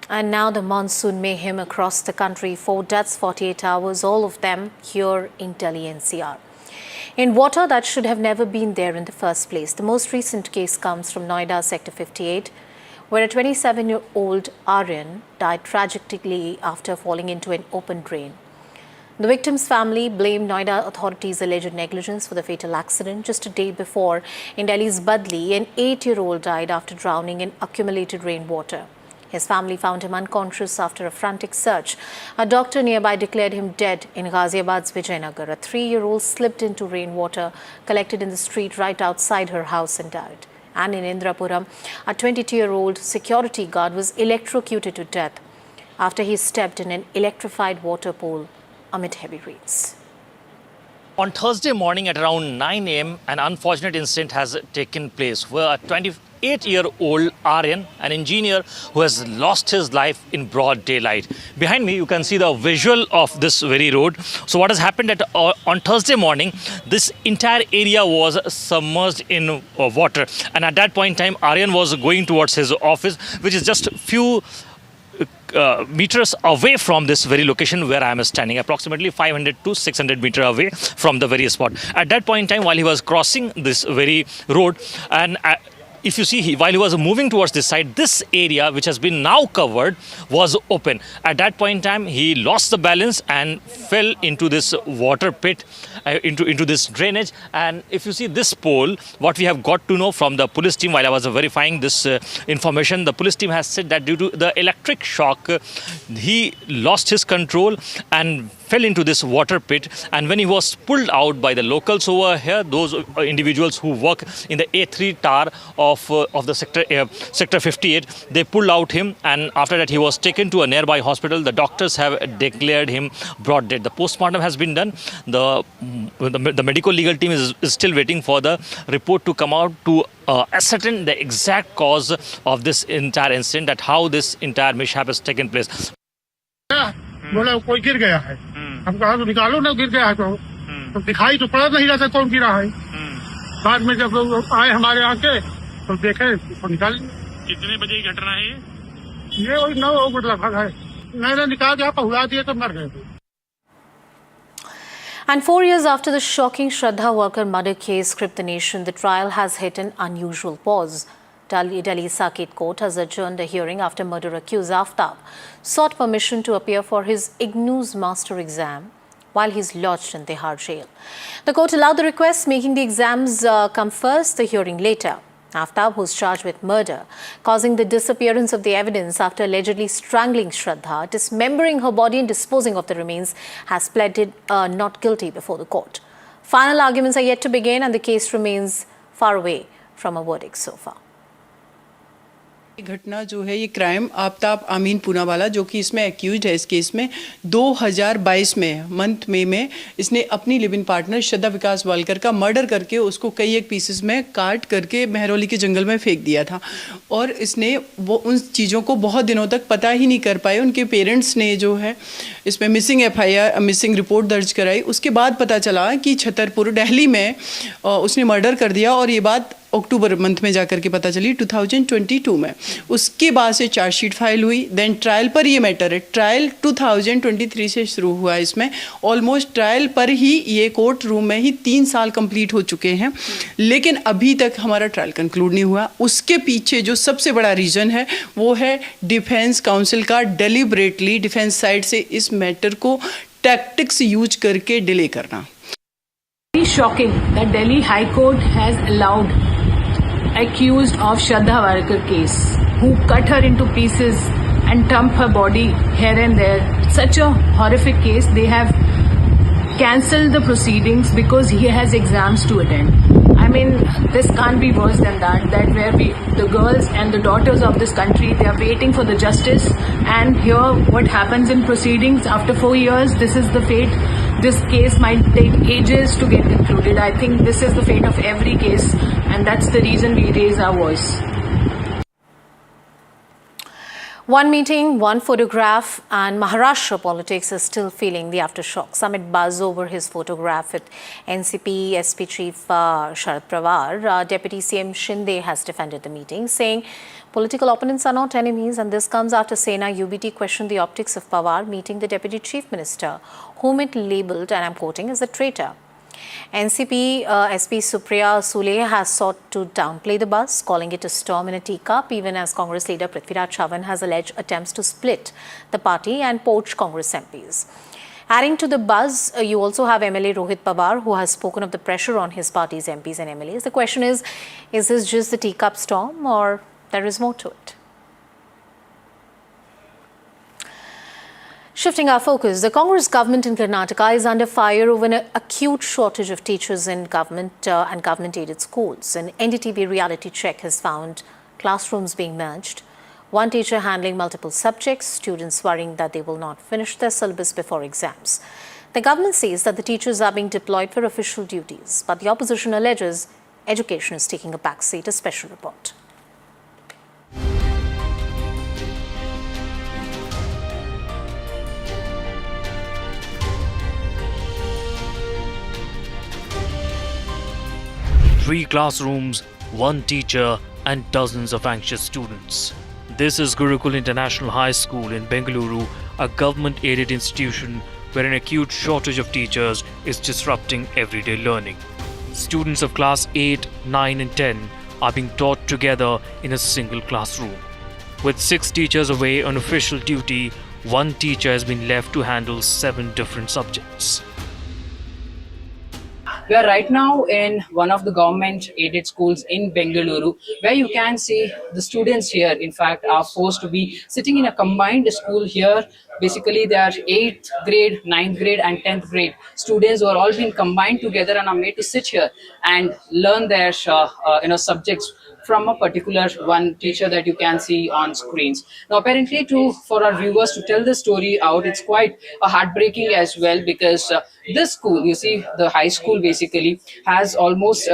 And now the monsoon mayhem across the country. 4 deaths, 48 hours, all of them here in Delhi NCR. In water that should have never been there in the first place. The most recent case comes from Noida Sector 58, where a 27-year-old Aryan died tragically after falling into an open drain. The victim's family blamed Noida authorities' alleged negligence for the fatal accident. Just a day before, in Delhi's Badli, an 8-year-old died after drowning in accumulated rainwater. His family found him unconscious after a frantic search. A doctor nearby declared him dead in Ghaziabad's Vijayanagar. A 3-year-old slipped into rainwater collected in the street right outside her house and died. And in Indrapuram, a 22-year-old security guard was electrocuted to death after he stepped in an electrified water pool amid heavy rains. On Thursday morning at around 9 a.m., an unfortunate incident has taken place where a 28-year-old Aryan, an engineer who has lost his life in broad daylight. Behind me, you can see the visual of this very road. So what has happened on Thursday morning, this entire area was submerged in water. And at that point in time, Aryan was going towards his office, which is just a few meters away from this very location where I am standing, approximately 500 to 600 meters away from the very spot. At that point in time, while he was crossing this very road, and if you see, while he was moving towards this side, this area, which has been now covered, was open. At that point in time, he lost the balance and fell into this water pit, into this drainage. And if you see this pole, what we have got to know from the police team, while I was verifying this information, the police team has said that due to the electric shock, he lost his control and fell into this water pit. And when he was pulled out by the locals over here, those individuals who work in the A3 tower of the sector 58, they pulled out him, and after that he was taken to a nearby hospital. The doctors have declared him brought dead. The postmortem has been done. The medical legal team is still waiting for the report to come out to ascertain the exact cause of this entire incident, that how this entire mishap has taken place. बोला कोई गिर गया है, हम कहा तो निकालो ना, गिर गया है तो दिखाई तो पड़ नहीं रहा था कौन गिरा है। बाद में जब लोग आए हमारे आके तो देखे तो निकाल। कितने बजे की घटना है ये? वही 9 बजे लगभग है। मैंने निकाल के पहुंचा दिए तो मर गए। And 4 years after the shocking Shraddha Walkar murder case gripped the nation, the trial has hit an unusual pause. Delhi Circuit Court has adjourned a hearing after murder accused Aftab sought permission to appear for his IGNOU's master exam while he's lodged in Tihar jail. The court allowed the request, making the exams come first, the hearing later. Aftab, who's charged with murder, causing the disappearance of the evidence after allegedly strangling Shraddha, dismembering her body and disposing of the remains, has pleaded not guilty before the court. Final arguments are yet to begin and the case remains far away from a verdict so far. घटना जो है ये crime Aftab आमीन पूनावाला जो कि इसमें accused है, इस केस में 2022 में मंथ में इसने अपनी live in partner Shraddha Vikas Walker का मर्डर करके उसको कई एक पीसेस में काट करके महरौली के जंगल में फेंक दिया था। और इसने वो उन चीज़ों को बहुत दिनों तक पता ही नहीं कर पाए। उनके पेरेंट्स ने जो है इसमें मिसिंग FIR मिसिंग रिपोर्ट दर्ज कराई। उसके बाद पता चला कि छतरपुर दिल्ली में उसने मर्डर कर दिया और ये बात अक्टूबर मंथ में जाकर के पता चली 2022 में। उसके बाद से चार्जशीट फाइल हुई। देन ट्रायल पर ये मैटर है। ट्रायल 2023 से शुरू हुआ। इसमें ऑलमोस्ट ट्रायल पर ही ये कोर्ट रूम में ही 3 साल कंप्लीट हो चुके हैं, लेकिन अभी तक हमारा ट्रायल कंक्लूड नहीं हुआ। उसके पीछे जो सबसे बड़ा रीज़न है वो है डिफेंस काउंसिल का डेलिबरेटली डिफेंस साइड से इस मैटर को टैक्टिक्स यूज करके डिले करना। Shocking that Delhi High Court has allowed accused of Shraddha Walkar case, who cut her into pieces and dumped her body here and there. Such a horrific case. They have cancelled the proceedings because he has exams to attend. I mean, this can't be worse than that. That where the girls and the daughters of this country, they are waiting for the justice. And here, what happens in proceedings after 4 years? This is the fate. This case might take ages to get concluded. I think this is the fate of every case, and that's the reason we raise our voice. One meeting, one photograph, and Maharashtra politics is still feeling the aftershocks amid buzz over his photograph with NCP SP Chief Sharad Pawar. Deputy CM Shinde has defended the meeting, saying political opponents are not enemies, and this comes after Sena UBT questioned the optics of Pawar meeting the Deputy Chief Minister, whom it labelled, and I'm quoting, as a traitor. NCP SP Supriya Sule has sought to downplay the buzz, calling it a storm in a teacup, even as Congress leader Prithviraj Chavan has alleged attempts to split the party and poach Congress MPs. Adding to the buzz, you also have MLA Rohit Pawar, who has spoken of the pressure on his party's MPs and MLAs. The question is this just the teacup storm or there is more to it? Shifting our focus, the Congress government in Karnataka is under fire over an acute shortage of teachers in government and government-aided schools. An NDTV reality check has found classrooms being merged, one teacher handling multiple subjects, students worrying that they will not finish their syllabus before exams. The government says that the teachers are being deployed for official duties, but the opposition alleges education is taking a backseat. A special report. Three classrooms, one teacher, and dozens of anxious students. This is Gurukul International High School in Bengaluru, a government-aided institution where an acute shortage of teachers is disrupting everyday learning. Students of class 8, 9 and 10 are being taught together in a single classroom. With 6 teachers away on official duty, one teacher has been left to handle 7 different subjects. We are right now in one of the government-aided schools in Bengaluru, where you can see the students here, in fact, are forced to be sitting in a combined school here. Basically, they are 8th grade, 9th grade and 10th grade students who are all being combined together and are made to sit here and learn their subjects from a particular one teacher that you can see on screens. Now, apparently, for our viewers to tell the story out, it's quite heartbreaking as well, because this school, you see, the high school basically has almost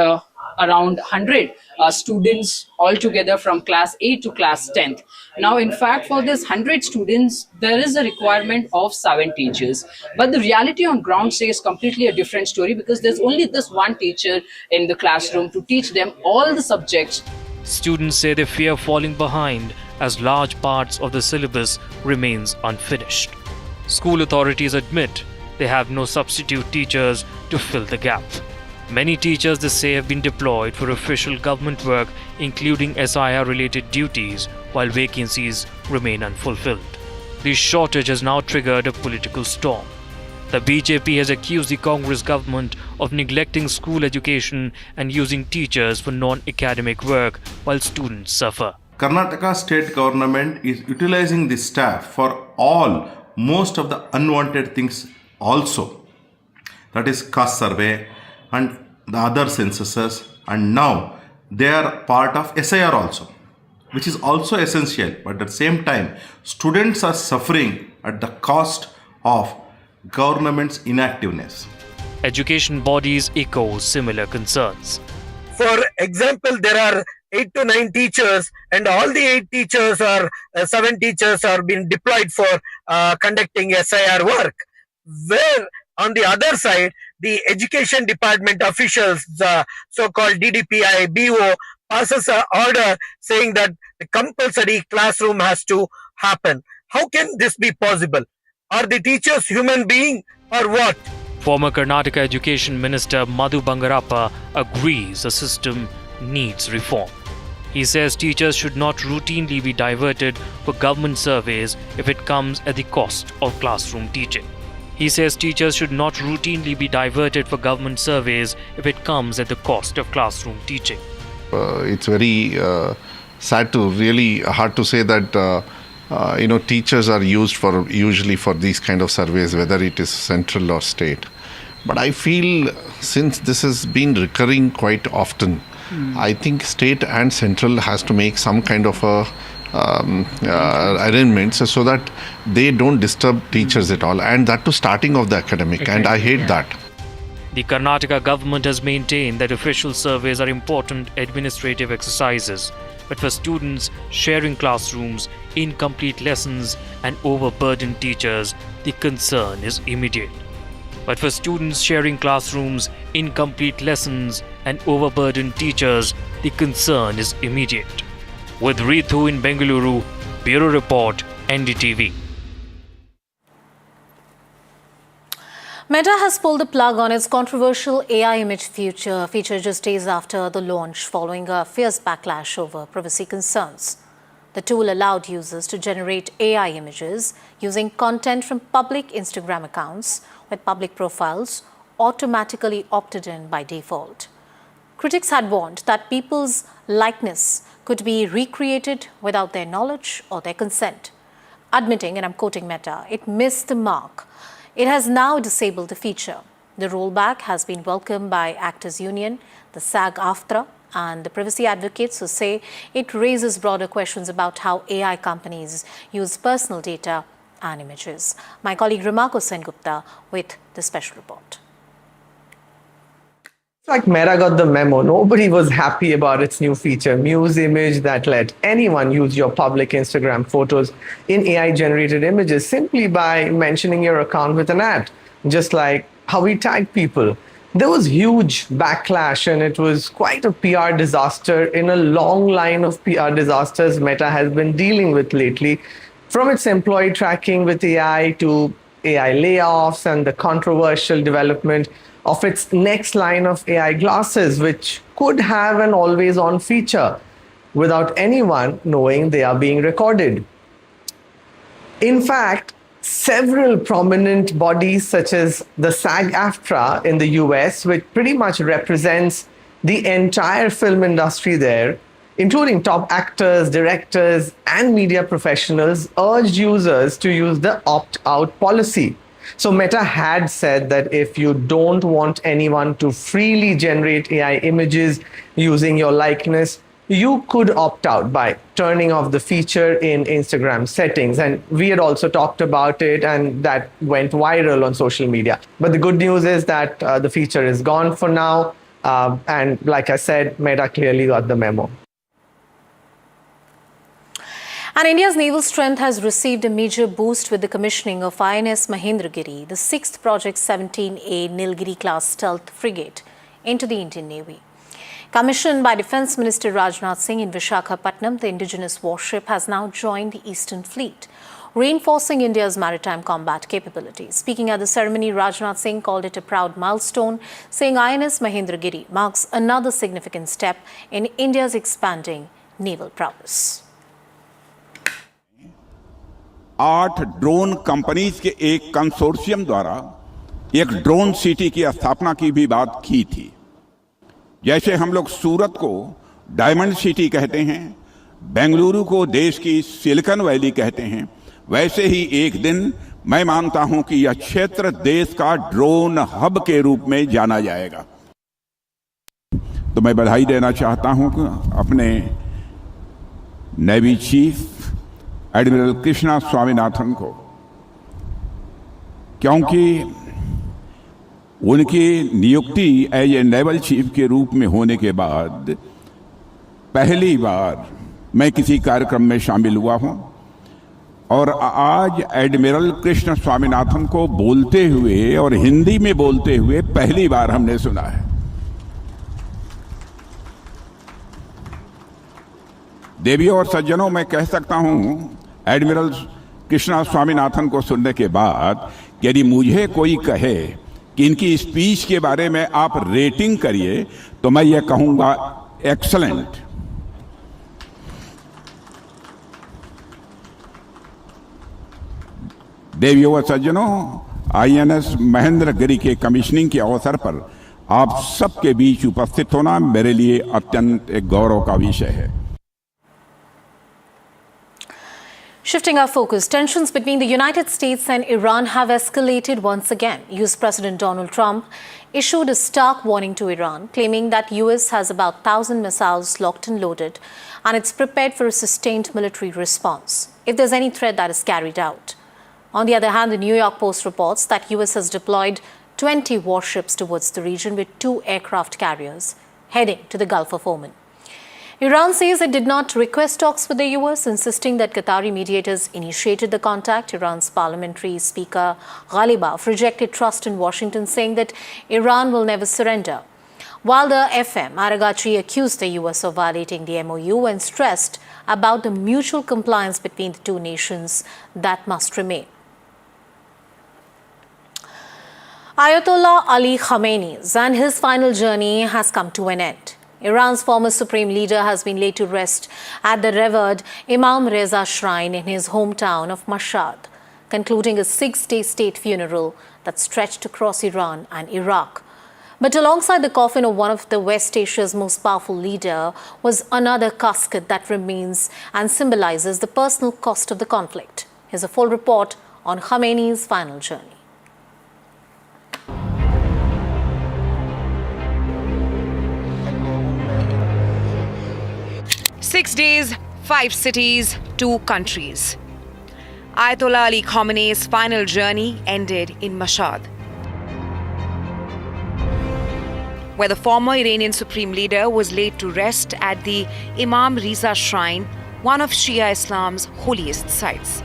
around 100 students altogether from class 8 to class 10th. Now, in fact, for this 100 students, there is a requirement of 7 teachers. But the reality on ground says completely a different story, because there's only this one teacher in the classroom to teach them all the subjects. Students say they fear falling behind as large parts of the syllabus remains unfinished. School authorities admit they have no substitute teachers to fill the gap. Many teachers, they say, have been deployed for official government work, including SIR-related duties, while vacancies remain unfulfilled. This shortage has now triggered a political storm. The BJP has accused the Congress government of neglecting school education and using teachers for non-academic work while students suffer. Karnataka state government is utilizing the staff for most of the unwanted things also. That is caste survey and the other censuses, and now they are part of SIR also, which is also essential, but at the same time students are suffering at the cost of government's inactiveness. Education bodies echo similar concerns. For example, there are 8 to 9 teachers, and all the 8 teachers or 7 teachers are being deployed for conducting SIR work, where on the other side, the education department officials, the so-called DDPI, BO, passes an order saying that the compulsory classroom has to happen. How can this be possible? Are the teachers human beings or what? Former Karnataka Education Minister Madhu Bangarappa agrees the system needs reform. He says teachers should not routinely be diverted for government surveys if it comes at the cost of classroom teaching. He says teachers should not routinely be diverted for government surveys if it comes at the cost of classroom teaching. It's very sad to really hard to say that teachers are used usually for these kind of surveys, whether it is central or state. But I feel since this has been recurring quite often, I think state and central has to make some kind of arrangements so that they don't disturb teachers at all, and that to starting of the academic, and I hate that. The Karnataka government has maintained that official surveys are important administrative exercises, but for students sharing classrooms, incomplete lessons and overburdened teachers, the concern is immediate. But for students sharing classrooms, incomplete lessons and overburdened teachers, the concern is immediate. With Ritu in Bengaluru, Bureau Report, NDTV. Meta has pulled the plug on its controversial AI image feature just days after the launch, following a fierce backlash over privacy concerns. The tool allowed users to generate AI images using content from public Instagram accounts, with public profiles automatically opted in by default. Critics had warned that people's likeness could be recreated without their knowledge or their consent, admitting, and I'm quoting Meta, it missed the mark. It has now disabled the feature. The rollback has been welcomed by Actors Union, the SAG-AFTRA, and the privacy advocates who say it raises broader questions about how AI companies use personal data and images. My colleague Ramako Sengupta with the special report. It's like Meta got the memo. Nobody was happy about its new feature, Muse Image, that let anyone use your public Instagram photos in AI-generated images simply by mentioning your account with an ad, just like how we tag people. There was huge backlash, and it was quite a PR disaster in a long line of PR disasters Meta has been dealing with lately, from its employee tracking with AI to AI layoffs and the controversial development of its next line of AI glasses, which could have an always on feature without anyone knowing they are being recorded. In fact, several prominent bodies such as the SAG-AFTRA in the US, which pretty much represents the entire film industry there, including top actors, directors, and media professionals, urged users to use the opt-out policy. So Meta had said that if you don't want anyone to freely generate AI images using your likeness, you could opt out by turning off the feature in Instagram settings. And we had also talked about it, and that went viral on social media. But the good news is that the feature is gone for now. And like I said, Meta clearly got the memo. And India's naval strength has received a major boost with the commissioning of INS Mahendragiri, the 6th Project 17A Nilgiri class stealth frigate, into the Indian Navy. Commissioned by Defence Minister Rajnath Singh in Visakhapatnam, the indigenous warship has now joined the Eastern Fleet, reinforcing India's maritime combat capabilities. Speaking at the ceremony, Rajnath Singh called it a proud milestone, saying INS Mahendragiri marks another significant step in India's expanding naval prowess. 8 drone companies के एक consortium द्वारा एक drone city की स्थापना की भी बात की थी। जैसे हम लोग सूरत को डायमंड सिटी कहते हैं, बेंगलुरु को देश की सिलिकॉन वैली कहते हैं, वैसे ही एक दिन मैं मानता हूं कि यह क्षेत्र देश का ड्रोन हब के रूप में जाना जाएगा। तो मैं बधाई देना चाहता हूं अपने navy chief admiral Krishna Swaminathan को, क्योंकि उनकी नियुक्ति एज ए नेवल चीफ के रूप में होने के बाद पहली बार मैं किसी कार्यक्रम में शामिल हुआ हूं और आज एडमिरल कृष्ण स्वामीनाथन को बोलते हुए और हिंदी में बोलते हुए पहली बार हमने सुना है। देवियों और सज्जनों, मैं कह सकता हूं एडमिरल कृष्णा स्वामीनाथन को सुनने के बाद यदि मुझे कोई कहे कि इनकी स्पीच के बारे में आप रेटिंग करिए तो मैं ये कहूंगा एक्सलेंट। देवियों व सज्जनों, आईएनएस महेंद्रगिरी के कमिश्निंग के अवसर पर आप सबके बीच उपस्थित होना मेरे लिए अत्यंत एक गौरव का विषय है। Shifting our focus, tensions between the United States and Iran have escalated once again. US President Donald Trump issued a stark warning to Iran, claiming that US has about 1,000 missiles locked and loaded, and it's prepared for a sustained military response if there's any threat that is carried out. On the other hand, the New York Post reports that US has deployed 20 warships towards the region with 2 aircraft carriers heading to the Gulf of Oman. Iran says it did not request talks with the US, insisting that Qatari mediators initiated the contact. Iran's parliamentary speaker Ghalibaf rejected trust in Washington, saying that Iran will never surrender. While the FM, Aragachi accused the US of violating the MOU and stressed about the mutual compliance between the two nations that must remain. Ayatollah Ali Khamenei's and his final journey has come to an end. Iran's former supreme leader has been laid to rest at the revered Imam Reza Shrine in his hometown of Mashhad, concluding a 6-day state funeral that stretched across Iran and Iraq. But alongside the coffin of one of the West Asia's most powerful leader was another casket that remains and symbolizes the personal cost of the conflict. Here's a full report on Khamenei's final journey. 6 days, 5 cities, 2 countries. Ayatollah Ali Khamenei's final journey ended in Mashhad, where the former Iranian supreme leader was laid to rest at the Imam Reza Shrine, one of Shia Islam's holiest sites.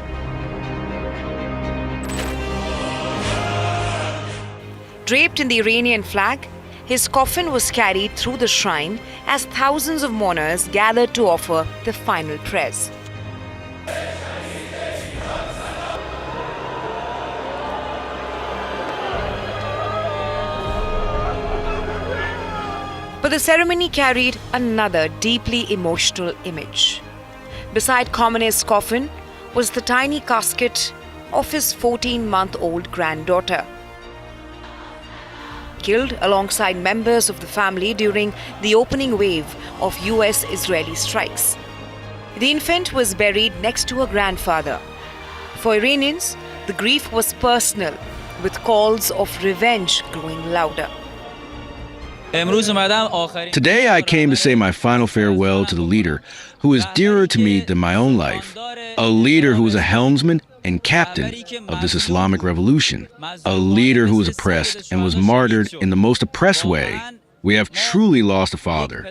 Draped in the Iranian flag, his coffin was carried through the shrine as thousands of mourners gathered to offer the final prayers. But the ceremony carried another deeply emotional image. Beside Khomeini's coffin was the tiny casket of his 14-month-old granddaughter, killed alongside members of the family during the opening wave of US-Israeli strikes. The infant was buried next to her grandfather. For Iranians, the grief was personal, with calls of revenge growing louder. Today I came to say my final farewell to the leader who is dearer to me than my own life, a leader who was a helmsman and captain of this Islamic revolution, a leader who was oppressed and was martyred in the most oppressed way. We have truly lost a father.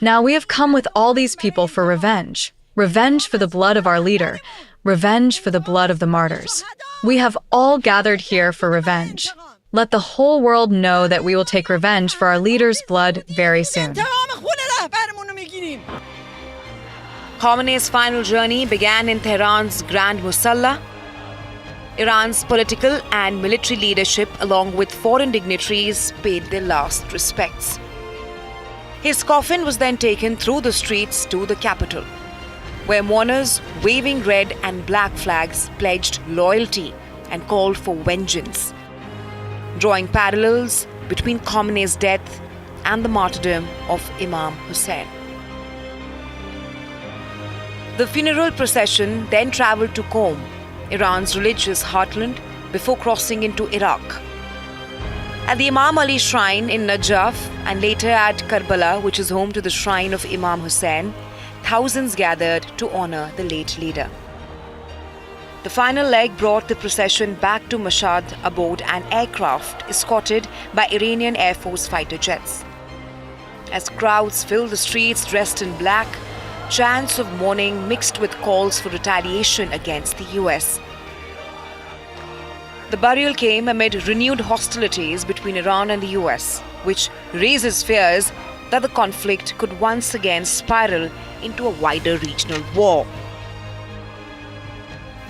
Now we have come with all these people for revenge. Revenge for the blood of our leader. Revenge for the blood of the martyrs. We have all gathered here for revenge. Let the whole world know that we will take revenge for our leader's blood very soon. Khomeini's final journey began in Tehran's Grand Musalla. Iran's political and military leadership, along with foreign dignitaries, paid their last respects. His coffin was then taken through the streets to the capital, where mourners, waving red and black flags, pledged loyalty and called for vengeance, drawing parallels between Khomeini's death and the martyrdom of Imam Hussein. The funeral procession then travelled to Qom, Iran's religious heartland, before crossing into Iraq. At the Imam Ali Shrine in Najaf and later at Karbala, which is home to the shrine of Imam Hussein, thousands gathered to honour the late leader. The final leg brought the procession back to Mashhad aboard an aircraft escorted by Iranian Air Force fighter jets. As crowds filled the streets dressed in black, chants of mourning mixed with calls for retaliation against the US. The burial came amid renewed hostilities between Iran and the US, which raises fears that the conflict could once again spiral into a wider regional war.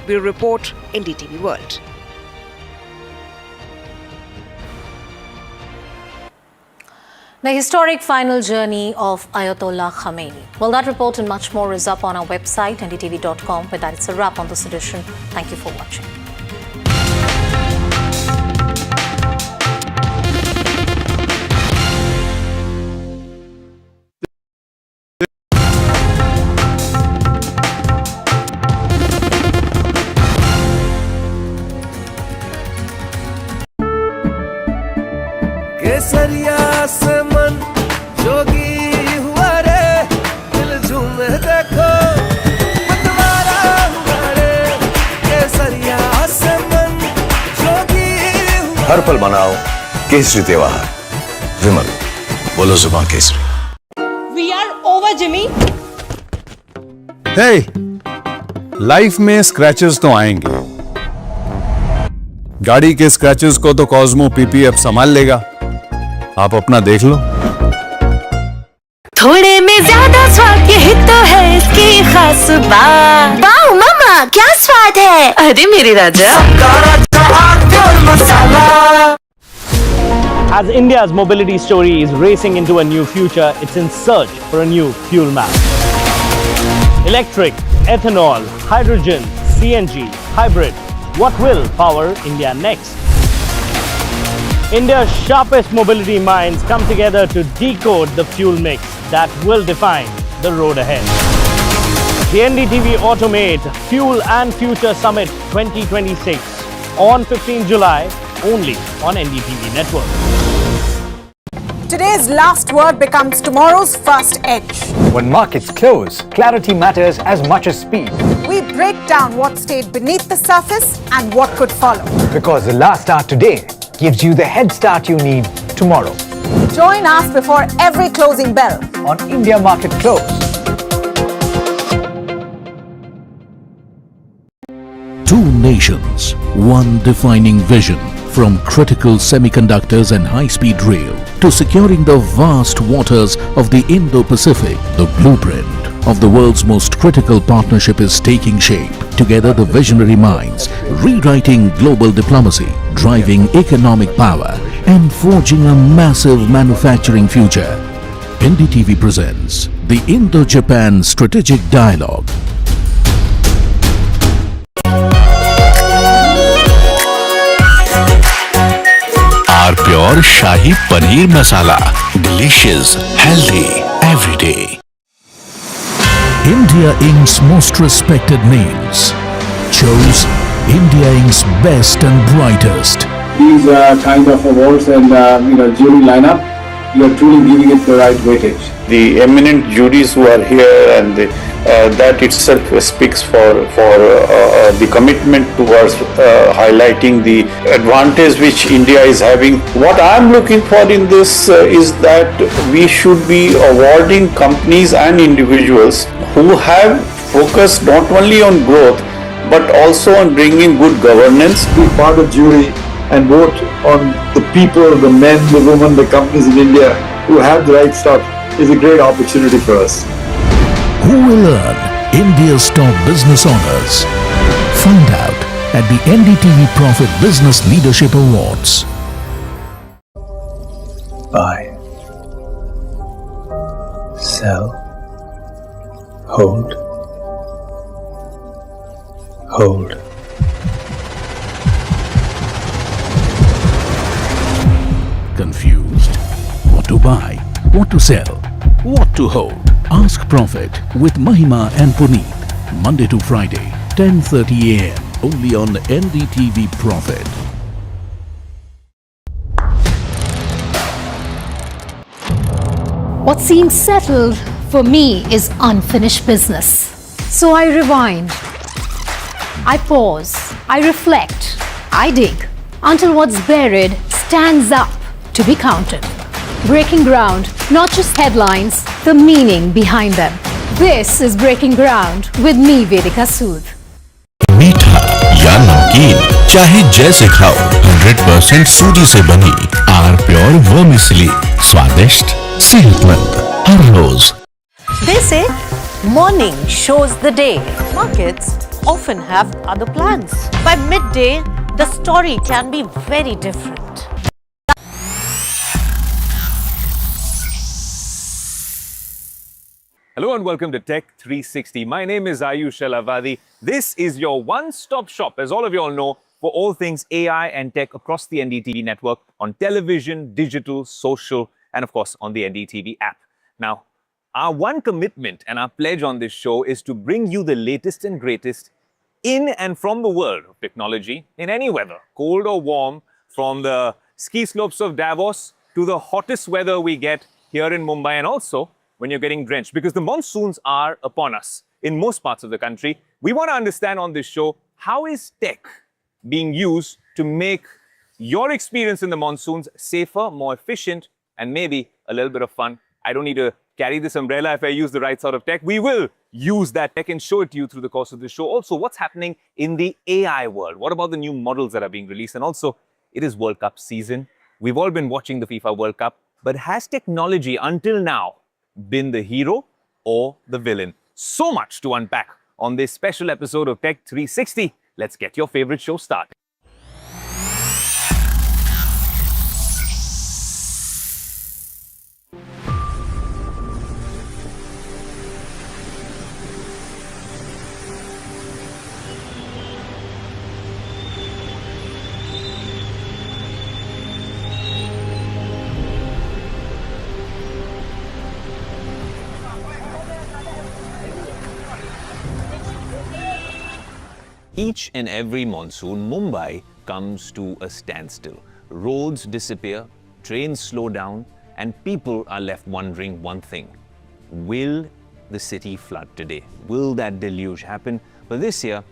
We'll report NDTV World. The historic final journey of Ayatollah Khamenei. Well, that report and much more is up on our website, ndtv.com. With that, it's a wrap on this edition. Thank you for watching. केसरिया से मन जोगी हुआ रे दिल झूमे देखो मतवारा हुआ रे केसरिया से मन जोगी हुआ हर पल मनाओ केसरी त्योहार विमल बोलो जुबान केसरी We are over, Jimmy. Hey, life में स्क्रैचेस तो आएंगे। गाड़ी के स्क्रैचेस को तो कॉस्मो पीपीएफ संभाल लेगा। आप अपना देख लो। थोड़े में ज्यादा स्वाद यही तो है इसकी खास बात। वाओ मामा, क्या स्वाद है? अरे मेरे राजा। As India's mobility story is racing into a new future, it's in search for a new fuel map. Electric, ethanol, hydrogen, CNG, hybrid. What will power India next? India's sharpest mobility minds come together to decode the fuel mix that will define the road ahead. The NDTV Automate Fuel and Future Summit 2026 on 15 July only on NDTV Network. Today's last word becomes tomorrow's first edge. When markets close, clarity matters as much as speed. We break down what stayed beneath the surface and what could follow. Because the last start today gives you the head start you need tomorrow. Join us before every closing bell on India Market Close. Two nations, one defining vision. From critical semiconductors and high-speed rail to securing the vast waters of the Indo-Pacific, the blueprint of the world's most critical partnership is taking shape. Together, the visionary minds, rewriting global diplomacy, driving economic power, and forging a massive manufacturing future. NDTV presents the Indo-Japan Strategic Dialogue. Our pure Shahi Paneer Masala. Delicious, healthy, every day. India Inc.'s most respected names chose India Inc.'s best and brightest. These kind of awards and jury lineup, you are truly giving it the right weightage. The eminent juries who are here, and that itself speaks for the commitment towards highlighting the advantage which India is having. What I am looking for in this is that we should be awarding companies and individuals who have focused not only on growth but also on bringing good governance. Be part of the jury and vote on the people, the men, the women, the companies in India who have the right stuff is a great opportunity for us. Who will earn India's top business honors? Find out at the NDTV Profit Business Leadership Awards. Buy, sell, hold, hold. Confused? What to buy? What to sell? What to hold? Ask Profit with Mahima and Puneet. Monday to Friday, 10:30 a.m. only on NDTV Profit. What seems settled for me is unfinished business. So I rewind. I pause. I reflect. I dig until what's buried stands up to be counted. Breaking ground, not just headlines, the meaning behind them. This is Breaking Ground with me, Vedika Sood. मीठा या नमकीन, चाहे जैसे खाओ, 100% सूजी से बनी are pure vermicelli, स्वादिष्ट, सेहतमंद, हर रोज. They say morning shows the day. Markets often have other plans. By midday, the story can be very different. Hello and welcome to Tech 360. My name is Ayush Alavadi. This is your one-stop shop, as all of you all know, for all things AI and tech across the NDTV network on television, digital, social, and of course on the NDTV app. Now, our one commitment and our pledge on this show is to bring you the latest and greatest in and from the world of technology in any weather, cold or warm, from the ski slopes of Davos to the hottest weather we get here in Mumbai, and also when you're getting drenched, because the monsoons are upon us in most parts of the country. We want to understand on this show, how is tech being used to make your experience in the monsoons safer, more efficient, and maybe a little bit of fun. I don't need to carry this umbrella if I use the right sort of tech. We will use that tech and show it to you through the course of the show. Also, what's happening in the AI world? What about the new models that are being released? And also, it is World Cup season. We've all been watching the FIFA World Cup, but has technology until now been the hero or the villain? So much to unpack on this special episode of Tech 360. Let's get your favorite show started. Each and every monsoon, Mumbai comes to a standstill. Roads disappear, trains slow down, and people are left wondering one thing. Will the city flood today? Will that deluge happen? But this year,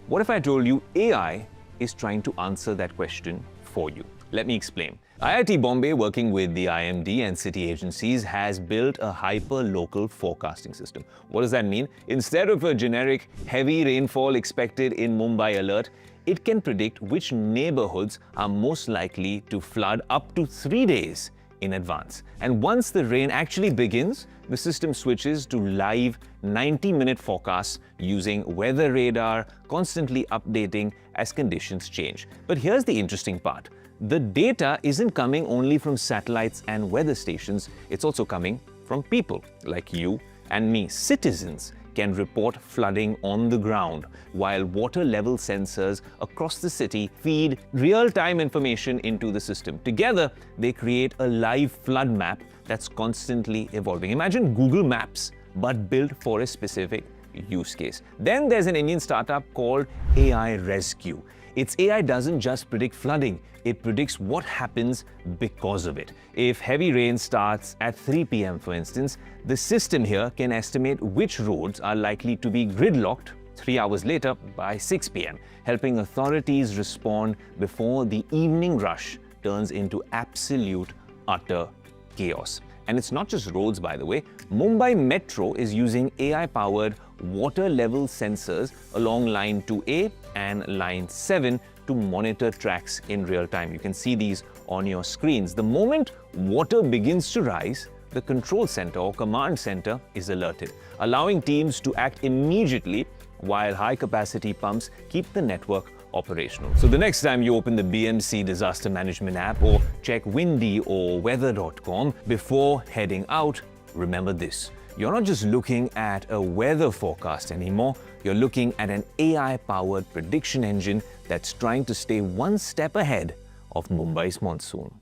what if I told you AI is trying to answer that question for you? Let me explain. IIT Bombay, working with the IMD and city agencies, has built a hyper-local forecasting system. What does that mean? Instead of a generic heavy rainfall expected in Mumbai alert, it can predict which neighborhoods are most likely to flood up to 3 days in advance. And once the rain actually begins, the system switches to live 90-minute forecasts using weather radar, constantly updating as conditions change. But here's the interesting part. the data isn't coming only from satellites and weather stations, it's also coming from people like you and me. Citizens can report flooding on the ground, while water level sensors across the city feed real-time information into the system. Together, they create a live flood map that's constantly evolving. Imagine Google Maps, but built for a specific use case. Then there's an Indian startup called AI Rescue. Its AI doesn't just predict flooding, it predicts what happens because of it. If heavy rain starts at 3 p.m. for instance, the system here can estimate which roads are likely to be gridlocked 3 hours later by 6 p.m., helping authorities respond before the evening rush turns into absolute, utter chaos. And it's not just roads, by the way. Mumbai Metro is using AI-powered water level sensors along line 2A and line 7 to monitor tracks in real time. You can see these on your screens. The moment water begins to rise, the control center or command center is alerted, allowing teams to act immediately while high-capacity pumps keep the network operational. So the next time you open the BMC disaster management app or check windy or weather.com before heading out, remember this. You're not just looking at a weather forecast anymore, you're looking at an AI-powered prediction engine that's trying to stay one step ahead of Mumbai's monsoon.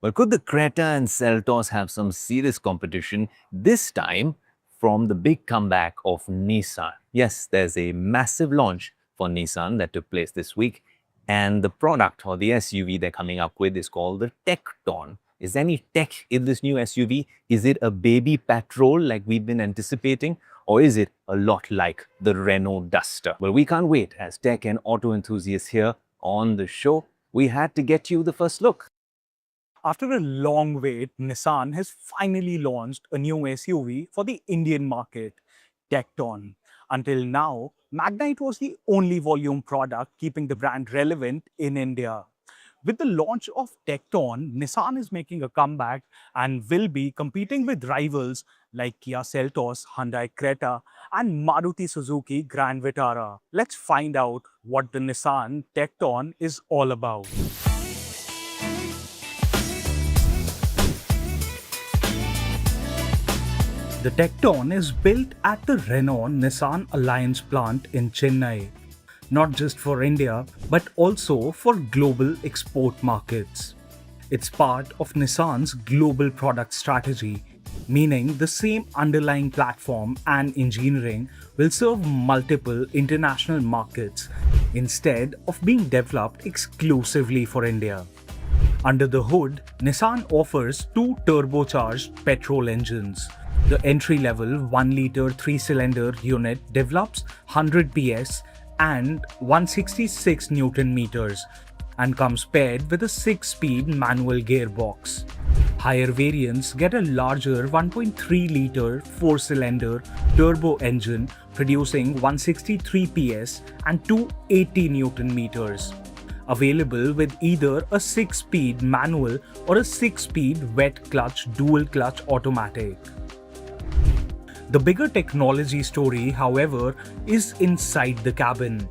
But could the Creta and Seltos have some serious competition, this time from the big comeback of Nissan? Yes, there's a massive launch for Nissan that took place this week, and the product or the SUV they're coming up with is called the Tecton. Is there any tech in this new SUV? Is it a baby petrol like we've been anticipating, or is it a lot like the Renault Duster? Well, we can't wait. As tech and auto enthusiasts here on the show, we had to get you the first look. After a long wait, Nissan has finally launched a new SUV for the Indian market, Tecton. Until now, Magnite was the only volume product keeping the brand relevant in India. With the launch of Tecton, Nissan is making a comeback and will be competing with rivals like Kia Seltos, Hyundai Creta and Maruti Suzuki Grand Vitara. Let's find out what the Nissan Tecton is all about. The Tecton is built at the Renault-Nissan Alliance plant in Chennai, not just for India, but also for global export markets. It's part of Nissan's global product strategy, meaning the same underlying platform and engineering will serve multiple international markets instead of being developed exclusively for India. Under the hood, Nissan offers two turbocharged petrol engines. The entry-level 1-litre 3-cylinder unit develops 100 PS and 166 Newton meters and comes paired with a 6-speed manual gearbox. Higher variants get a larger 1.3-litre 4-cylinder turbo engine producing 163 PS and 280 Newton meters. Available with either a 6-speed manual or a 6-speed wet clutch dual clutch automatic. The bigger technology story, however, is inside the cabin.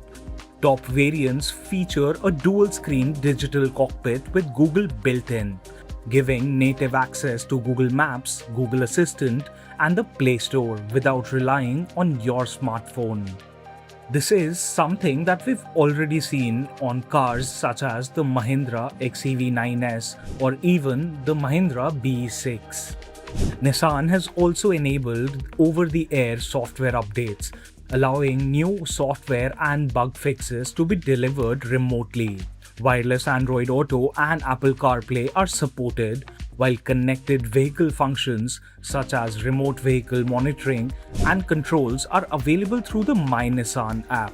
Top variants feature a dual-screen digital cockpit with Google built-in, giving native access to Google Maps, Google Assistant, and the Play Store without relying on your smartphone. This is something that we've already seen on cars such as the Mahindra XEV9S or even the Mahindra BE6. Nissan has also enabled over-the-air software updates, allowing new software and bug fixes to be delivered remotely. Wireless Android Auto and Apple CarPlay are supported, while connected vehicle functions such as remote vehicle monitoring and controls are available through the My Nissan app.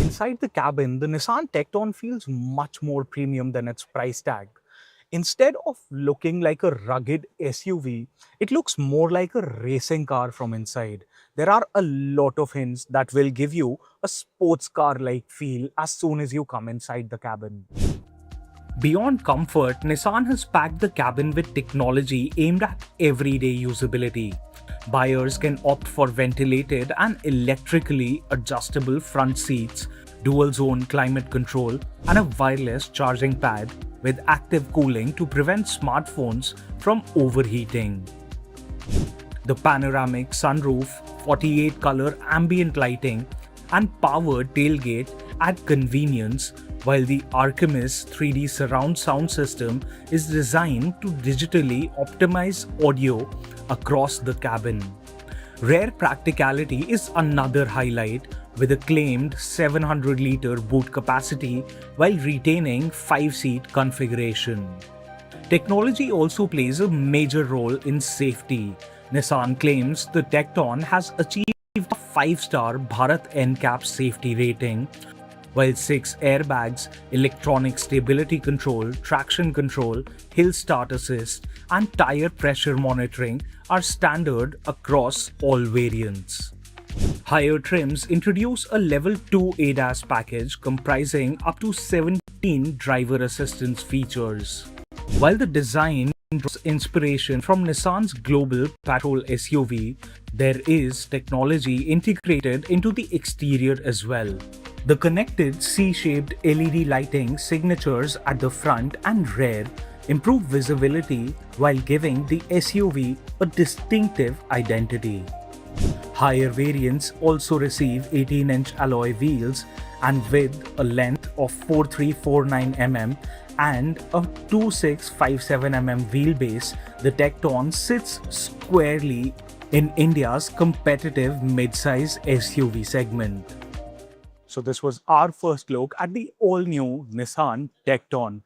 Inside the cabin, the Nissan Tecton feels much more premium than its price tag. Instead of looking like a rugged SUV, it looks more like a racing car from inside. There are a lot of hints that will give you a sports car-like feel as soon as you come inside the cabin. Beyond comfort, Nissan has packed the cabin with technology aimed at everyday usability. Buyers can opt for ventilated and electrically adjustable front seats, dual zone climate control, and a wireless charging pad with active cooling to prevent smartphones from overheating. The panoramic sunroof, 48-color ambient lighting, and powered tailgate add convenience, while the Archimedes 3D surround sound system is designed to digitally optimize audio across the cabin. Rear practicality is another highlight, with a claimed 700-liter boot capacity while retaining 5-seat configuration. Technology also plays a major role in safety. Nissan claims the Tecton has achieved a 5-star Bharat NCAP safety rating, while 6 airbags, electronic stability control, traction control, hill start assist, and tire pressure monitoring are standard across all variants. Higher trims introduce a Level 2 ADAS package comprising up to 17 driver assistance features. While the design draws inspiration from Nissan's global patrol SUV, there is technology integrated into the exterior as well. The connected C-shaped LED lighting signatures at the front and rear improve visibility while giving the SUV a distinctive identity. Higher variants also receive 18-inch alloy wheels, and with a length of 4349 mm and a 2657 mm wheelbase, the Tecton sits squarely in India's competitive mid-size SUV segment. So this was our first look at the all-new Nissan Tecton.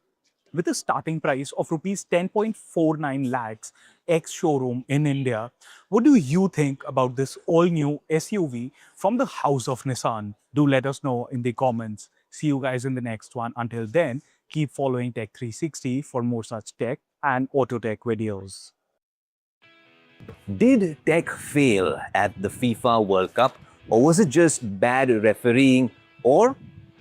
With a starting price of Rs 10.49 lakhs ex-showroom in India, what do you think about this all-new SUV from the house of Nissan? Do let us know in the comments. See you guys in the next one. Until then, keep following Tech 360 for more such tech and auto tech videos. Did tech fail at the FIFA World Cup, or was it just bad refereeing, or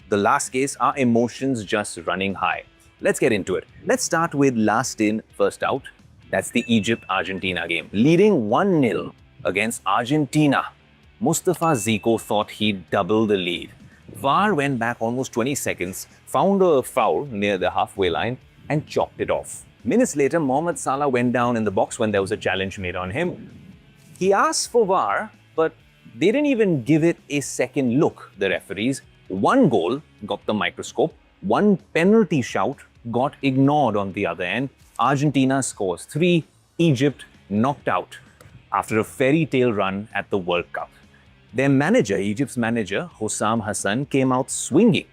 the last case, are emotions just running high? Let's get into it. Let's start with last in, first out. That's the Egypt-Argentina game. Leading 1-0 against Argentina, Mustafa Zico thought he'd double the lead. VAR went back almost 20 seconds, found a foul near the halfway line and chopped it off. Minutes later, Mohamed Salah went down in the box when there was a challenge made on him. He asked for VAR, but they didn't even give it a second look, the referees. One goal got the microscope, one penalty shout got ignored on the other end. Argentina scores 3, Egypt knocked out after a fairy tale run at the World Cup. Their manager, Egypt's manager, Hossam Hassan, came out swinging.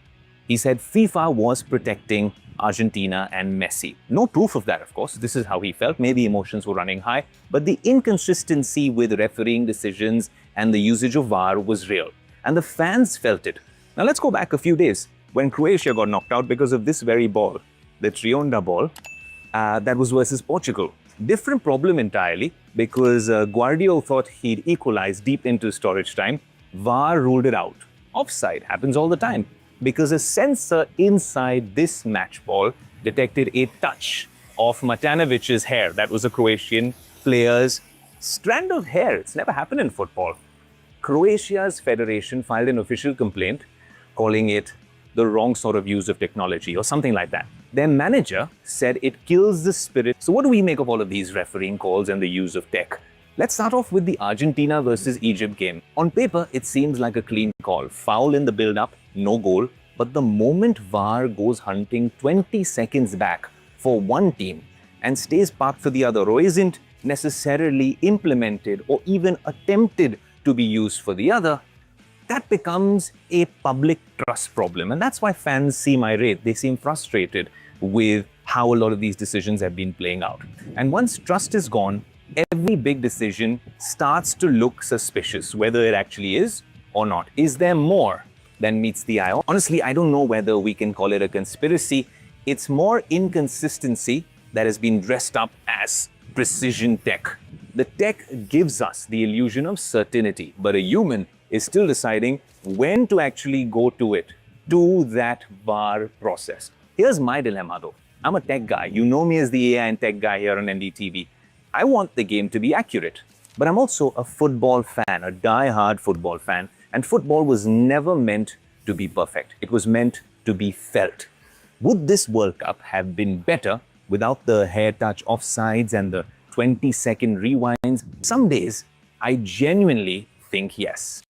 He said FIFA was protecting Argentina and Messi. No proof of that, of course. This is how he felt. Maybe emotions were running high, but the inconsistency with refereeing decisions and the usage of VAR was real, and the fans felt it. Now let's go back a few days when Croatia got knocked out because of this very ball, the Trionda ball, that was versus Portugal. Different problem entirely, because Guardiola thought he'd equalize deep into storage time. VAR ruled it out. Offside happens all the time, because a sensor inside this match ball detected a touch of Matanovic's hair. That was a Croatian player's strand of hair. It's never happened in football. Croatia's federation filed an official complaint calling it the wrong sort of use of technology or something like that. Their manager said it kills the spirit. So what do we make of all of these refereeing calls and the use of tech? Let's start off with the Argentina versus Egypt game. On paper, it seems like a clean call. Foul in the build-up, no goal. But the moment VAR goes hunting 20 seconds back for one team and stays parked for the other, or isn't necessarily implemented or even attempted to be used for the other, that becomes a public trust problem. And that's why fans seem irate. They seem frustrated with how a lot of these decisions have been playing out. And once trust is gone, every big decision starts to look suspicious, whether it actually is or not. Is there more than meets the eye? Honestly, I don't know whether we can call it a conspiracy. It's more inconsistency that has been dressed up as precision tech. The tech gives us the illusion of certainty, but a human is still deciding when to actually go to it, to that VAR process. Here's my dilemma though. I'm a tech guy. You know me as the AI and tech guy here on NDTV. I want the game to be accurate. But I'm also a football fan, a die-hard football fan. And football was never meant to be perfect. It was meant to be felt. Would this World Cup have been better without the hair touch offsides and the 20-second rewinds? Some days, I genuinely think yes.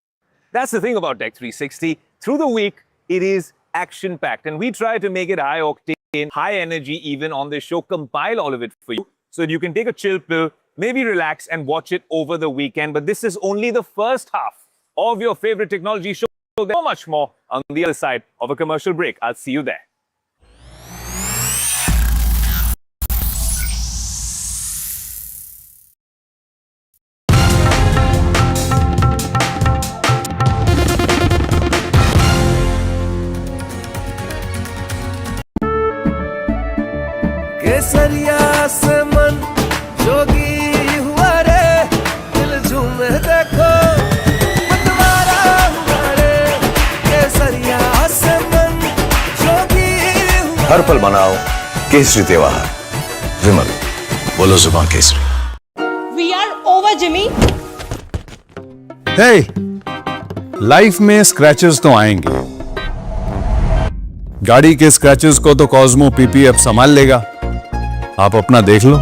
That's the thing about Tech 360. Through the week, it is action-packed, and we try to make it high-octane, high-energy even on this show, compile all of it for you so that you can take a chill pill, maybe relax and watch it over the weekend. But this is only the first half of your favorite technology show. There's so much more on the other side of a commercial break. I'll see you there. केसरिया से मन जोगी हुआ रे दिल झूमे देखो मतवारा हुआ रे केसरिया से मन जोगी हुआ हर पल मनाओ केसरी त्योहार विमल बोलो जुबान केसरी We are over, Jimmy. Hey life में स्क्रैचेस तो आएंगे। गाड़ी के स्क्रैचेस को तो कॉस्मो पीपीएफ संभाल लेगा। आप अपना देख लो।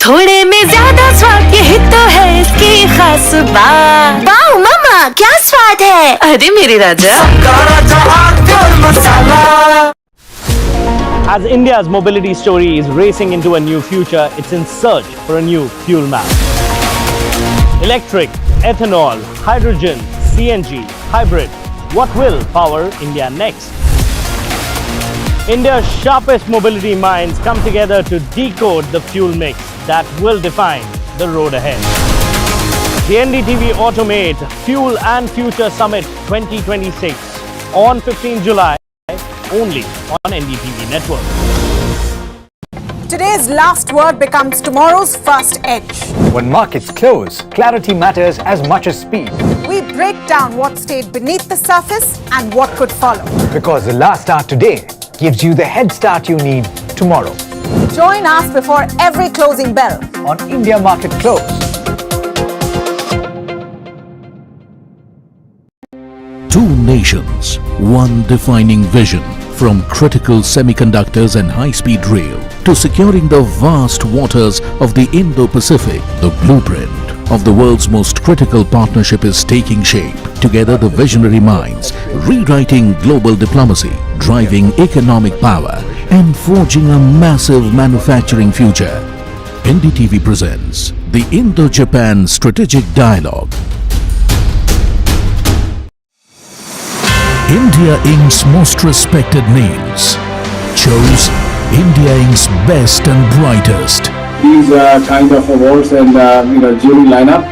थोड़े में ज्यादा स्वाद यही तो है इसकी खास बात। वाओ मामा क्या स्वाद है। अरे मेरे राजा As India's mobility story is racing into a new future, it's in search for a new fuel map. Electric, ethanol, hydrogen, CNG, hybrid. What will power India next? India's sharpest mobility minds come together to decode the fuel mix that will define the road ahead. The NDTV Automate Fuel and Future Summit 2026 on 15 July only on NDTV Network. Today's last word becomes tomorrow's first edge. When markets close, clarity matters as much as speed. We break down what stayed beneath the surface and what could follow. Because the last start today gives you the head start you need tomorrow. Join us before every closing bell on India Market Close. Two nations, one defining vision. From critical semiconductors and high-speed rail to securing the vast waters of the Indo-Pacific, the blueprint of the world's most critical partnership is taking shape. Together, the visionary minds, rewriting global diplomacy, driving economic power, and forging a massive manufacturing future. NDTV presents the Indo-Japan Strategic Dialogue. India Inc.'s most respected names chose India Inc.'s best and brightest. These kind of awards and jury lineup,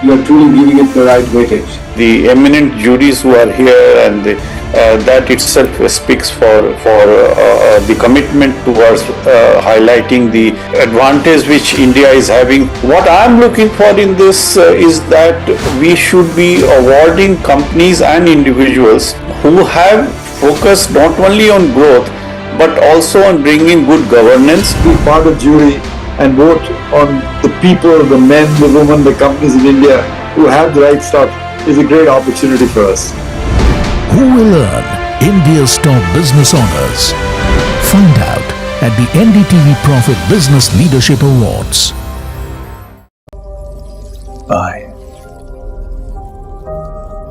you are truly giving it the right weightage. The eminent juries who are here, and that itself speaks for the commitment towards highlighting the advantage which India is having. What I am looking for in this is that we should be awarding companies and individuals who have focused not only on growth but also on bringing good governance. Be part of the jury and vote on the people, the men, the women, the companies in India who have the right stuff is a great opportunity for us. Who will earn India's top business honors? Find out at the NDTV Profit Business Leadership Awards. Buy,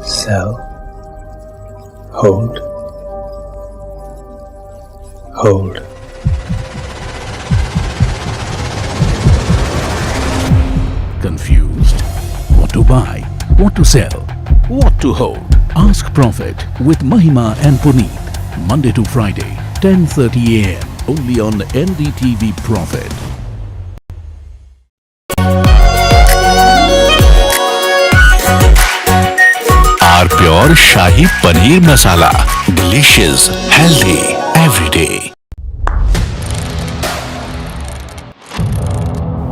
sell, hold, hold. Confused? What to buy? What to sell? What to hold? Ask Profit with Mahima and Puneet. Monday to Friday, 10:30 a.m. only on NDTV Profit. Our Pure Shahi Paneer Masala. Delicious, healthy, every day.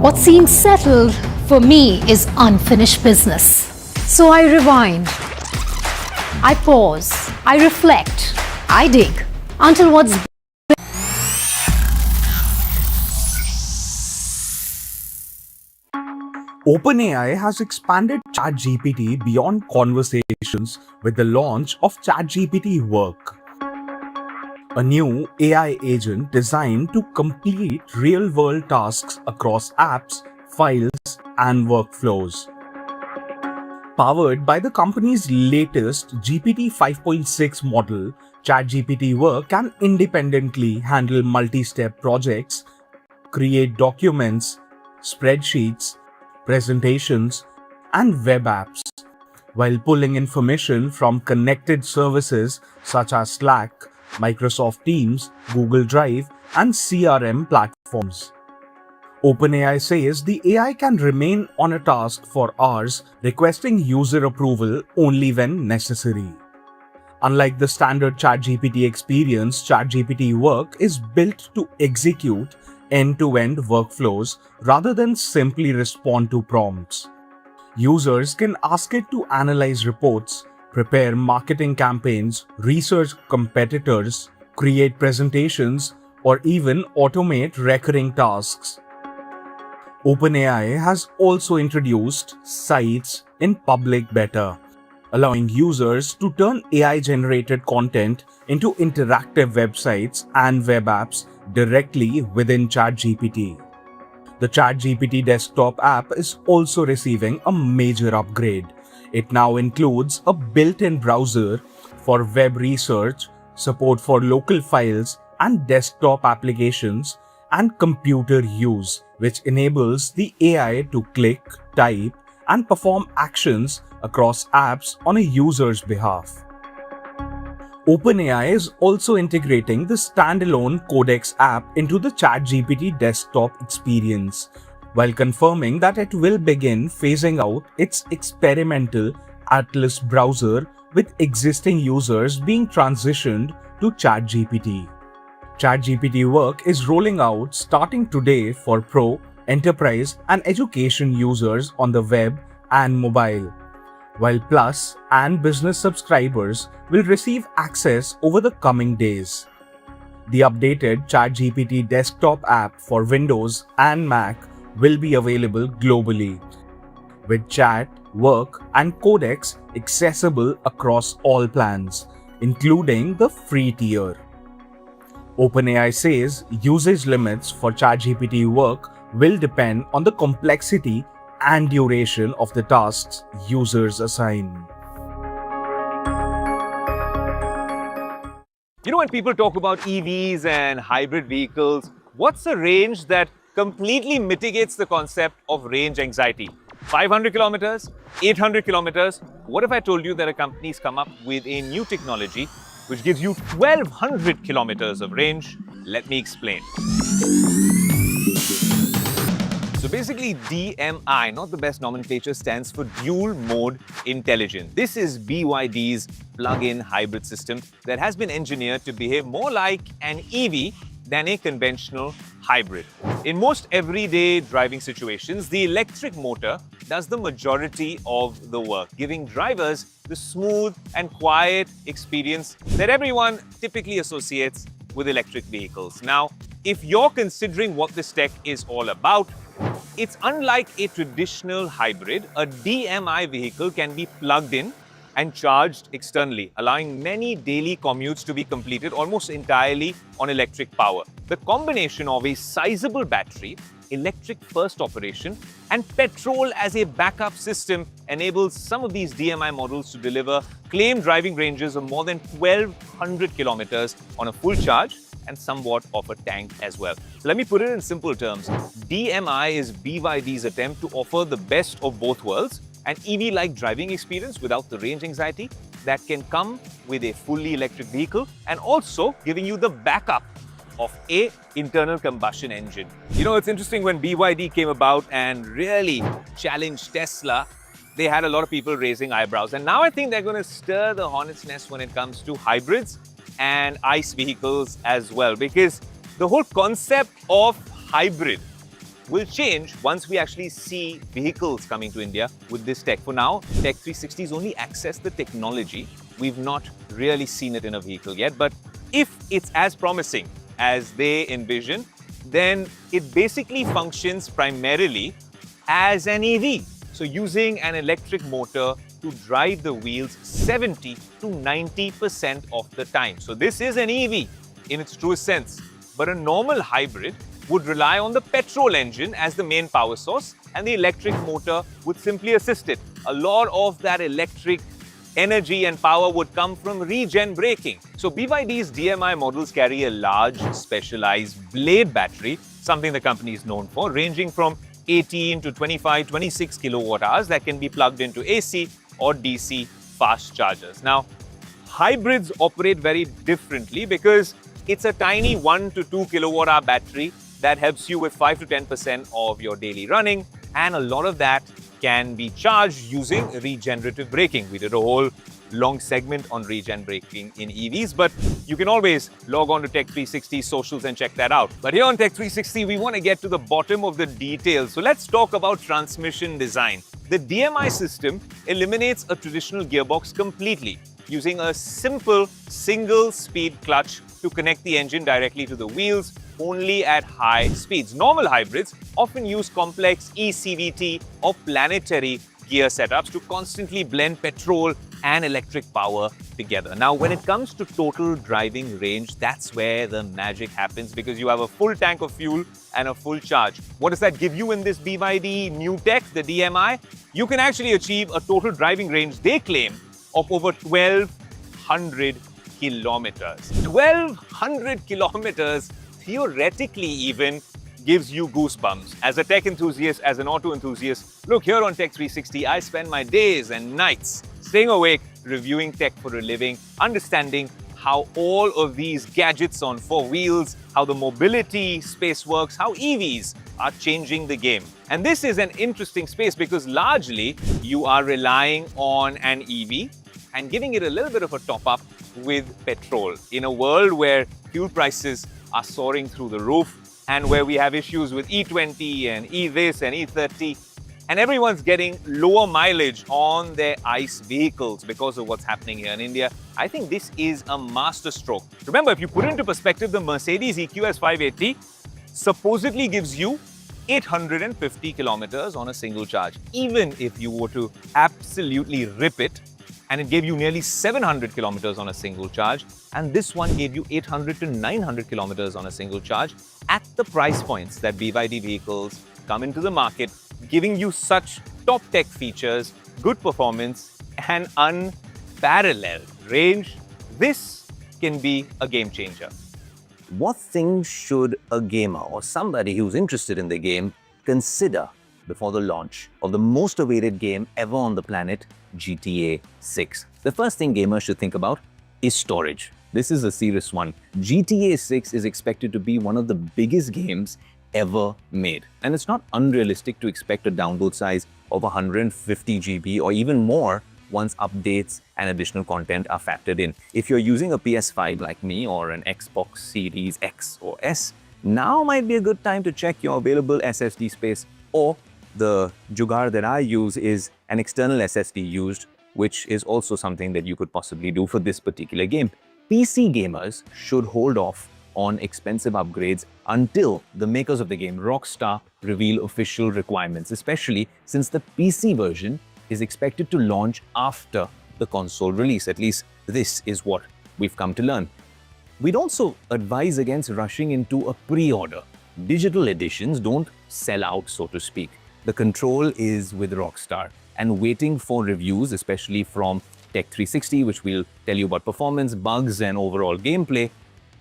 What seems settled for me is unfinished business. So I rewind. I pause. I reflect. I dig until what's OpenAI has expanded ChatGPT beyond conversations with the launch of ChatGPT Work, a new AI agent designed to complete real-world tasks across apps, files, and workflows. Powered by the company's latest GPT 5.6 model, ChatGPT Work can independently handle multi-step projects, create documents, spreadsheets, presentations, and web apps, while pulling information from connected services such as Slack, Microsoft Teams, Google Drive, and CRM platforms. OpenAI says the AI can remain on a task for hours, requesting user approval only when necessary. Unlike the standard ChatGPT experience, ChatGPT Work is built to execute end-to-end workflows rather than simply respond to prompts. Users can ask it to analyze reports, prepare marketing campaigns, research competitors, create presentations, or even automate recurring tasks. OpenAI has also introduced sites in public beta, allowing users to turn AI-generated content into interactive websites and web apps directly within ChatGPT. The ChatGPT desktop app is also receiving a major upgrade. It now includes a built-in browser for web research, support for local files and desktop applications, and computer use, which enables the AI to click, type, and perform actions across apps on a user's behalf. OpenAI is also integrating the standalone Codex app into the ChatGPT desktop experience, while confirming that it will begin phasing out its experimental Atlas browser, with existing users being transitioned to ChatGPT. ChatGPT Work is rolling out starting today for Pro, Enterprise, and Education users on the web and mobile, while Plus and Business subscribers will receive access over the coming days. The updated ChatGPT desktop app for Windows and Mac will be available globally, with Chat, Work, and Codex accessible across all plans, including the free tier. OpenAI says usage limits for ChatGPT Work will depend on the complexity and duration of the tasks users assign. You know, when people talk about EVs and hybrid vehicles, what's a range that completely mitigates the concept of range anxiety? 500 kilometers? 800 kilometers? What if I told you that a company's come up with a new technology which gives you 1200 kilometers of range? Let me explain. So basically, DMI, not the best nomenclature, stands for Dual Mode Intelligent. This is BYD's plug-in hybrid system that has been engineered to behave more like an EV than a conventional hybrid. In most everyday driving situations, the electric motor does the majority of the work, giving drivers the smooth and quiet experience that everyone typically associates with electric vehicles. Now, if you're considering what this tech is all about, it's unlike a traditional hybrid. A DMI vehicle can be plugged in and charged externally, allowing many daily commutes to be completed almost entirely on electric power. The combination of a sizable battery, electric first operation, and petrol as a backup system enables some of these DMI models to deliver claimed driving ranges of more than 1200 kilometers on a full charge and somewhat of a tank as well. Let me put it in simple terms. DMI is BYD's attempt to offer the best of both worlds, an EV-like driving experience without the range anxiety that can come with a fully electric vehicle, and also giving you the backup of a internal combustion engine. You know, it's interesting, when BYD came about and really challenged Tesla, they had a lot of people raising eyebrows. And now I think they're going to stir the hornet's nest when it comes to hybrids and ICE vehicles as well, because the whole concept of hybrid will change once we actually see vehicles coming to India with this tech. For now, Tech 360's only accessed the technology. We've not really seen it in a vehicle yet, but if it's as promising as they envision, then it basically functions primarily as an EV. So using an electric motor to drive the wheels 70 to 90% of the time. So this is an EV in its truest sense. But a normal hybrid would rely on the petrol engine as the main power source, and the electric motor would simply assist it. A lot of that electric energy and power would come from regen braking. So BYD's DMI models carry a large specialized blade battery, something the company is known for, ranging from 18 to 25, 26 kilowatt hours that can be plugged into AC or DC fast chargers. Now, hybrids operate very differently because it's a tiny 1 to 2 kilowatt hour battery that helps you with 5 to 10% of your daily running, and a lot of that can be charged using regenerative braking. We did a whole long segment on regen braking in EVs, but you can always log on to Tech 360 socials and check that out. But here on Tech 360, we want to get to the bottom of the details. So let's talk about transmission design. The DMI system eliminates a traditional gearbox completely, using a simple single-speed clutch to connect the engine directly to the wheels only at high speeds. Normal hybrids often use complex eCVT or planetary gear setups to constantly blend petrol and electric power together. Now, when it comes to total driving range, that's where the magic happens, because you have a full tank of fuel and a full charge. What does that give you in this BYD new tech, the DMI? You can actually achieve a total driving range, they claim, of over 1,200 kilometers. 1,200 kilometers, theoretically even, gives you goosebumps. As a tech enthusiast, as an auto enthusiast, look, here on Tech 360, I spend my days and nights staying awake, reviewing tech for a living, understanding how all of these gadgets on four wheels, how the mobility space works, how EVs are changing the game. And this is an interesting space because largely you are relying on an EV and giving it a little bit of a top up with petrol in a world where fuel prices are soaring through the roof, and where we have issues with E20 and E-this and E30, and everyone's getting lower mileage on their ICE vehicles because of what's happening here in India. I think this is a masterstroke. Remember, if you put into perspective, the Mercedes EQS 580 supposedly gives you 850 kilometers on a single charge. Even if you were to absolutely rip it, and it gave you nearly 700 kilometers on a single charge, and this one gave you 800 to 900 kilometers on a single charge at the price points that BYD vehicles come into the market, giving you such top tech features, good performance, and unparalleled range. This can be a game changer. What things should a gamer or somebody who's interested in the game consider before the launch of the most awaited game ever on the planet, GTA 6? The first thing gamers should think about is storage. This is a serious one. GTA 6 is expected to be one of the biggest games ever made. And it's not unrealistic to expect a download size of 150 GB or even more once updates and additional content are factored in. If you're using a PS5 like me or an Xbox Series X or S, now might be a good time to check your available SSD space, or the jugaad that I use is an external SSD used, which is also something that you could possibly do for this particular game. PC gamers should hold off on expensive upgrades until the makers of the game, Rockstar, reveal official requirements, especially since the PC version is expected to launch after the console release. At least this is what we've come to learn. We'd also advise against rushing into a pre-order. Digital editions don't sell out, so to speak. The control is with Rockstar, and waiting for reviews, especially from Tech 360, which will tell you about performance, bugs, and overall gameplay,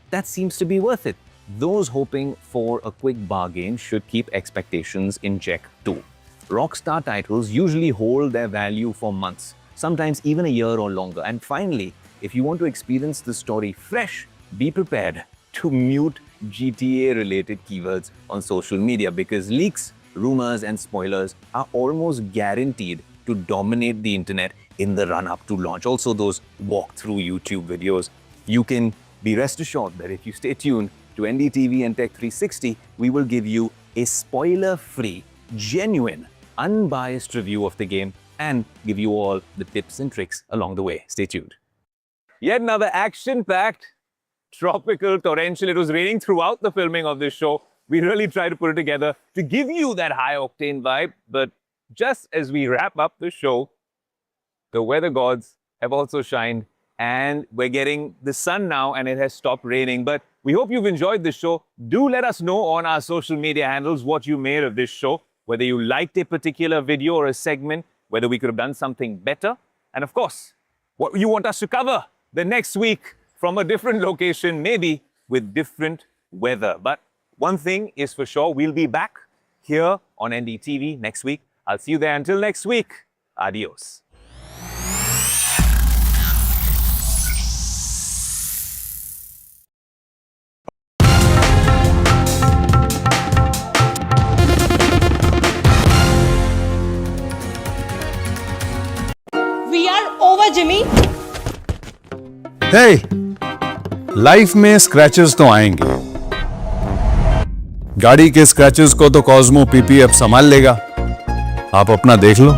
that seems to be worth it. Those hoping for a quick bargain should keep expectations in check too. Rockstar titles usually hold their value for months, sometimes even a year or longer. And finally, if you want to experience the story fresh, be prepared to mute GTA-related keywords on social media, because leaks, rumors, and spoilers are almost guaranteed to dominate the internet in the run-up to launch. Also, those walkthrough YouTube videos. You can be rest assured that if you stay tuned to NDTV and Tech 360, we will give you a spoiler-free, genuine, unbiased review of the game and give you all the tips and tricks along the way. Stay tuned. Yet another action-packed, tropical, torrential. It was raining throughout the filming of this show. We really try to put it together to give you that high octane vibe. But just as we wrap up the show, the weather gods have also shined and we're getting the sun now and it has stopped raining. But we hope you've enjoyed this show. Do let us know on our social media handles what you made of this show, whether you liked a particular video or a segment, whether we could have done something better. And of course, what you want us to cover the next week from a different location, maybe with different weather. But one thing is for sure, we'll be back here on NDTV next week. I'll see you there. Until next week, adios. We are over, Jimmy. Hey, life में scratches तो आएंगे। गाड़ी के scratches को तो Cosmo PPF संभाल लेगा। आप अपना देख लो।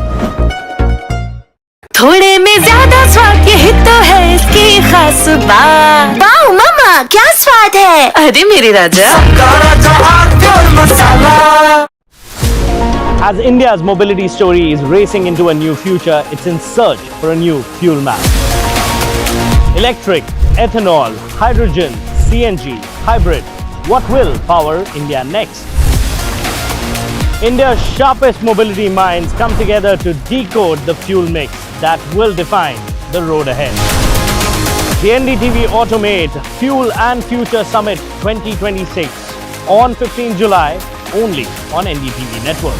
थोड़े में ज्यादा स्वाद यही तो है इसकी खास बात। वाओ मामा क्या स्वाद है। अरे मेरे राजा। As India's mobility story is racing into a new future, it's in search for a new fuel map. Electric, ethanol, hydrogen, CNG, hybrid. What will power India next? India's sharpest mobility minds come together to decode the fuel mix that will define the road ahead. The NDTV Automate Fuel and Future Summit 2026 on 15 July only on NDTV Network.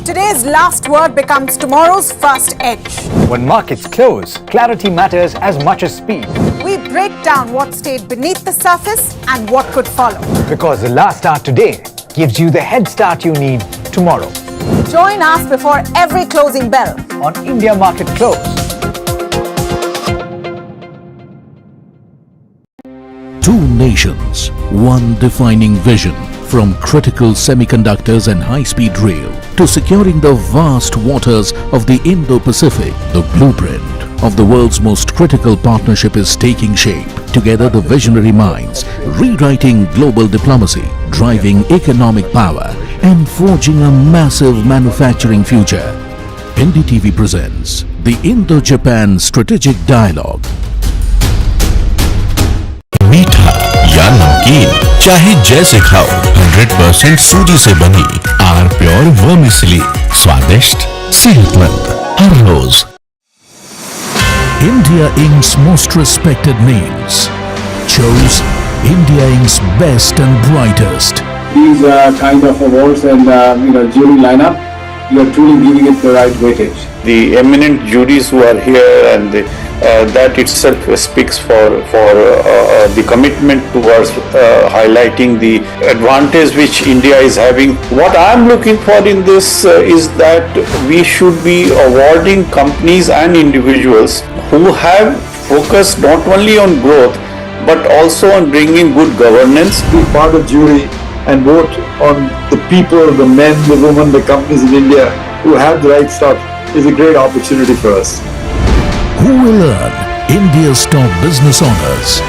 Today's last word becomes tomorrow's first edge. When markets close, clarity matters as much as speed. We break down what stayed beneath the surface and what could follow. Because the last start today gives you the head start you need tomorrow. Join us before every closing bell on India Market Close. Two nations, one defining vision. From critical semiconductors and high-speed rail to securing the vast waters of the Indo-Pacific, the blueprint of the world's most critical partnership is taking shape. Together, the visionary minds, rewriting global diplomacy, driving economic power, and forging a massive manufacturing future. NDTV presents the Indo-Japan Strategic Dialogue. मीठा या नमकीन, चाहे जैसे खाओ, 100% सूजी से बनी are pure vermicelli, स्वादिष्ट, सेहतमंद, हर रोज। India Inc.'s most respected names chose India Inc.'s best and brightest. These kind of awards and jury lineup, you are truly giving it the right weightage. The eminent juries who are here and that itself speaks for the commitment towards highlighting the advantage which India is having. What I am looking for in this is that we should be awarding companies and individuals who have focused not only on growth but also on bringing good governance. Be part of jury and vote on the people, the men, the women, the companies in India who have the right stuff is a great opportunity for us. Who will earn India's top business honors?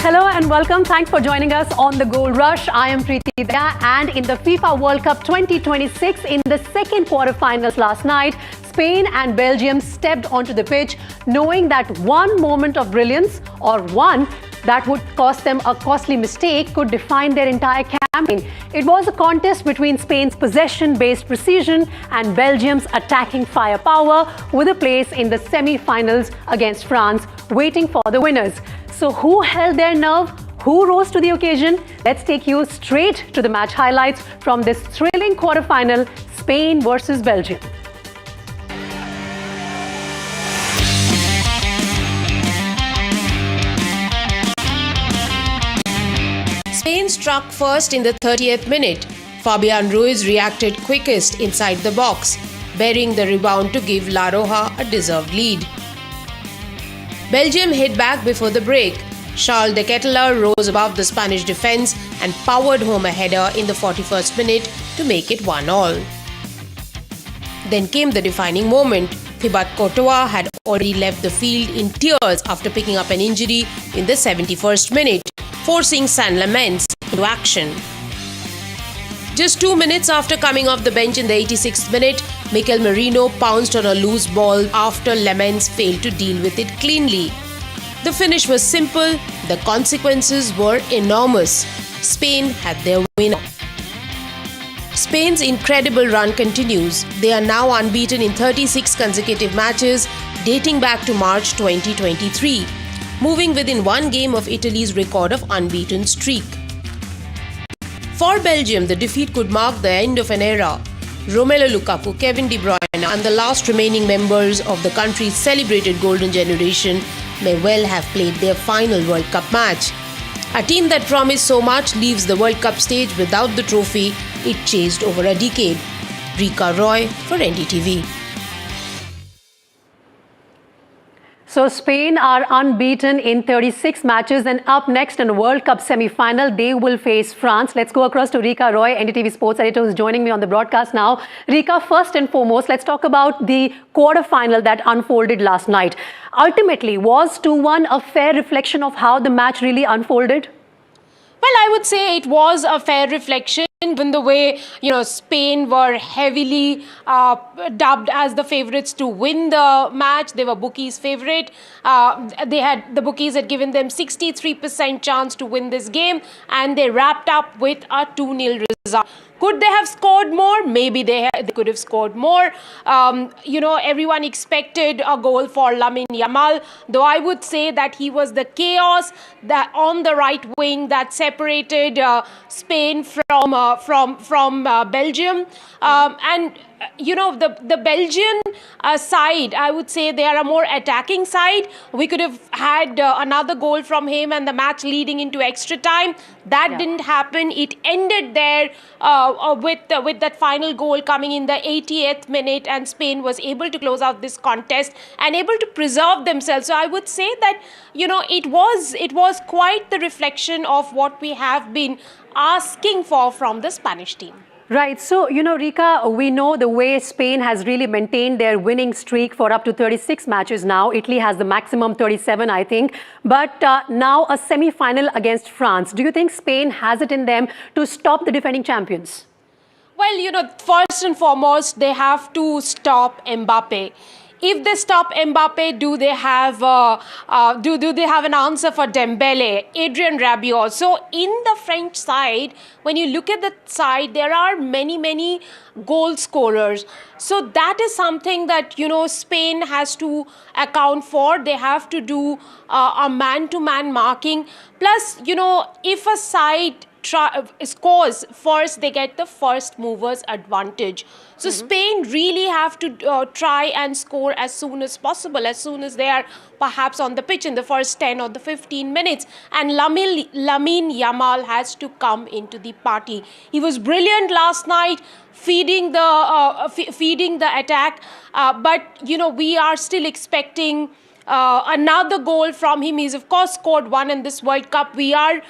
Hello and welcome. Thanks for joining us on The Gold Rush. I am Preeti Daya, and in the FIFA World Cup 2026, in the second quarterfinals last night, Spain and Belgium stepped onto the pitch knowing that one moment of brilliance or one that would cost them a costly mistake could define their entire campaign. It was a contest between Spain's possession-based precision and Belgium's attacking firepower, with a place in the semi-finals against France waiting for the winners. So who held their nerve? Who rose to the occasion? Let's take you straight to the match highlights from this thrilling quarterfinal, Spain versus Belgium. Spain struck first in the 30th minute. Fabian Ruiz reacted quickest inside the box, burying the rebound to give La Roja a deserved lead. Belgium hit back before the break. Charles de Ketelaere rose above the Spanish defence and powered home a header in the 41st minute to make it 1-1. Then came the defining moment. Thibaut Courtois had already left the field in tears after picking up an injury in the 71st minute, forcing Saint-Lamens into action. Just 2 minutes after coming off the bench in the 86th minute, Mikel Merino pounced on a loose ball after Lamens failed to deal with it cleanly. The finish was simple, the consequences were enormous. Spain had their winner. Spain's incredible run continues. They are now unbeaten in 36 consecutive matches, dating back to March 2023, moving within one game of Italy's record of unbeaten streak. For Belgium, the defeat could mark the end of an era. Romelu Lukaku, Kevin De Bruyne and the last remaining members of the country's celebrated golden generation may well have played their final World Cup match. A team that promised so much leaves the World Cup stage without the trophy it chased over a decade. Rika Roy for NDTV. So Spain are unbeaten in 36 matches, and up next in World Cup semi-final, they will face France. Let's go across to Rika Roy, NDTV sports editor, who's joining me on the broadcast now. Rika, first and foremost, let's talk about the quarter-final that unfolded last night. Ultimately, was 2-1 a fair reflection of how the match really unfolded? Well, I would say it was a fair reflection, given the way, Spain were heavily dubbed as the favourites to win the match. They were bookies' favourite. The bookies had given them 63% chance to win this game, and they wrapped up with a 2-0 result. Could they have scored more? Maybe they could have scored more. Everyone expected a goal for Lamine Yamal, though I would say that he was the chaos that on the right wing that separated Spain from Belgium. The Belgian side, I would say they are a more attacking side. We could have had another goal from him and the match leading into extra time. That didn't happen. It ended there with that final goal coming in the 80th minute, and Spain was able to close out this contest and able to preserve themselves. So I would say that, it was quite the reflection of what we have been asking for from the Spanish team. Right. So, Rika, we know the way Spain has really maintained their winning streak for up to 36 matches now. Italy has the maximum 37, I think. But now a semi-final against France. Do you think Spain has it in them to stop the defending champions? Well, first and foremost, they have to stop Mbappe. If they stop Mbappe, do they have an answer for Dembele, Adrien Rabiot? So in the French side, when you look at the side, there are many goal scorers. So that is something that, Spain has to account for. They have to do a man-to-man marking. Plus, if a side scores first, they get the first movers advantage. So Spain really have to try and score as soon as possible, as soon as they are perhaps on the pitch in the first 10 or the 15 minutes. And Lamine Yamal has to come into the party. He was brilliant last night, feeding the attack. But we are still expecting another goal from him. He's of course scored one in this World Cup. We are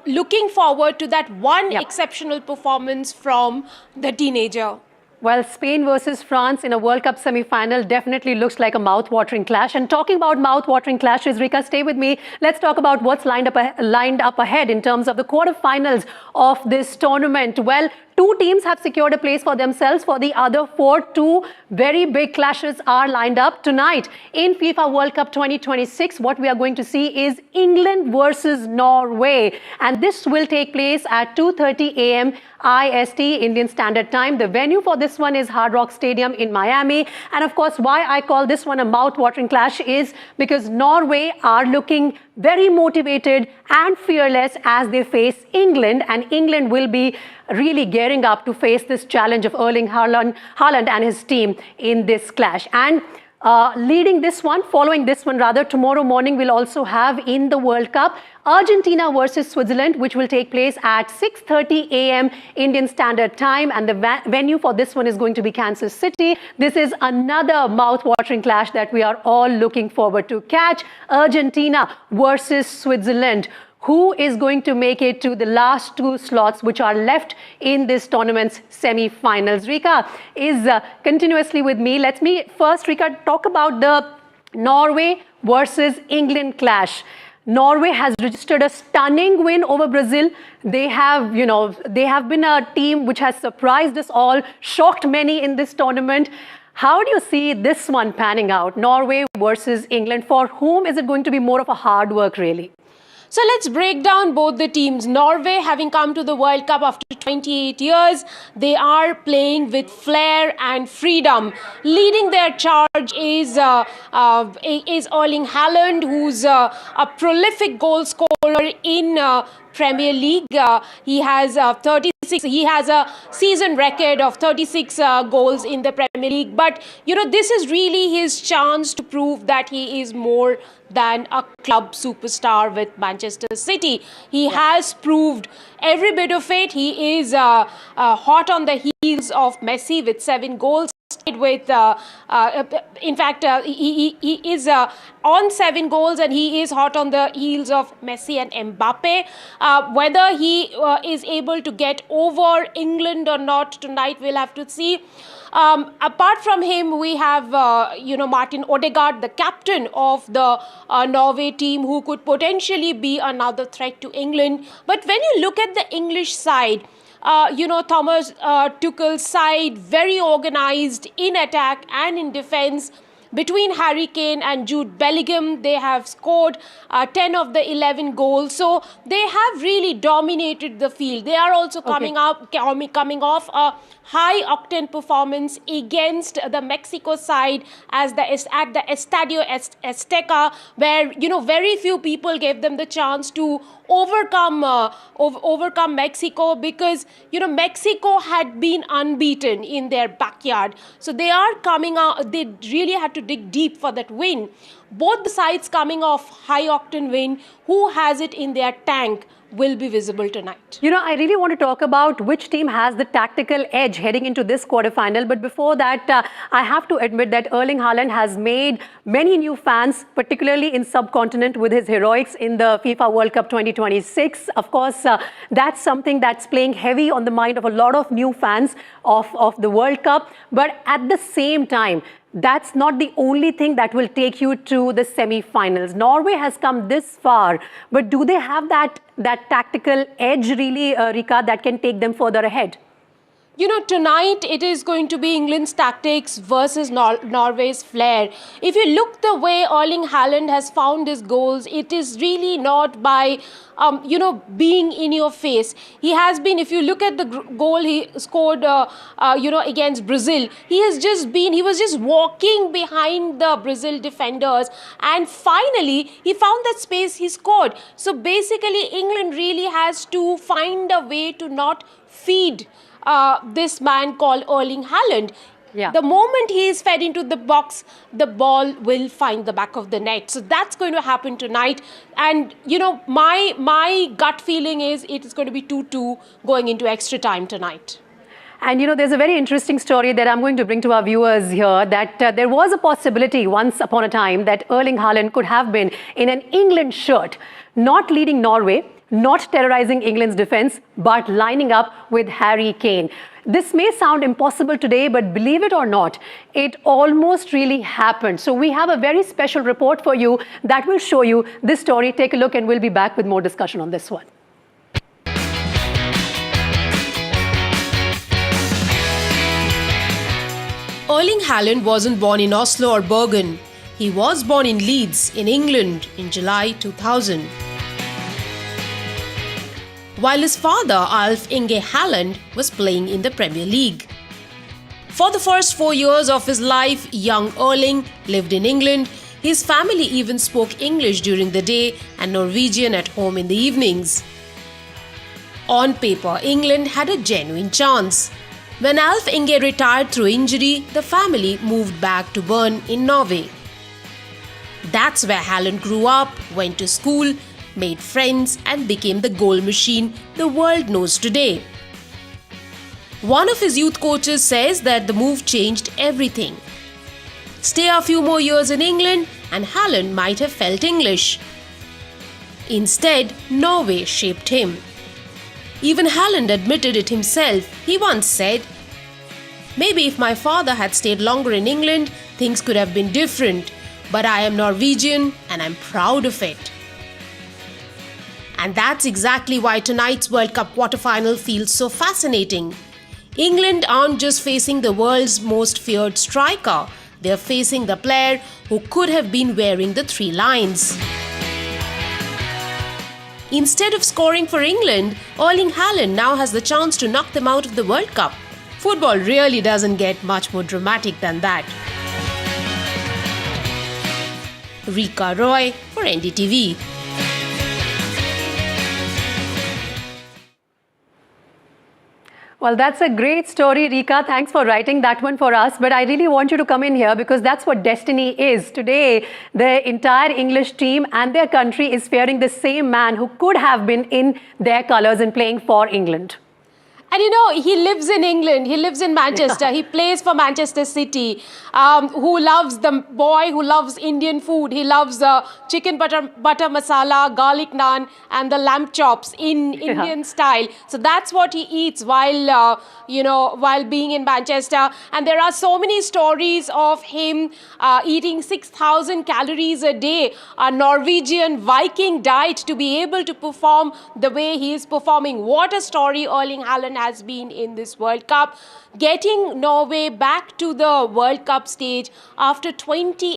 looking forward to that one exceptional performance from the teenager. Well, Spain versus France in a World Cup semi-final definitely looks like a mouth-watering clash. And talking about mouth-watering clashes, Rika, stay with me. Let's talk about what's lined up ahead in terms of the quarterfinals of this tournament. Well, 2 teams have secured a place for themselves. For the other 4, 2 very big clashes are lined up tonight. In FIFA World Cup 2026, what we are going to see is England versus Norway. And this will take place at 2:30 a.m. IST, Indian Standard Time. The venue for this one is Hard Rock Stadium in Miami. And of course, why I call this one a mouth-watering clash is because Norway are looking very motivated and fearless as they face England, and England will be really gearing up to face this challenge of Erling Haaland and his team in this clash. And Leading this one, following this one rather, tomorrow morning we'll also have in the World Cup Argentina versus Switzerland, which will take place at 6:30 a.m. Indian Standard Time, and the venue for this one is going to be Kansas City. This is another mouth-watering clash that we are all looking forward to catch. Argentina versus Switzerland. Who is going to make it to the last two slots which are left in this tournament's semi-finals? Rika is continuously with me. Let me first, Rika, talk about the Norway versus England clash. Norway has registered a stunning win over Brazil. They have, they have been a team which has surprised us all, shocked many in this tournament. How do you see this one panning out, Norway versus England? For whom is it going to be more of a hard work, really? So let's break down both the teams. Norway, having come to the World Cup after 28 years, they are playing with flair and freedom. Leading their charge is Erling Haaland, who's a prolific goal scorer in Premier League. He has 36. He has a season record of 36 goals in the Premier League. But this is really his chance to prove that he is more than a club superstar with Manchester City. He has proved every bit of it. He is hot on the heels of Messi with 7 goals. With in fact, he is on 7 goals, and he is hot on the heels of Messi and Mbappe. Whether he is able to get over England or not tonight, we'll have to see. Apart from him, we have Martin Odegaard, the captain of the Norway team, who could potentially be another threat to England. But when you look at the English side, Thomas Tuchel's side, very organized in attack and in defense. Between Harry Kane and Jude Bellingham, they have scored 10 of the 11 goals. So they have really dominated the field. They are also coming off a high-octane performance against the Mexico side at the Estadio Azteca, where very few people gave them the chance to overcome Mexico, because Mexico had been unbeaten in their backyard. So they are coming out. They really had to dig deep for that win. Both the sides coming off high-octane win. Who has it in their tank will be visible tonight. I really want to talk about which team has the tactical edge heading into this quarterfinal. But before that, I have to admit that Erling Haaland has made many new fans, particularly in subcontinent, with his heroics in the FIFA World Cup 2026. Of course, that's something that's playing heavy on the mind of a lot of new fans of the World Cup. But at the same time, that's not the only thing that will take you to the semi-finals. Norway has come this far, but do they have that tactical edge, really, Rika, that can take them further ahead? Tonight it is going to be England's tactics versus Norway's flair. If you look the way Erling Haaland has found his goals, it is really not by, being in your face. He has been, if you look at the goal he scored, against Brazil, he was just walking behind the Brazil defenders, and finally he found that space, he scored. So basically England really has to find a way to not feed this man called Erling Haaland. Yeah. The moment he is fed into the box, the ball will find the back of the net. So that's going to happen tonight. And, my gut feeling is it is going to be 2-2 going into extra time tonight. And there's a very interesting story that I'm going to bring to our viewers here, that there was a possibility once upon a time that Erling Haaland could have been in an England shirt, not leading Norway, not terrorizing England's defense, but lining up with Harry Kane. This may sound impossible today, but believe it or not, it almost really happened. So we have a very special report for you that will show you this story. Take a look, and we'll be back with more discussion on this one. Erling Haaland wasn't born in Oslo or Bergen. He was born in Leeds, in England, in July 2000. While his father, Alf Inge Haaland, was playing in the Premier League. For the first 4 years of his life, young Erling lived in England. His family even spoke English during the day and Norwegian at home in the evenings. On paper, England had a genuine chance. When Alf Inge retired through injury, the family moved back to Bern in Norway. That's where Haaland grew up, went to school, made friends, and became the goal machine the world knows today. One of his youth coaches says that the move changed everything. Stay a few more years in England and Haaland might have felt English. Instead, Norway shaped him. Even Haaland admitted it himself. He once said, "Maybe if my father had stayed longer in England, things could have been different. But I am Norwegian and I'm proud of it." And that's exactly why tonight's World Cup quarterfinal feels so fascinating. England aren't just facing the world's most feared striker, they're facing the player who could have been wearing the 3 lines. Instead of scoring for England, Erling Haaland now has the chance to knock them out of the World Cup. Football really doesn't get much more dramatic than that. Rika Roy for NDTV. Well, that's a great story, Rika. Thanks for writing that one for us. But I really want you to come in here because that's what destiny is. Today, the entire English team and their country is fearing the same man who could have been in their colours and playing for England. And you know, he lives in England, he lives in Manchester, he plays for Manchester City, who loves the boy who loves Indian food. He loves chicken butter masala, garlic naan and the lamb chops in Indian style. So that's what he eats while, while being in Manchester. And there are so many stories of him eating 6,000 calories a day, a Norwegian Viking diet to be able to perform the way he is performing. What a story Erling Haaland has been in this World Cup, getting Norway back to the World Cup stage after 20